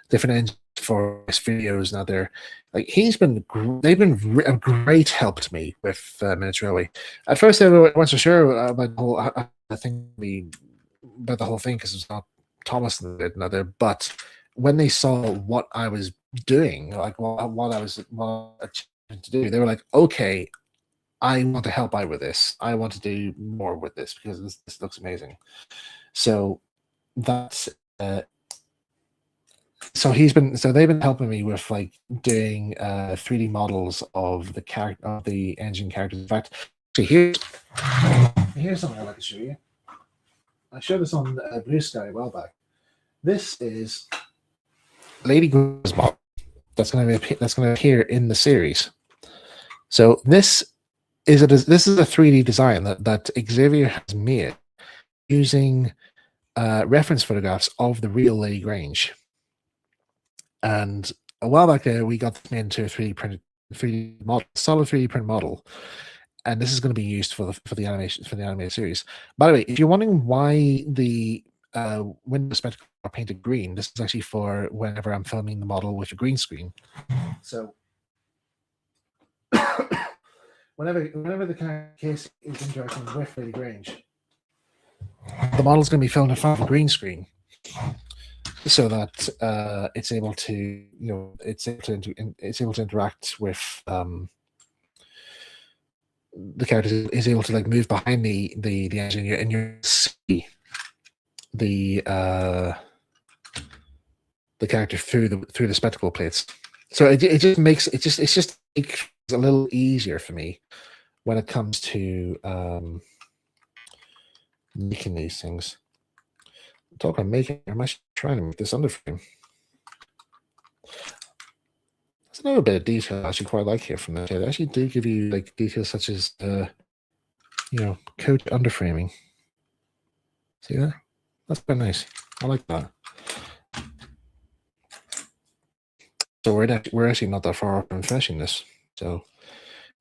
different engines for his videos. Now they've been a great help to me with Miniature Railway. At first, I wasn't so sure about the whole thing because it's not Thomas that did another. But when they saw what I was doing, like what I was attempting to do. They were like, okay, I want to help out with this. I want to do more with this because this looks amazing. So that's so they've been helping me with like doing 3D models of the character of the engine characters. In fact, here's something I'd like to show you. I showed this on Blue Sky a while back. This is Lady Grey's model that's going to appear in the series. So this is a 3D design that Xavier has made using reference photographs of the real Lady Grange. And a while back there, we got them into a 3D model, solid 3D print model, and this is going to be used for the animated series. By the way, if you're wondering why the window spectacles are painted green, this is actually for whenever I'm filming the model with a green screen. So whenever the case is interacting with Lady Grange, the model's going to be filmed in front of a green screen, so that it's able to interact with the character is able to like move behind the engine, and you see the character through the spectacle plates. So it's just a little easier for me when it comes to making these things. Talk about making, I'm actually trying to make this underframe. There's another bit of detail I actually quite like here from that. They actually do give you like details such as coach underframing. See that? That's quite nice. I like that. So we're actually not that far from finishing this. So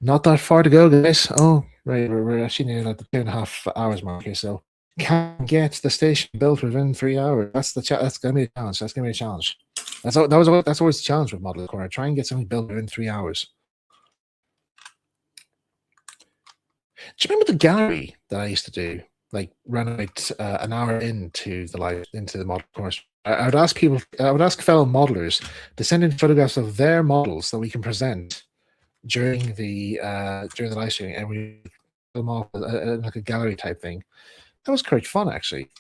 not that far to go, guys. Oh, right. We're actually near like the 2.5 hours mark here. So can get the station built within 3 hours. That's gonna be a challenge. That's gonna be a challenge. That's always the challenge with Model Core. Try and get something built within 3 hours. Do you remember the gallery that I used to do? Like run out an hour into the model course. I would ask fellow modelers to send in photographs of their models that we can present during the live stream, and we put them off like a gallery type thing. That was quite fun, actually.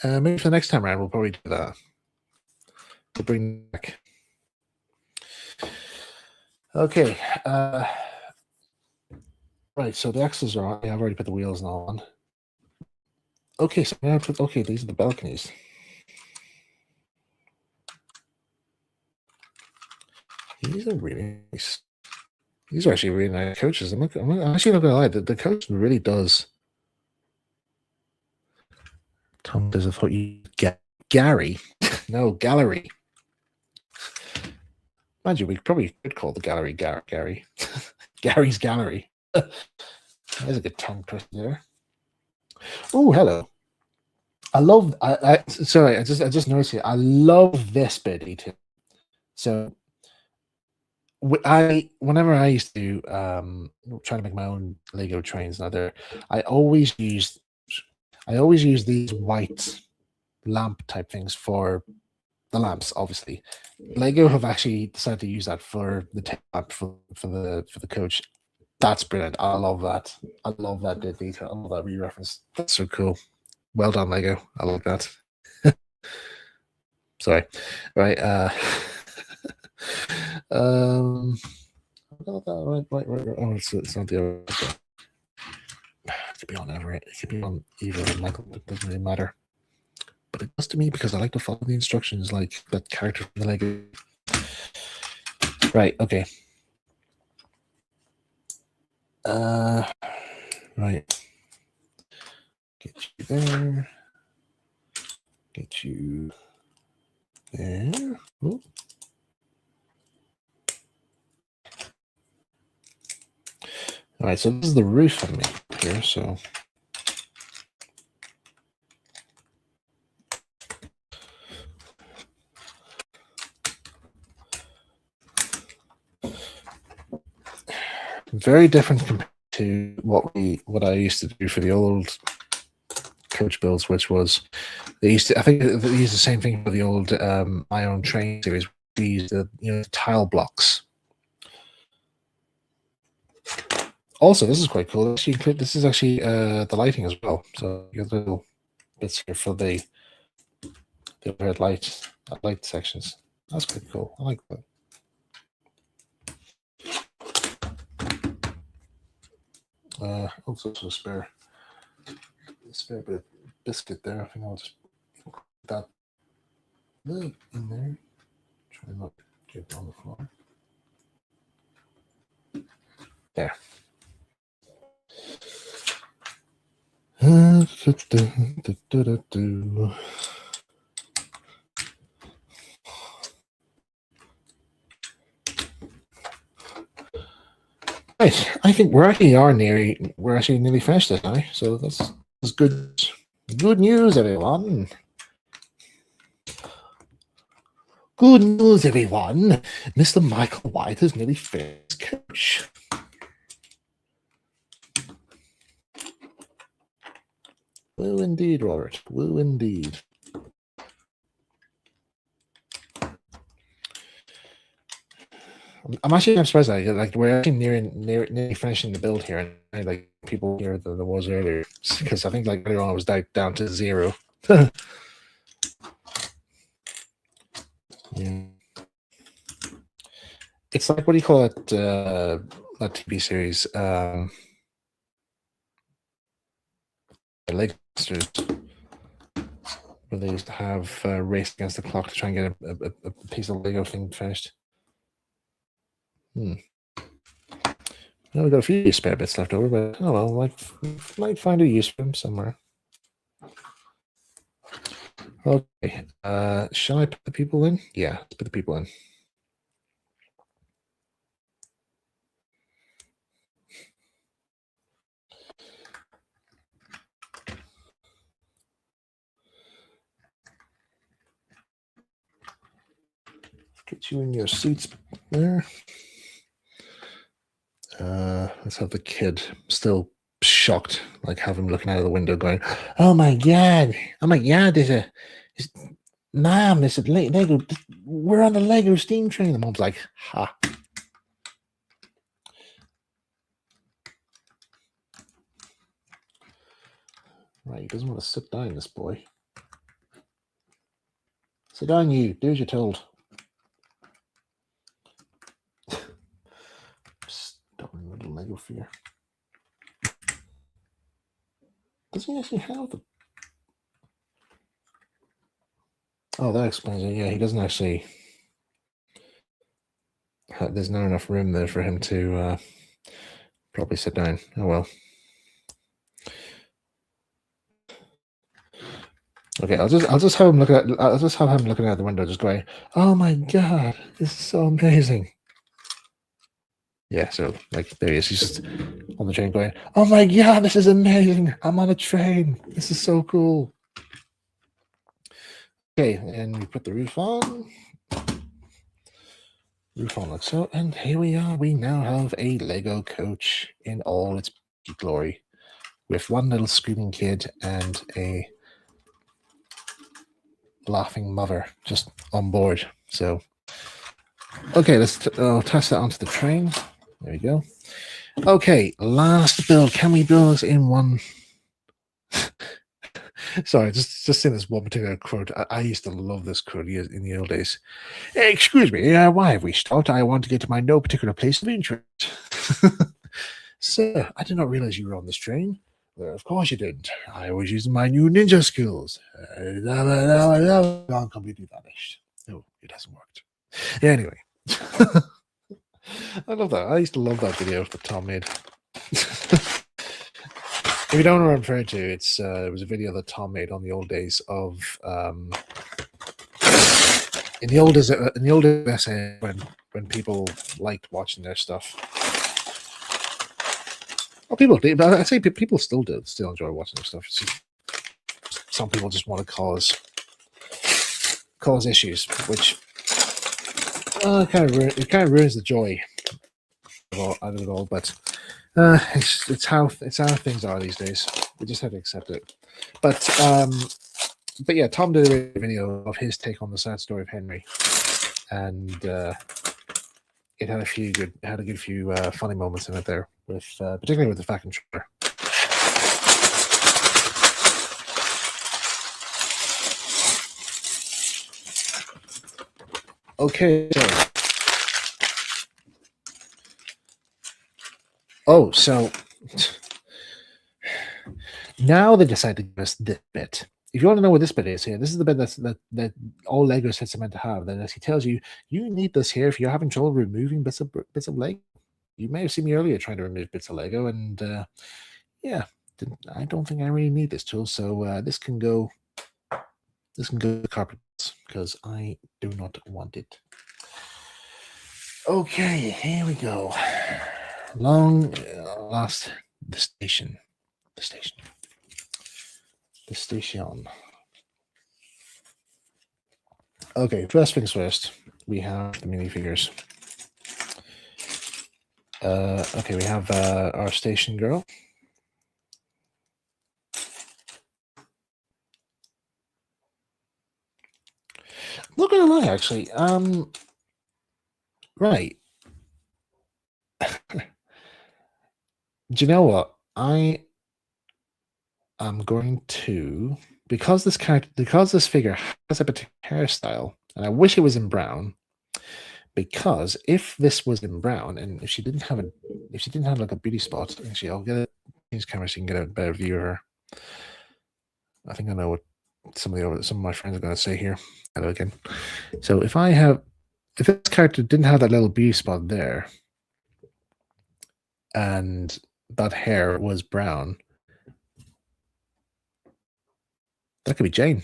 Maybe for the next time around, we'll probably do that. We'll bring back. Okay. Right, so the axles are on. Yeah, I've already put the wheels on. Okay, so now these are the balconies. These are really nice. These are actually really nice coaches. I'm actually not gonna lie, the coach really does. Tom does. I thought you get Gary. No, gallery. Mind you, we probably could call the gallery Gary. Gary's gallery. There's a good tongue twister there. Oh, hello. I love. Sorry, I just noticed here. I love this bit too. So, whenever I used to try to make my own Lego trains, I always use these white lamp type things for the lamps. Obviously, Lego have actually decided to use that for the tail lamp for the coach. That's brilliant. I love that. I love that bit of detail. I love that re-reference. That's so cool. Well done, Lego. I like that. Sorry. Right. Right. Oh, it's not the other. It could be on Everett. It could be on Eva and Michael. It doesn't really matter. But it does to me because I like to follow the instructions like that character from the Lego. Right. Okay. Right. Get you there. Get you there. Ooh. All right, so this is the roof of me here, so very different compared to what I used to do for the old coach builds, which was I think they used the same thing for the old My Own Train series. these tile blocks. Also, this is quite cool. This is actually the lighting as well. So you have little bits here for the overhead light sections. That's quite cool. I like that. Also a spare bit of biscuit there. I think I'll just put that in there. Try not to get it on the floor. There. Right, I think we're actually nearly finished this now. So that's good news, everyone. Good news, everyone. Mr. Michael White has nearly finished coach. Woo indeed, Robert. Woo indeed. I'm surprised that we're actually nearly finishing the build here, and like people here than there was earlier, because I think like earlier on I was down to 0. Yeah. It's like, what do you call it? That TV series, Lego Masters, where they used to have race against the clock to try and get a piece of Lego thing finished. Now we've got a few spare bits left over, but oh well, might find a use for them somewhere. Okay, shall I put the people in? Yeah, let's put the people in. Get you in your seats there. Let's have the kid still shocked, like have him looking out of the window going, oh my god, Mom, there's a Lego, we're on the Lego steam train. The mom's like, ha. Right, he doesn't want to sit down, this boy. Sit down, you. Do as you're told. Stubborn little Lego fear. Does he actually have them? Oh, that explains it. Yeah, he doesn't actually. There's not enough room there for him to probably sit down. Oh well. Okay, I'll just have him looking at. I'll just have him looking out the window, just going, "Oh my god, this is so amazing!" Yeah, so like there he is. He's just on the train going, "Oh my god, this is amazing! I'm on a train. This is so cool." Okay, and we put the roof on. Roof on like so, and here we are. We now have a Lego coach in all its glory, with one little screaming kid and a laughing mother just on board. So, okay, let's test that onto the train. There we go. Okay, last build. Can we build this in one? Sorry, just seeing this one particular quote. I used to love this quote in the old days. Excuse me, why have we stopped? I want to get to my no particular place of interest. Sir, I did not realize you were on this train. Well, of course you didn't. I was using my new ninja skills. Gone completely vanished. No, it hasn't worked. Anyway. I love that. I used to love that video that Tom made. If you don't know what I'm referring to, it was a video that Tom made on the old days of in the old days when people liked watching their stuff. Well, people did, but I say people still enjoy watching their stuff. It's just, some people just want to cause issues, which kind of ruins the joy out of it all. But it's how things are these days. We just have to accept it. But yeah, Tom did a video of his take on the sad story of Henry, and it had a good few funny moments in it there, with particularly with the fucking trailer. Okay. So now they decide to give us this bit. If you want to know what this bit is here, this is the bit that all Lego sets are meant to have. That he tells you, you need this here if you're having trouble removing bits of Lego. You may have seen me earlier trying to remove bits of Lego, and yeah, I don't think I really need this tool. So this can go to carpet because I do not want it. Okay, here we go. Long last the station. Okay, first things first. We have the minifigures. Okay, we have our station girl. Not gonna lie, actually. Right. Do you know what? I am going to, because this figure has a particular hairstyle, and I wish it was in brown. Because if this was in brown, and if she didn't have like a beauty spot, actually, I'll get it. Use camera so you can get a better view of her. I think I know what some of my friends are going to say here. Hello again. So if this character didn't have that little beauty spot there, and that hair was brown, that could be Jane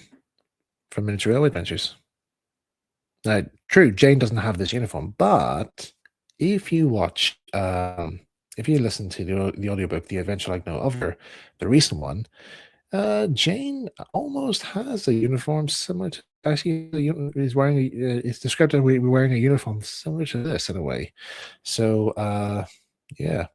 from Miniature Railway Adventures. Now, true, Jane doesn't have this uniform, but if you watch, if you listen to the audiobook, The Adventure Like No Other, the recent one, Jane almost has a uniform similar to, actually, is wearing, it's described as wearing a uniform similar to this in a way. So, yeah.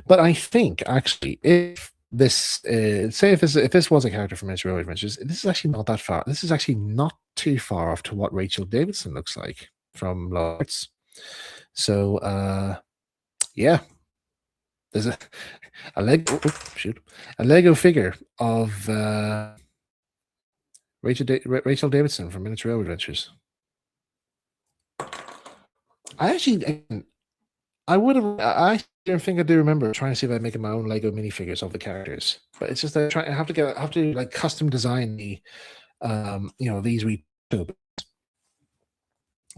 But I think, actually, if this, say if this was a character from Miniature Railway Adventures, this is actually not that far. This is actually not too far off to what Rachel Davidson looks like from Lords. So, yeah. There's a Lego figure of Rachel Davidson from Miniature Railway Adventures. I don't think I do remember trying to see if I make my own Lego minifigures of the characters, but it's just that I have to like custom design the these retail.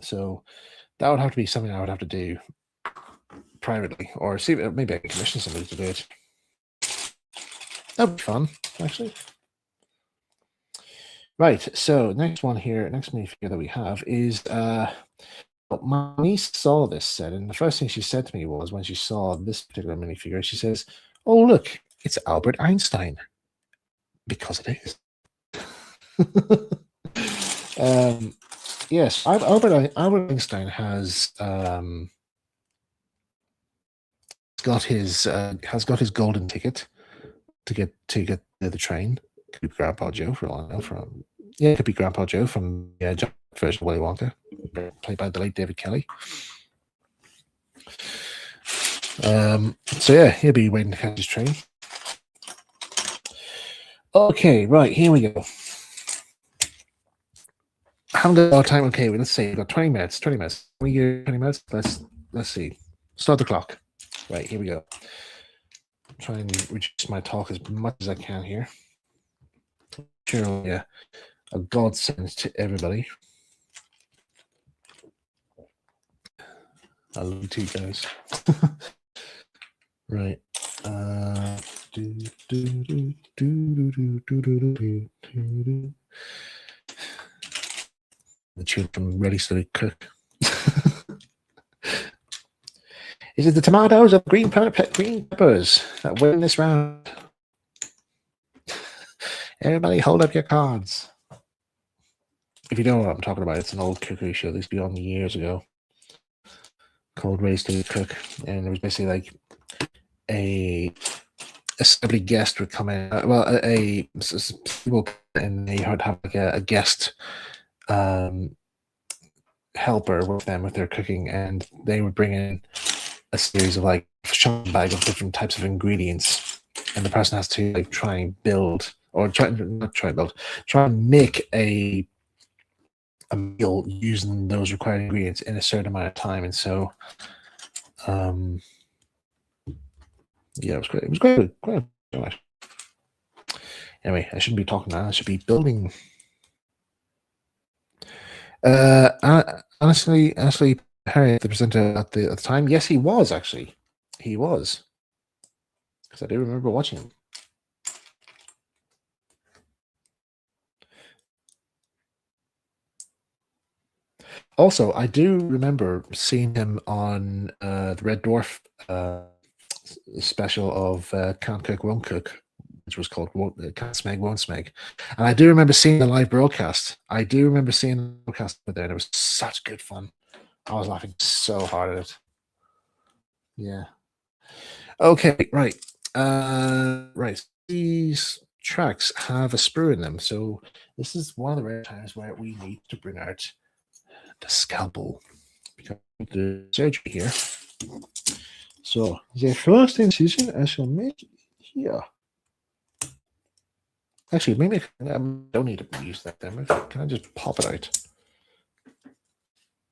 So that would have to be something I would have to do privately, or see maybe I can commission somebody to do it. That'd be fun, actually. Right. So next minifigure that we have is my niece saw this set, and the first thing she said to me was, when she saw this particular minifigure, she says, "Oh, look, it's Albert Einstein," because it is. Yes, Albert Einstein has got his golden ticket to get the train. Could be Grandpa Joe for all I know. It could be Grandpa Joe from the version of Willy Wonka, played by the late David Kelly. So yeah, he'll be waiting to catch his train. Okay, right, here we go. I haven't got a lot of time. Okay, let's see. We've got 20 minutes. 20 minutes. Let's see. Start the clock. Right, here we go. Try and reduce my talk as much as I can here. Sure, yeah. A godsend to everybody. I love you too, guys. Right. The tune from Ready Steady Cook. Is it the tomatoes or green peppers that win this round? Everybody hold up your cards. If you don't know what I'm talking about, it's an old cookery show. This used to be on years ago, called Ready Steady Cook, and it was basically like a celebrity guest would come in. People, and they would have like a guest helper with them with their cooking, and they would bring in a series of like shopping bag of different types of ingredients, and the person has to like try and build or try and make a meal using those required ingredients in a certain amount of time. And so yeah, it was great. It was quite anyway, I shouldn't be talking now. I should be building. Honestly, Harry, the presenter at the time, yes, he was actually. He was, because I do remember watching him. Also, I do remember seeing him on the Red Dwarf special of Can't Cook, Won't Cook, which was called Can't Smeg, Won't Smeg. And I do remember seeing the live broadcast. I do remember seeing the broadcast there, and it was such good fun. I was laughing so hard at it. Yeah. Okay, right. Right. These tracks have a sprue in them, so this is one of the rare times where we need to bring out the scalpel because of the surgery here. So the first incision I shall make here. Actually, maybe I don't need to use that then. Can I just pop it out?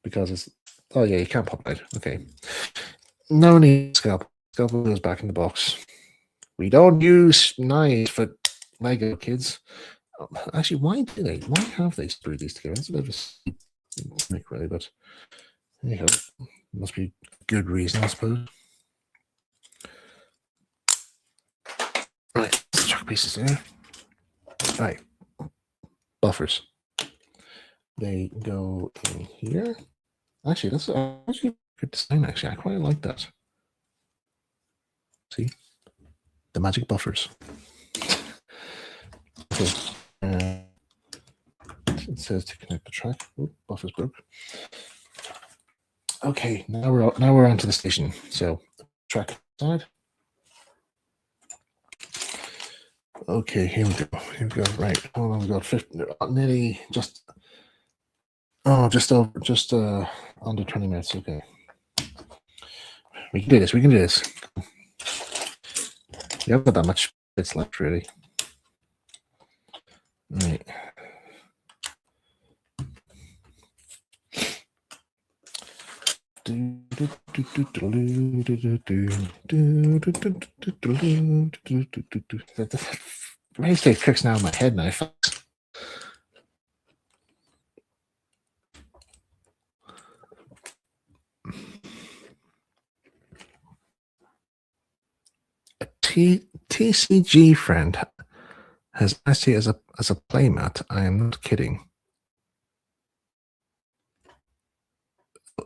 Because it's oh yeah, you can't pop it out. Okay. No need scalpel. Scalpel goes back in the box. We don't use knives for Lego, kids. Actually, why do they? Why have they screwed these together? It's a bit of a gimmick, really, but there you go. Must be a good reason, I suppose. Right, chuck pieces there. Right, buffers. They go in here. Actually, that's actually a good design. Actually, I quite like that. See, the magic buffers. Okay. It says to connect the track. Oh, buffers broke. Okay, now we're onto the station. So track side. Okay, here we go. Here we go. Right. Hold on, we got 50, nearly just under 20 minutes. Okay. We can do this. We can do this. You haven't got that much bits left, really. Right. Basically, it cooks now in my head now. A TCG friend has asked you as a playmat. I am not kidding.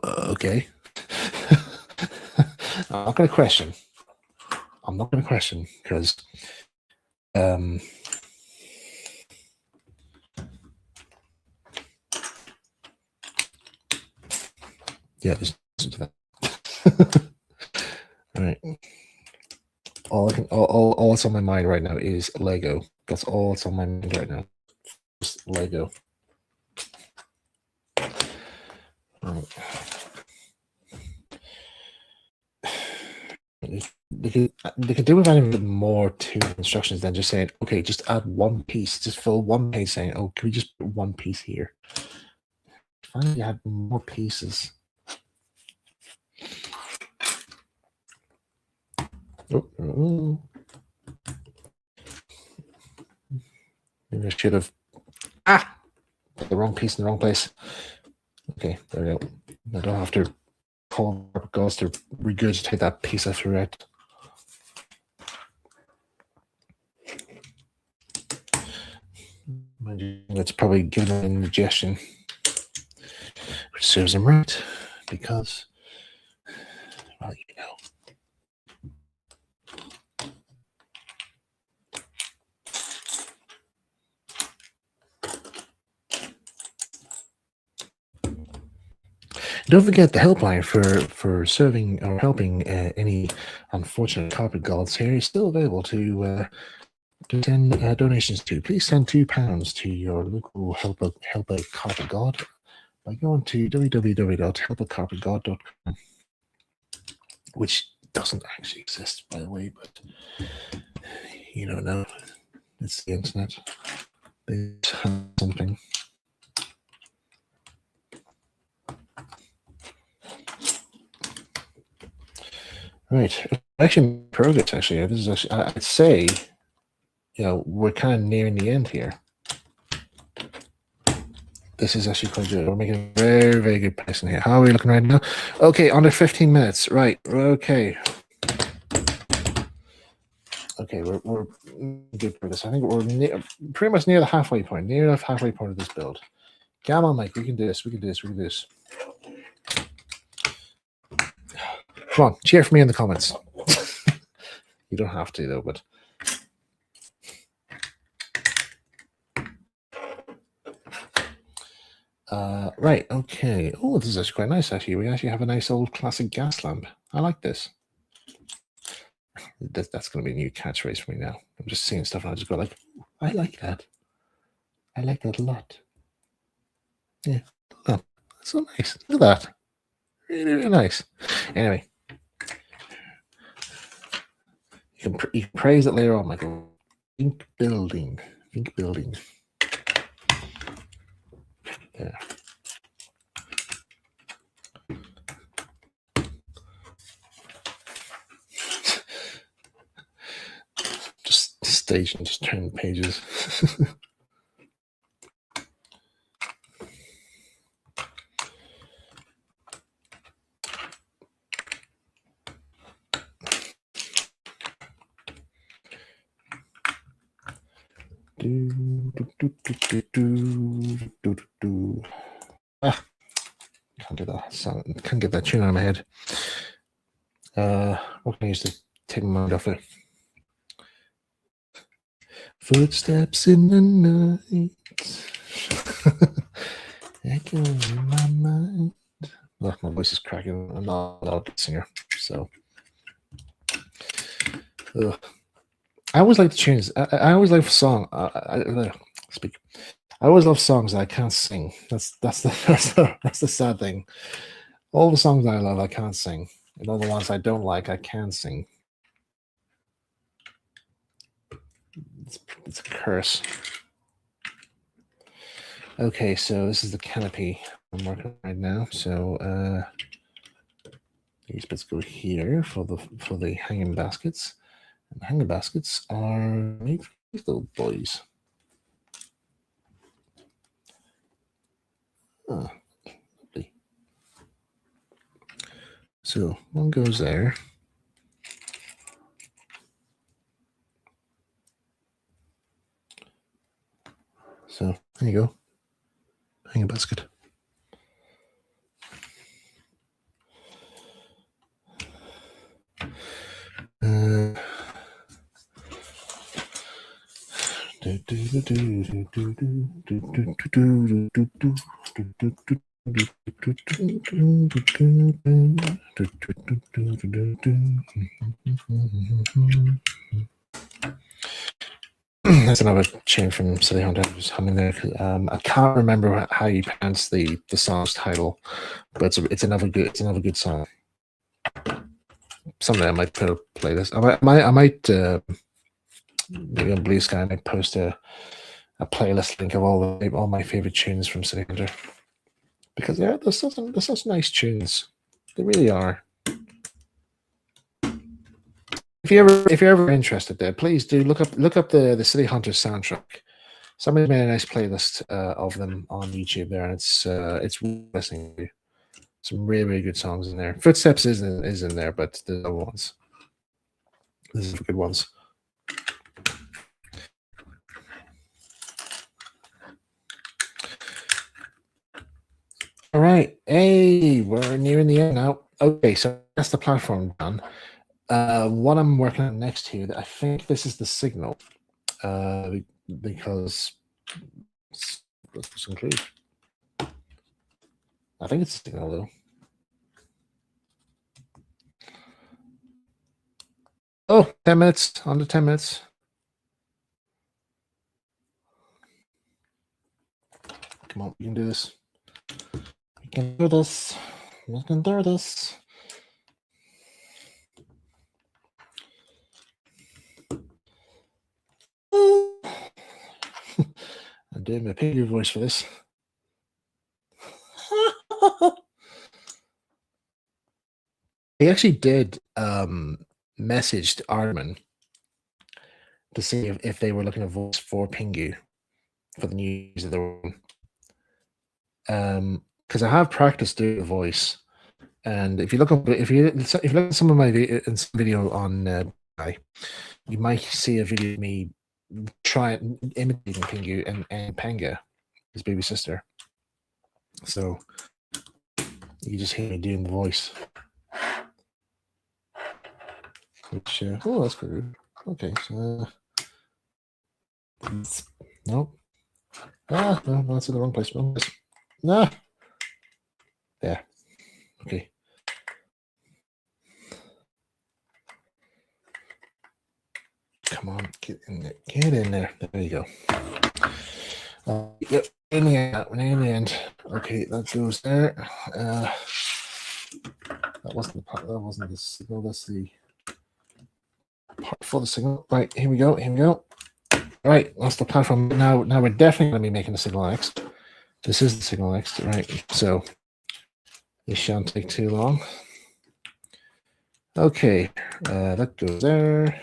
Okay. I'm not going to question. I'm not going to question because yeah, just listen to that. All right. All that's on my mind right now is Lego. That's all that's on my mind right now. Just Lego. Right. They could do with adding more to instructions than just saying, okay, just add one piece, just fill one page saying, oh, can we just put one piece here? Finally, add more pieces. Oh. Maybe I should have put the wrong piece in the wrong place. Okay, there we go. I don't have to call gods to regurgitate that piece I threw out. It's probably giving an indigestion, which serves him right, because, well, you know. Don't forget the helpline for serving or helping any unfortunate carpet gods here is still available to send donations to. Please send £2 to your local help a carpet god by going to www.helpacarpetgod.com, which doesn't actually exist, by the way, but you don't know. It's the internet. They have something. Right. Actually, progress. Actually, this is actually. I'd say, we're kind of nearing the end here. This is actually quite good. We're making a very, very good pace in here. How are we looking right now? Okay, under 15 minutes. Right. Okay. Okay, we're good for this. I think we're pretty much near the halfway point. Near enough halfway point of this build. Come on, Mike. We can do this. We can do this. We can do this. Come on, cheer for me in the comments. You don't have to though, but. Right, okay. Oh, this is actually quite nice, actually. We actually have a nice old classic gas lamp. I like this. That's going to be a new catchphrase for me now. I'm just seeing stuff and I just go like, I like that. I like that a lot. Yeah. Oh, that's so nice. Look at that. Really, really nice. Anyway. You can praise it later on, Michael. Think building. Think building. Yeah. Just station, just turn pages. Can't get that sound. Can't get that tune out of my head. What can I use to take my mind off it? Footsteps in the night. Echoing in my mind. Oh, my voice is cracking. I'm not a good singer, so. Ugh. I always like to tunes. I always like song. Speak. I always love songs that I can't sing. That's the sad thing. All the songs I love, I can't sing, and all the ones I don't like, I can sing. It's a curse. Okay, so this is the canopy I'm working on right now. So these bits go here for the hanging baskets. And the hanging baskets are made for these little boys. Oh, lovely. So one goes there. So there you go. Hanging basket. That's another tune from City Hunter. I was humming there. I can't remember how you pronounce the song's title, but it's another good song. Someday I might put a playlist. I might maybe on Blue Sky I might post a playlist link of all my favorite tunes from City Hunter, because they're such nice tunes. They really are. If you're ever interested, there, please do look up the City Hunter soundtrack. Somebody made a nice playlist of them on YouTube there, and it's listening to. Some really, really good songs in there. Footsteps is in there, but the other ones. These are good ones. All right. Hey, we're nearing the end now. Okay, so that's the platform done. What I'm working on next here, I think this is the signal, because let's include. I think it's a signal though. Oh, 10 minutes, under 10 minutes. Come on, we can do this. can do this. We can do this. I'm doing my Pingu voice for this. He actually did messaged Armin to see if they were looking at voice for Pingu for the news of their own. Because I have practiced doing the voice, and if you look up, if you look at some of my video on, you might see a video of me trying imitating Pingu and Panga, his baby sister. So you just hear me doing the voice. Which oh, that's pretty good. Okay, so nope. No, that's in the wrong place. No. There. Okay. Come on, get in there. Get in there. There you go. Yep. In the end. Okay, that goes there. That wasn't the part. That wasn't the signal. That's the part for the signal. Right, here we go. Right, that's the platform. Now we're definitely going to be making the signal next. This is the signal next, right? So this shan't take too long. Okay, that goes there.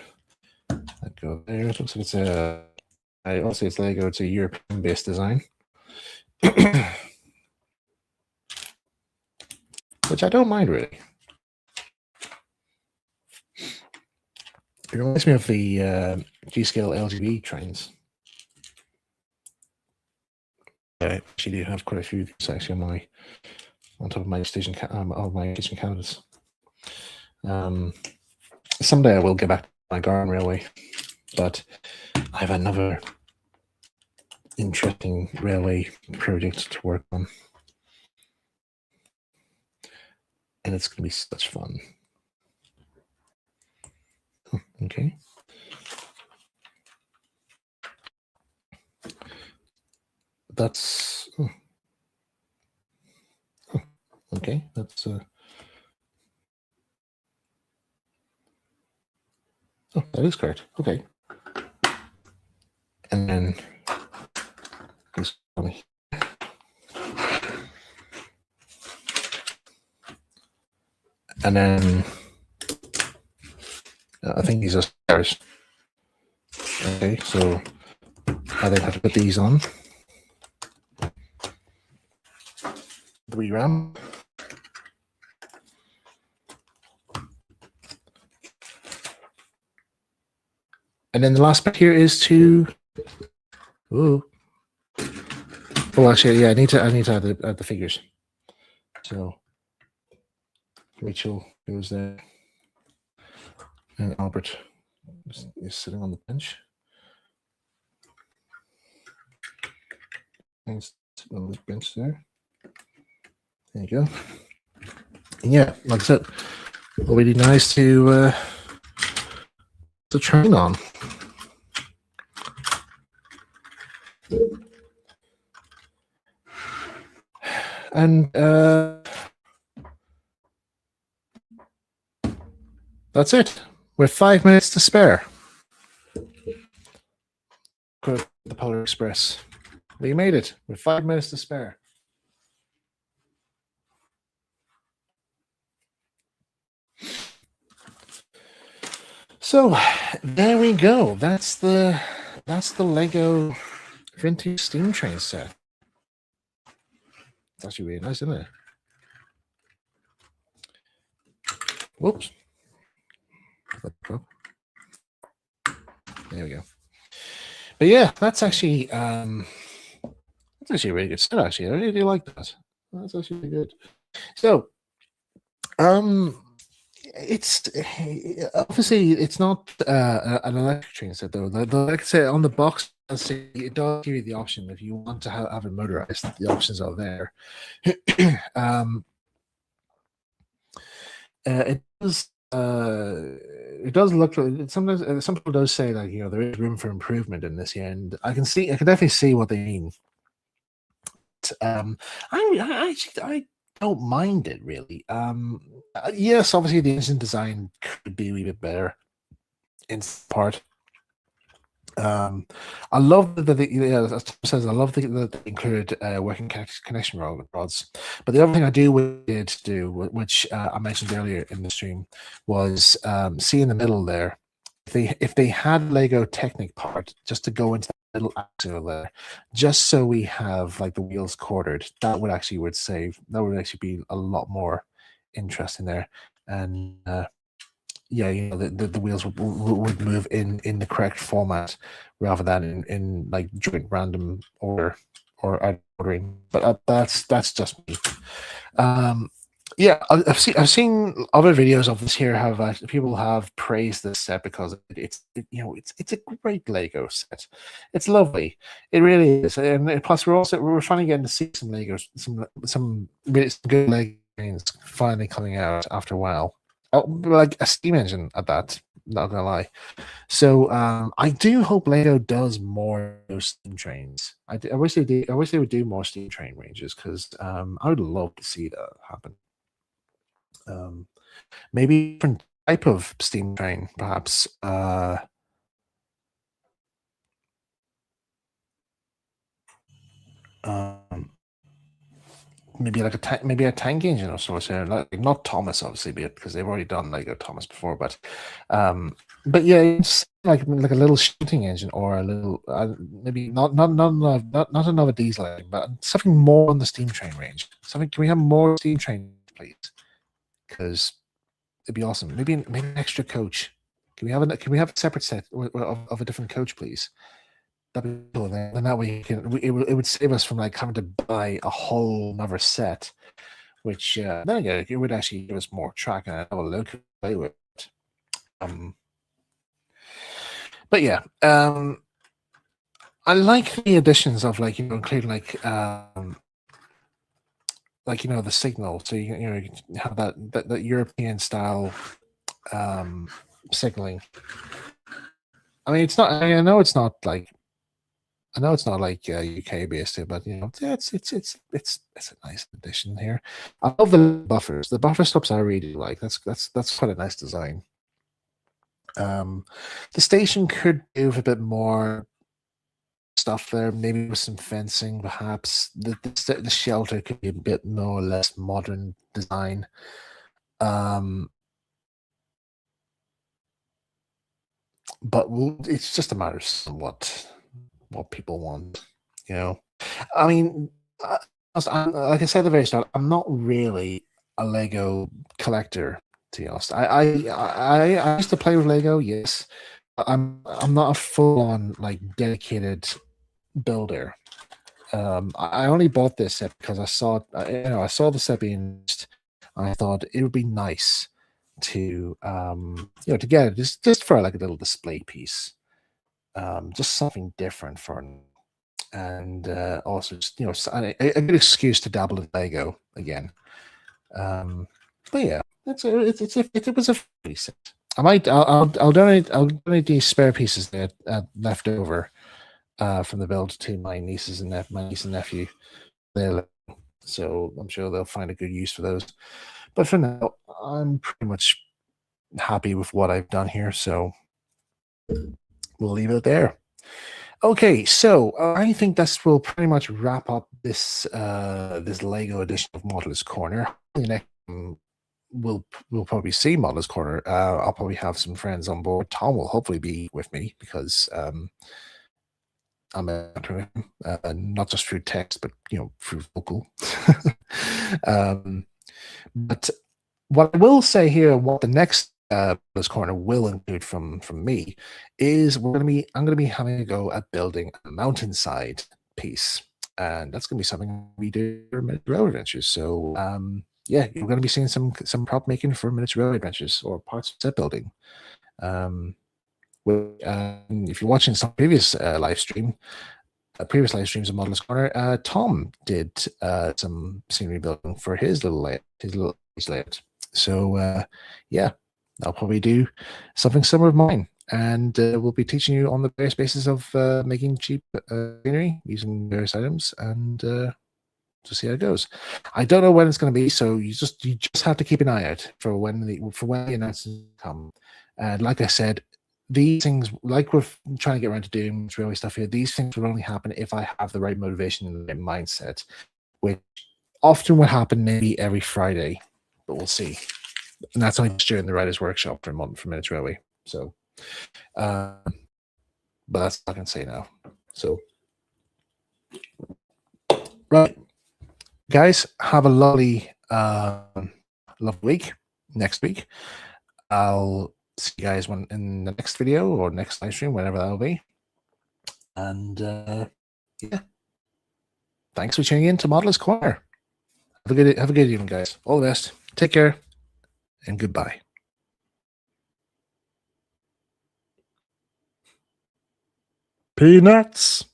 That goes there. It looks like it's a. I also it's Lego. It's a European-based design, which I don't mind really. It reminds me of the G-Scale LGB trains. I actually do have quite a few things actually on top of my station of my kitchen cabinets. Someday I will get back to my garden railway, but I have another interesting railway project to work on, and it's going to be such fun. Okay. That's okay. That's oh, that is correct. Okay. And then this one. And then I think these are stairs. Okay, so I then have to put these on. The RAM. And then the last bit here is to. Ooh. Well, actually, yeah, I need to add the figures. So Rachel goes there, and Albert is sitting on the bench. And sitting on the bench there. There you go. And yeah, like I said, it'll be nice to train on. And that's it. With 5 minutes to spare. Go to the Polar Express. We made it with 5 minutes to spare. So there we go. That's the Lego vintage steam train set. It's actually really nice, isn't it? Whoops. There we go. But yeah, that's actually a really good set. Actually, I really like that. That's actually really good. So, it's obviously it's not an electric train set though. Like I said, on the box, it does give you the option if you want to have it motorized. The options are there. It does look like sometimes some people do say that there is room for improvement in this here, and I can definitely see what they mean. I don't mind it really. Yes, obviously the engine design could be a wee bit better in part. Um, I love that yeah, as Tom says, I love that they included working connection rods. But the other thing I did do, which I mentioned earlier in the stream, was see in the middle there. If they had Lego Technic part just to go into that little axle there, just so we have like the wheels quartered, that would actually be a lot more interesting there. And yeah, the wheels would move in the correct format rather than in like joint random order or out of ordering. But that's just me. Um, yeah, I've seen other videos of this here. Have people have praised this set because it's a great Lego set. It's lovely. It really is. And plus we're finally getting to see some Legos, some really good Lego games finally coming out after a while. Oh, like a steam engine at that. Not gonna lie. So I do hope Lego does more of those steam trains. I wish they did. I wish they would do more steam train ranges because I would love to see that happen. Um, maybe different type of steam train, perhaps. Um, maybe like maybe a tank engine or sorts here. Like not Thomas, obviously, because they've already done Lego Thomas before. But yeah, it's like a little shooting engine or a little maybe not another diesel engine, but something more on the steam train range. Something. Can we have more steam train, please? Because it'd be awesome. Maybe an extra coach. Can we have a separate set of a different coach, please? That'd be cool. Then that way it would save us from like having to buy a whole another set, which then again it would actually give us more track and have a look to play with. Um, but yeah, I like the additions of including the signal, so you have that European style signaling. I mean, it's not. I know it's not like UK based, but yeah, it's a nice addition here. I love the buffers. The buffer stops I really like. That's quite a nice design. The station could do with a bit more stuff there, maybe with some fencing, perhaps. The shelter could be a bit more or less modern design. But it's just a matter of what people want, you know. I mean, like I said at the very start, I'm not really a Lego collector. To be honest, I used to play with Lego. Yes, I'm not a full on like dedicated builder. I only bought this set because I saw the set being used, and I thought it would be nice to to get it just for like a little display piece, just something different for and also just a good excuse to dabble in Lego again. But yeah, it was a free set. I'll donate these spare pieces that left over from the build to my nieces and my niece and nephew. So I'm sure they'll find a good use for those. But for now, I'm pretty much happy with what I've done here. So we'll leave it there. Okay, so I think this will pretty much wrap up this Lego edition of Modelers Corner. The next we'll probably see Modelers Corner. I'll probably have some friends on board. Tom will hopefully be with me because I'm a not just through text, but through vocal. But what I will say here, what the next this corner will include from me is I'm gonna be having a go at building a mountainside piece, and that's gonna be something we do for Miniature Railway Adventures. So yeah, you're gonna be seeing some prop making for Miniature Railway Adventures or parts of set building. If you're watching some previous live streams of Modelers Corner, Tom did some scenery building for his little layout. So yeah, I'll probably do something similar of mine, and we'll be teaching you on the various basis of making cheap scenery using various items, and to see how it goes. I don't know when it's going to be, so you just have to keep an eye out for when the announcements come. And like I said, these things, like we're trying to get around to doing railway stuff here, these things will only happen if I have the right motivation and the right mindset, which often will happen maybe every Friday, but we'll see. And that's only during the writers' workshop for a month for Minutes Railway. So, but that's all I can say now. So, right, guys, have a lovely week. Next week, I'll see you guys in the next video or next live stream, whenever that'll be. And yeah, thanks for tuning in to Modelers Corner. Have a good evening, guys. All the best. Take care, and goodbye. Peanuts.